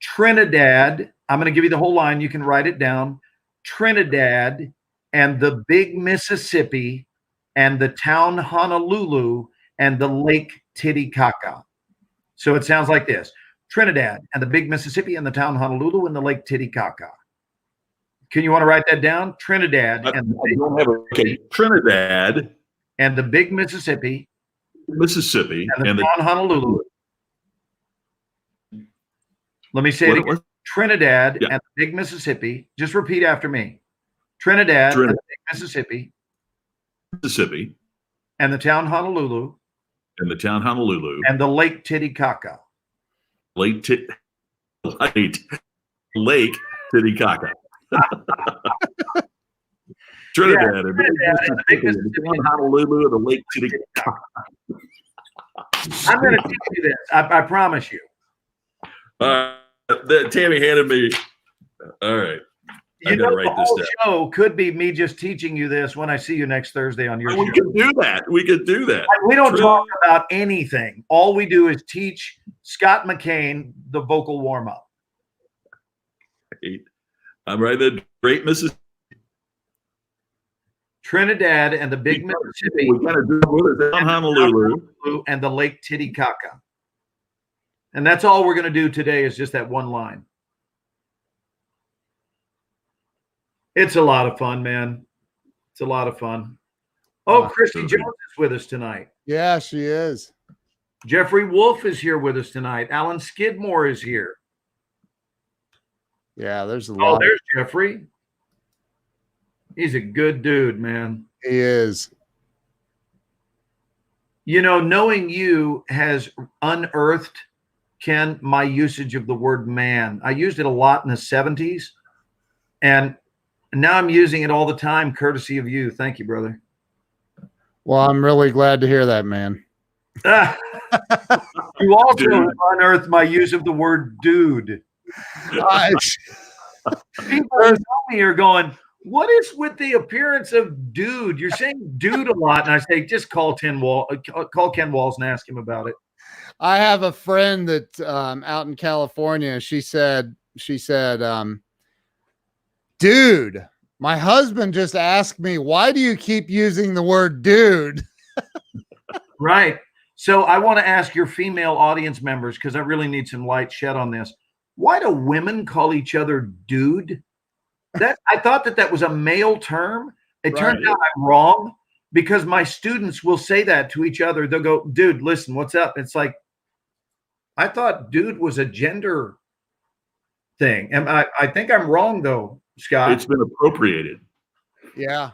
Trinidad. I'm going to give you the whole line. You can write it down. Trinidad and the big Mississippi and the town Honolulu and the Lake Titicaca. So it sounds like this. Trinidad and the big Mississippi and the town Honolulu and the Lake Titicaca. Can you want to write that down? Trinidad and Trinidad and the big Mississippi and the town Honolulu. Let me say it again. Trinidad and the big Mississippi. Just repeat after me. Trinidad and the big Mississippi and the town Honolulu and the Lake Titicaca. Lake Titicaca. Trinidad, and Honolulu, and the Lake Titicaca. I'm going to teach you this. I promise you. Tammy handed me. All right. I got to write this down. Show could be me just teaching you this when I see you next Thursday on your show. We could do that. We could do that. We don't talk about anything. All we do is teach Scott McCain the vocal warm-up. I'm right there. Great Mississippi. Trinidad and the Big Mississippi. We got to do it on Honolulu. And the Lake Titicaca. And that's all we're going to do today is just that one line. It's a lot of fun, man. It's a lot of fun. Oh, Christy Jones is with us tonight. Yeah, she is. Jeffrey Wolf is here with us tonight. Alan Skidmore is here. Yeah, there's a lot. Oh, there's Jeffrey. He's a good dude, man. He is. You know, knowing you has unearthed, Ken, my usage of the word man. I used it a lot in the 70s. And now I'm using it all the time, courtesy of you. Thank you, brother. Well, I'm really glad to hear that, man. You also unearthed my use of the word dude. People tell me are going, what is with the appearance of dude? You're saying dude a lot. And I say, just call Ken Walls and ask him about it. I have a friend that out in California. She said, dude, my husband just asked me, why do you keep using the word dude? Right. So I want to ask your female audience members, because I really need some light shed on this. Why do women call each other dude? I thought that was a male term. It turns out I'm wrong, because my students will say that to each other. They'll go, dude, listen, what's up? It's like, I thought dude was a gender thing. And I think I'm wrong, though, Scott. It's been appropriated. Yeah.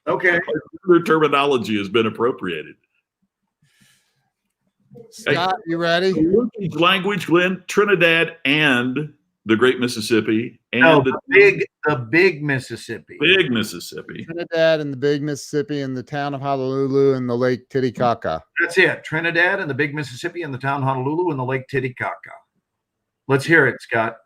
Okay. Their terminology has been appropriated. Scott, you ready? Language, Glenn, Trinidad and the Great Mississippi. And the big Mississippi. Big Mississippi. Trinidad and the Big Mississippi and the town of Honolulu and the Lake Titicaca. That's it. Trinidad and the Big Mississippi and the town of Honolulu and the Lake Titicaca. Let's hear it, Scott.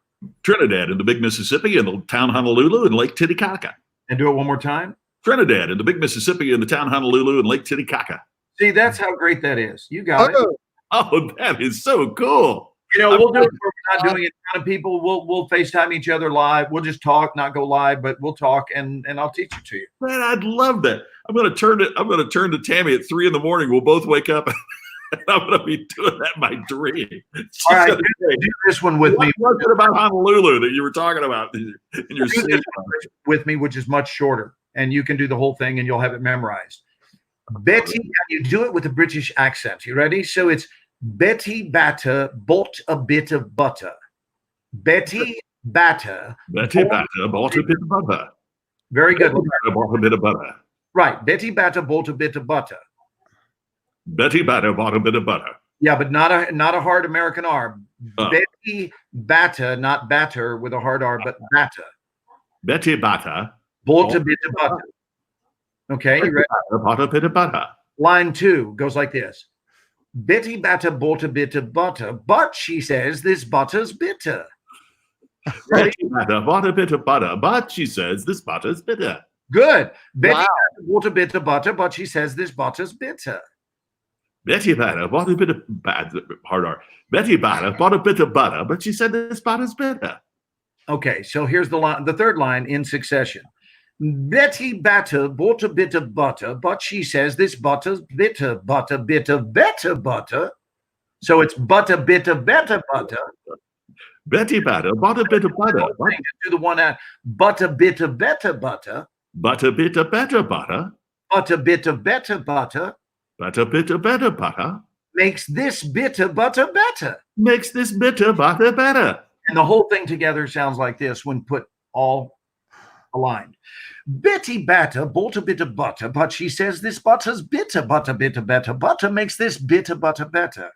Trinidad and the Big Mississippi and the town Honolulu and Lake Titicaca. And do it one more time. Trinidad and the Big Mississippi and the town Honolulu and Lake Titicaca. See, that's how great that is. You got it. Oh, that is so cool. You know, we'll do it. We're not doing it. Kind of people. We'll FaceTime each other live. We'll just talk, not go live, but we'll talk, and I'll teach it to you. Man, I'd love that. I'm going to turn to Tammy at 3 a.m. We'll both wake up, and I'm going to be doing that in my dream. All right, do this one with me. What's it about Honolulu that you were talking about in your sleep? With me, which is much shorter, and you can do the whole thing, and you'll have it memorized. Betty, you do it with a British accent. You ready? So it's Betty Batter bought a bit of butter. Betty Batter bought a bit of butter. Very good. Bought a bit of butter. Right. Betty Batter bought a bit of butter. Betty Batter bought a bit of butter. Yeah, but not a hard American R. Betty Batter, not batter with a hard R, but batter. Betty Batter bought a bit of butter. Okay, you ready? Bought a bit of butter. Line 2 goes like this. Betty Batter bought a bit of butter, but she says this butter's bitter. Betty Batter bought a bit of butter, but she says this butter's bitter. Good. Betty Batter bought a bit of butter, but she says this butter's bitter. Betty Batter bought a bit of Betty Batter bought a bit of butter, but she said this butter's bitter. Okay, so here's the third line in succession. Betty Batter bought a bit of butter, but she says this butter's bitter. Butter, bit of better butter. So it's butter, bit of better butter. Betty Batter bought a bit of butter. Do the one out. Butter, bit of better butter. Butter, bit of better butter. Butter, bit of better butter. Butter, bit of better butter. Makes this bitter butter better. Makes this bitter butter better. And the whole thing together sounds like this when put all aligned. Betty Batter bought a bit of butter, but she says this butter's bitter. Butter, bitter, better. Butter makes this bitter butter better.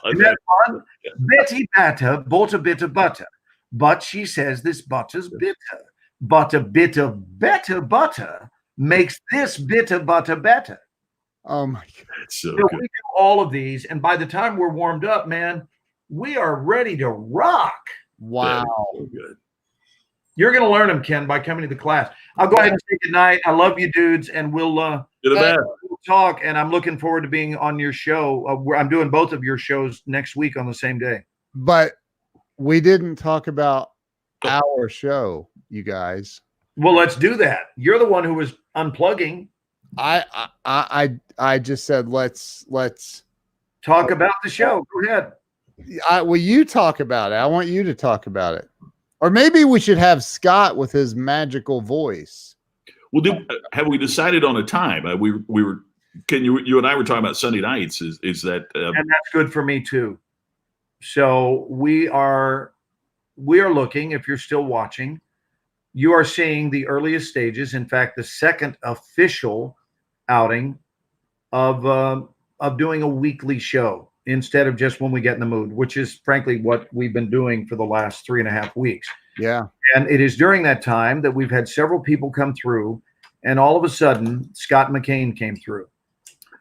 Isn't that fun? Betty Batter bought a bit of butter, but she says this butter's bitter. But a bit of better butter makes this bitter butter better. Oh my God. So we do all of these, and by the time we're warmed up, man, we are ready to rock. Wow. So good. You're going to learn them, Ken, by coming to the class. I'll go ahead and say good night. I love you, dudes, and we'll talk. And I'm looking forward to being on your show. I'm doing both of your shows next week on the same day. But we didn't talk about our show, you guys. Well, let's do that. You're the one who was unplugging. I just said let's talk about the show. Go ahead. Will you talk about it? I want you to talk about it. Or maybe we should have Scott with his magical voice. Well, have we decided on a time? We were. Can you and I were talking about Sunday nights? Is that? And that's good for me too. So we are looking. If you're still watching, you are seeing the earliest stages. In fact, the second official outing of doing a weekly show instead of just when we get in the mood, which is frankly what we've been doing for the last 3.5 weeks. Yeah. And it is during that time that we've had several people come through, and all of a sudden Scott McCain came through.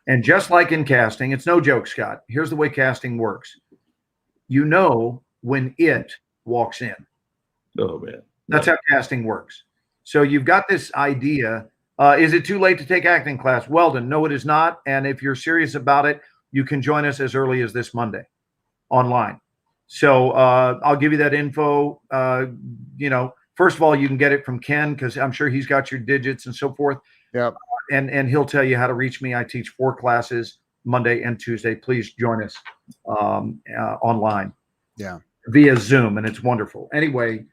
And just like in casting, it's no joke, Scott. Here's the way casting works. You know when it walks in. Oh, man. That's how casting works. So you've got this idea. Is it too late to take acting class? Weldon, no, it is not. And if you're serious about it, you can join us as early as this Monday online. So I'll give you that info. First of all, you can get it from Ken because I'm sure he's got your digits and so forth. Yep. And he'll tell you how to reach me. I teach 4 classes Monday and Tuesday. Please join us online. Yeah. Via Zoom, and it's wonderful. Anyway,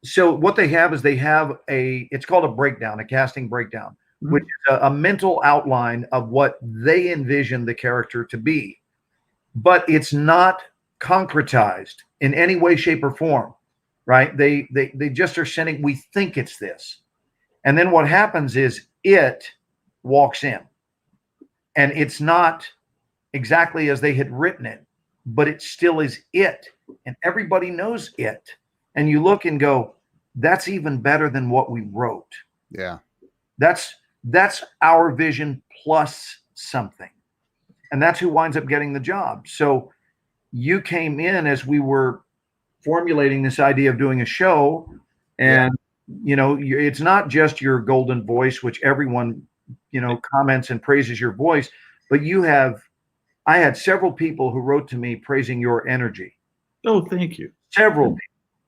so what they have is it's called a breakdown, a casting breakdown, which is a mental outline of what they envision the character to be. But it's not concretized in any way, shape, or form, right? They just are sending, we think it's this. And then what happens is it walks in. And it's not exactly as they had written it, but it still is it. And everybody knows it. And you look and go, that's even better than what we wrote. Yeah. That's our vision plus something. And that's who winds up getting the job. So you came in as we were formulating this idea of doing a show. And, it's not just your golden voice, which everyone, comments and praises your voice, but I had several people who wrote to me praising your energy. Oh, thank you. Several people.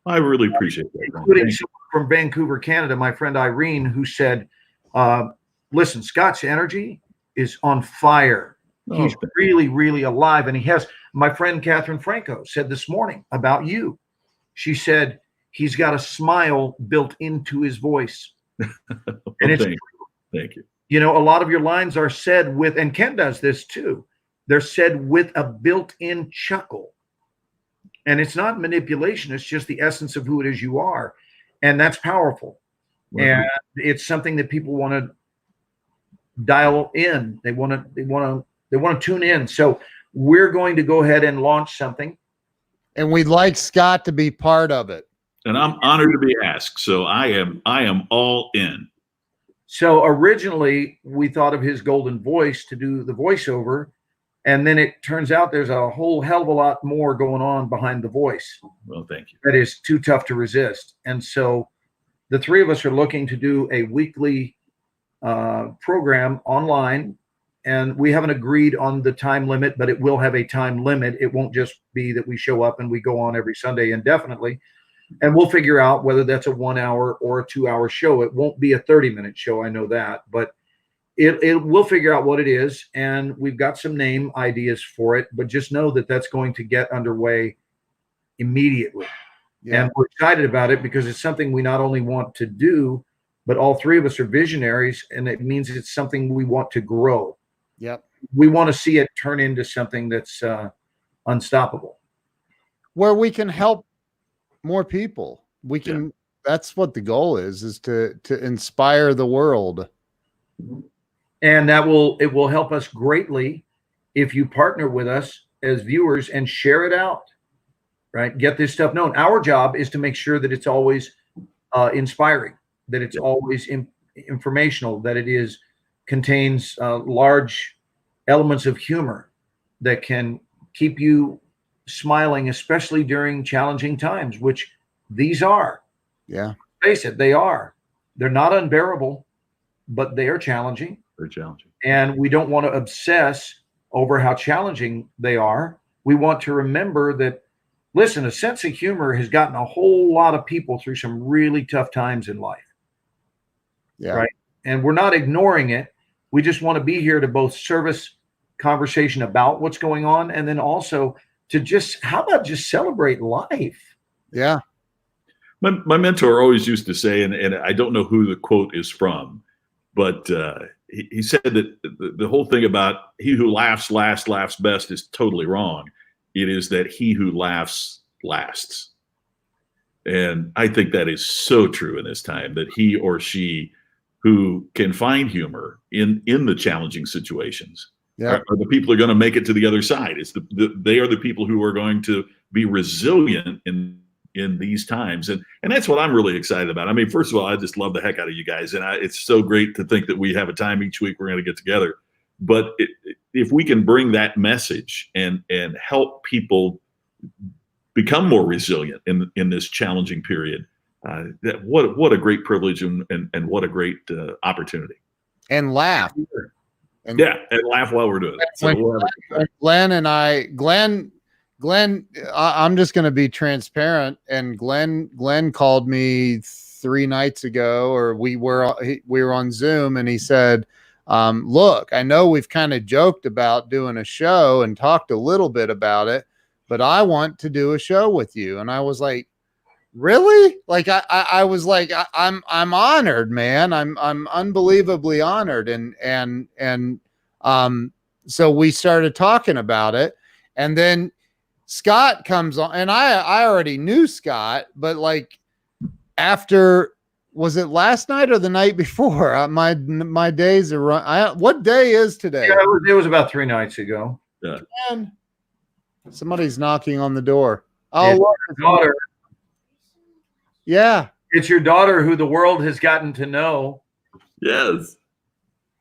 I really appreciate that. Including someone from Vancouver, Canada, my friend Irene, who said, listen, Scott's energy is on fire. He's really, really alive. And my friend Catherine Franco said this morning about you. She said, he's got a smile built into his voice. And thank you. A lot of your lines are said with, and Ken does this too, they're said with a built-in chuckle. And it's not manipulation. It's just the essence of who it is you are. And that's powerful. Wow. And it's something that people want to dial in. They want to tune in. So we're going to go ahead and launch something. And we'd like Scott to be part of it. And I'm honored to be asked. So I am all in. So originally we thought of his golden voice to do the voiceover. And then it turns out there's a whole hell of a lot more going on behind the voice. Well, thank you. That is too tough to resist. And so the three of us are looking to do a weekly program online. And we haven't agreed on the time limit, but it will have a time limit. It won't just be that we show up and we go on every Sunday indefinitely. And we'll figure out whether that's a 1 hour or a 2 hour show. It won't be a 30-minute show. I know that, but we'll figure out what it is. And we've got some name ideas for it, but just know that that's going to get underway immediately. Yeah. And we're excited about it because it's something we not only want to do, but all three of us are visionaries. And it means it's something we want to grow. Yep. We want to see it turn into something that's unstoppable. Where we can help more people. We can, that's what the goal is to inspire the world. And it will help us greatly if you partner with us as viewers and share it out, right? Get this stuff known. Our job is to make sure that it's always inspiring, that it's always informational, that it contains large elements of humor that can keep you smiling, especially during challenging times, which these are. Yeah. Face it, they are. They're not unbearable, but they are challenging. They're challenging. And we don't want to obsess over how challenging they are. We want to remember that, listen, a sense of humor has gotten a whole lot of people through some really tough times in life. Yeah. Right. And we're not ignoring it. We just want to be here to both service conversation about what's going on, and then also to just, how about just celebrate life? Yeah. My mentor always used to say, and I don't know who the quote is from, but he said that the whole thing about he who laughs last laughs best is totally wrong. It is that he who laughs lasts. And I think that is so true in this time, that he or she who can find humor in the challenging situations are the people who are going to make it to the other side. It's they are the people who are going to be resilient in these times. And that's what I'm really excited about. I mean, first of all, I just love the heck out of you guys. And it's so great to think that we have a time each week we're going to get together. But if we can bring that message and help people become more resilient in this challenging period, what a great privilege and what a great opportunity. And laugh. And laugh while we're doing it. So Glenn, I'm just going to be transparent. And Glenn called me 3 nights ago, or we were on Zoom, and he said, look, I know we've kind of joked about doing a show and talked a little bit about it, but I want to do a show with you. And I was like, really? Like, I was like, I'm honored, man. I'm unbelievably honored. And so we started talking about it, and then Scott comes on, and I already knew Scott, but like after, was it last night or the night before? My days are run. What day is today? Yeah, it was about 3 nights ago. Yeah. And somebody's knocking on the door. Oh, look, daughter. Yeah. It's your daughter who the world has gotten to know. Yes.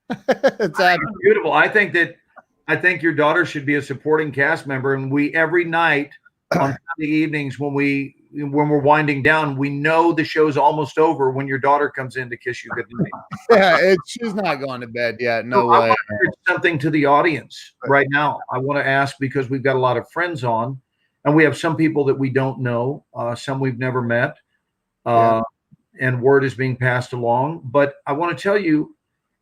It's beautiful. I think your daughter should be a supporting cast member. And we, every night on Sunday evenings when we're winding down, we know the show's almost over when your daughter comes in to kiss you goodnight. Yeah, she's not going to bed yet. No way. I want to say something to the audience right now. I want to ask, because we've got a lot of friends on, and we have some people that we don't know, some we've never met. And word is being passed along. But I want to tell you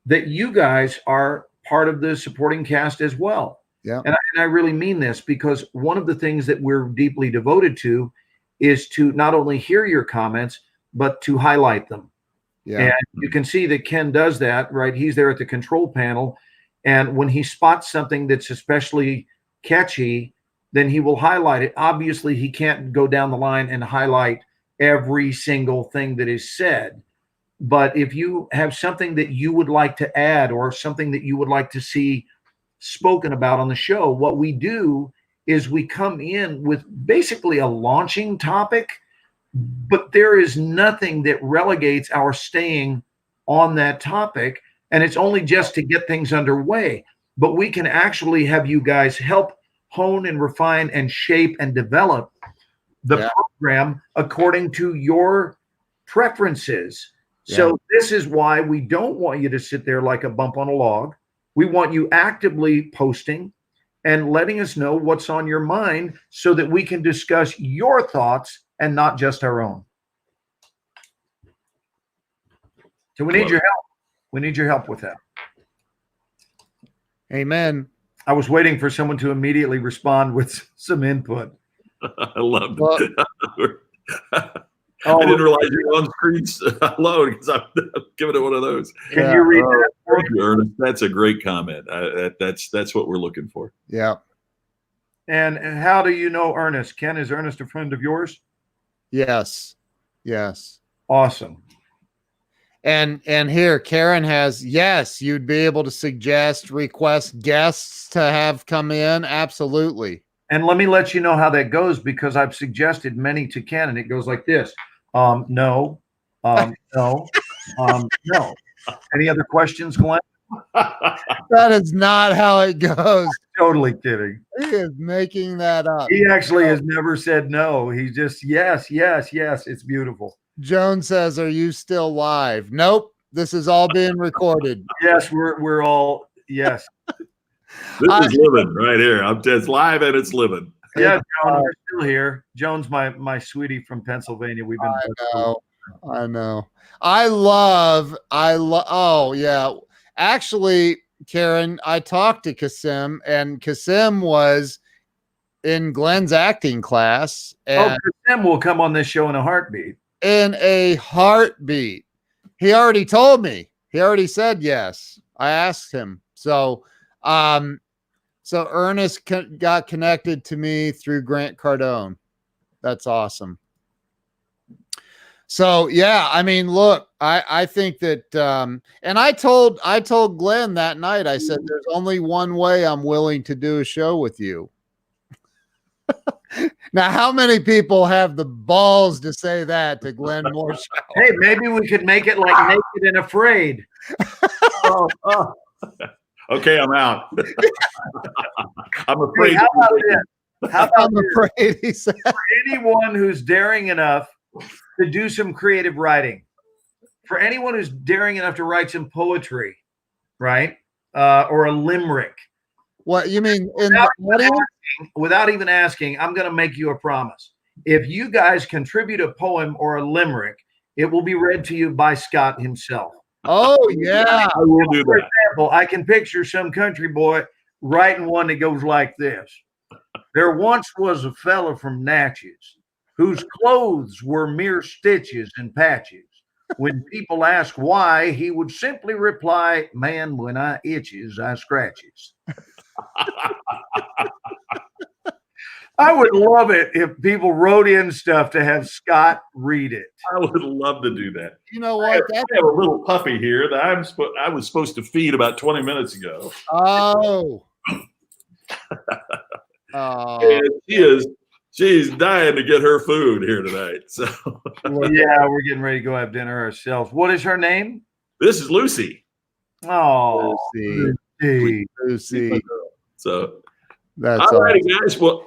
that you guys are part of the supporting cast as well. Yeah. And I really mean this, because one of the things that we're deeply devoted to is to not only hear your comments, but to highlight them. Yeah. And you can see that Ken does that, right? He's there at the control panel. And when he spots something that's especially catchy, then he will highlight it. Obviously, he can't go down the line and highlight every single thing that is said. But if you have something that you would like to add, or something that you would like to see spoken about on the show, what we do is we come in with basically a launching topic, but there is nothing that relegates our staying on that topic. And it's only just to get things underway. But we can actually have you guys help hone and refine and shape and develop the program according to your preferences. So this is why we don't want you to sit there like a bump on a log. We want you actively posting and letting us know what's on your mind, so that we can discuss your thoughts and not just our own. So we need your help. We need your help with that. Amen. I was waiting for someone to immediately respond with some input. I love it. I didn't realize you were on screens alone, because I'm giving it one of those. Can you read that? Thank you, Ernest. That's a great comment. That's what we're looking for. Yeah. And how do you know Ernest? Ken, is Ernest a friend of yours? Yes. Yes. Awesome. And here, Karen has, yes, you'd be able to request guests to have come in. Absolutely. And let me let you know how that goes, because I've suggested many to Ken, and it goes like this. No, no, no. Any other questions, Glenn? That is not how it goes. Totally kidding. He is making that up. He actually has never said no. He's just, yes, yes, yes. It's beautiful. Joan says, are you still live? Nope. This is all being recorded. Yes, we're all, yes. This is living right here. It's live and it's living. Yeah, Joan, we're still here. Joan's my sweetie from Pennsylvania. We've been. I know. I love. Oh yeah. Actually, Karen, I talked to Kasim, and Kasim was in Glenn's acting class. And Kasim will come on this show in a heartbeat. In a heartbeat. He already told me. He already said yes. I asked him. So Ernest got connected to me through Grant Cardone. That's awesome. So yeah, I mean, look, I think that, and I told Glenn that night, I said, there's only one way I'm willing to do a show with you. Now, how many people have the balls to say that to Glenn Morshower? Hey, maybe we could make it like Naked and Afraid. Okay, I'm out. I'm afraid. Hey, how about this? How about I'm afraid, he said. For anyone who's daring enough to do some creative writing, for anyone who's daring enough to write some poetry, right? Or a limerick. What you mean? Without even asking, I'm going to make you a promise. If you guys contribute a poem or a limerick, it will be read to you by Scott himself. Oh, yeah. I will do For that. example, I can picture some country boy writing one that goes like this. There once was a fella from Natchez whose clothes were mere stitches and patches. When people ask why, he would simply reply, man, when I itches, I scratches. I would love it if people wrote in stuff to have Scott read it. I would love to do that. You know what? I have a little puppy here that I was supposed to feed about 20 minutes ago. Oh. And she's dying to get her food here tonight. So yeah, we're getting ready to go have dinner ourselves. What is her name? this is Lucy. Oh, Lucy. So That's all righty, guys. Well,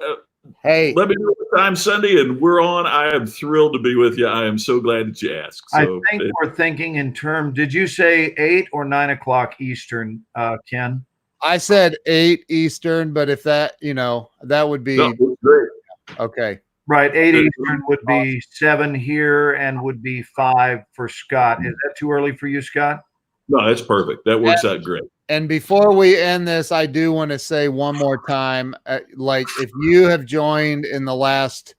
hey, let me know what time Sunday, and we're on. I am thrilled to be with you. I am so glad that you asked. So, I think we're thinking in terms. Did you say 8 or 9 o'clock Eastern, Ken? I said 8 Eastern, but if that, that would be great. Okay. Right, 8 Eastern would be 7 here and would be 5 for Scott. Is that too early for you, Scott? No, that's perfect. That works out great. And before we end this, I do want to say one more time, like if you have joined in the last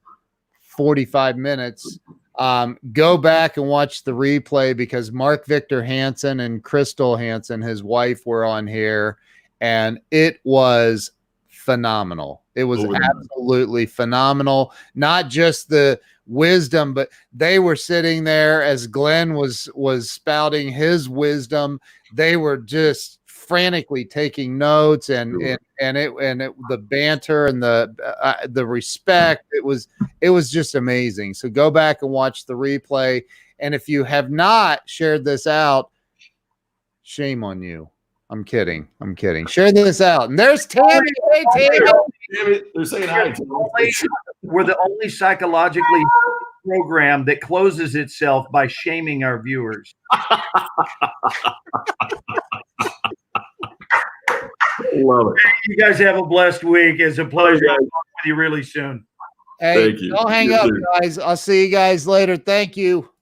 45 minutes, go back and watch the replay, because Mark Victor Hansen and Crystal Hansen, his wife, were on here, and it was phenomenal. It was absolutely phenomenal. Not just the wisdom, but they were sitting there as Glenn was spouting his wisdom. They were just frantically taking notes, and the banter and the respect. It was just amazing. So go back and watch the replay. And if you have not shared this out, shame on you. I'm kidding. Share this out. And there's Tammy. Hey, Tammy. They're saying hi. We're the only psychologically program that closes itself by shaming our viewers. Love it. You guys have a blessed week. It's a pleasure talking with you really soon. Hey, thank you. Don't hang up, guys. I'll see you guys later. Thank you.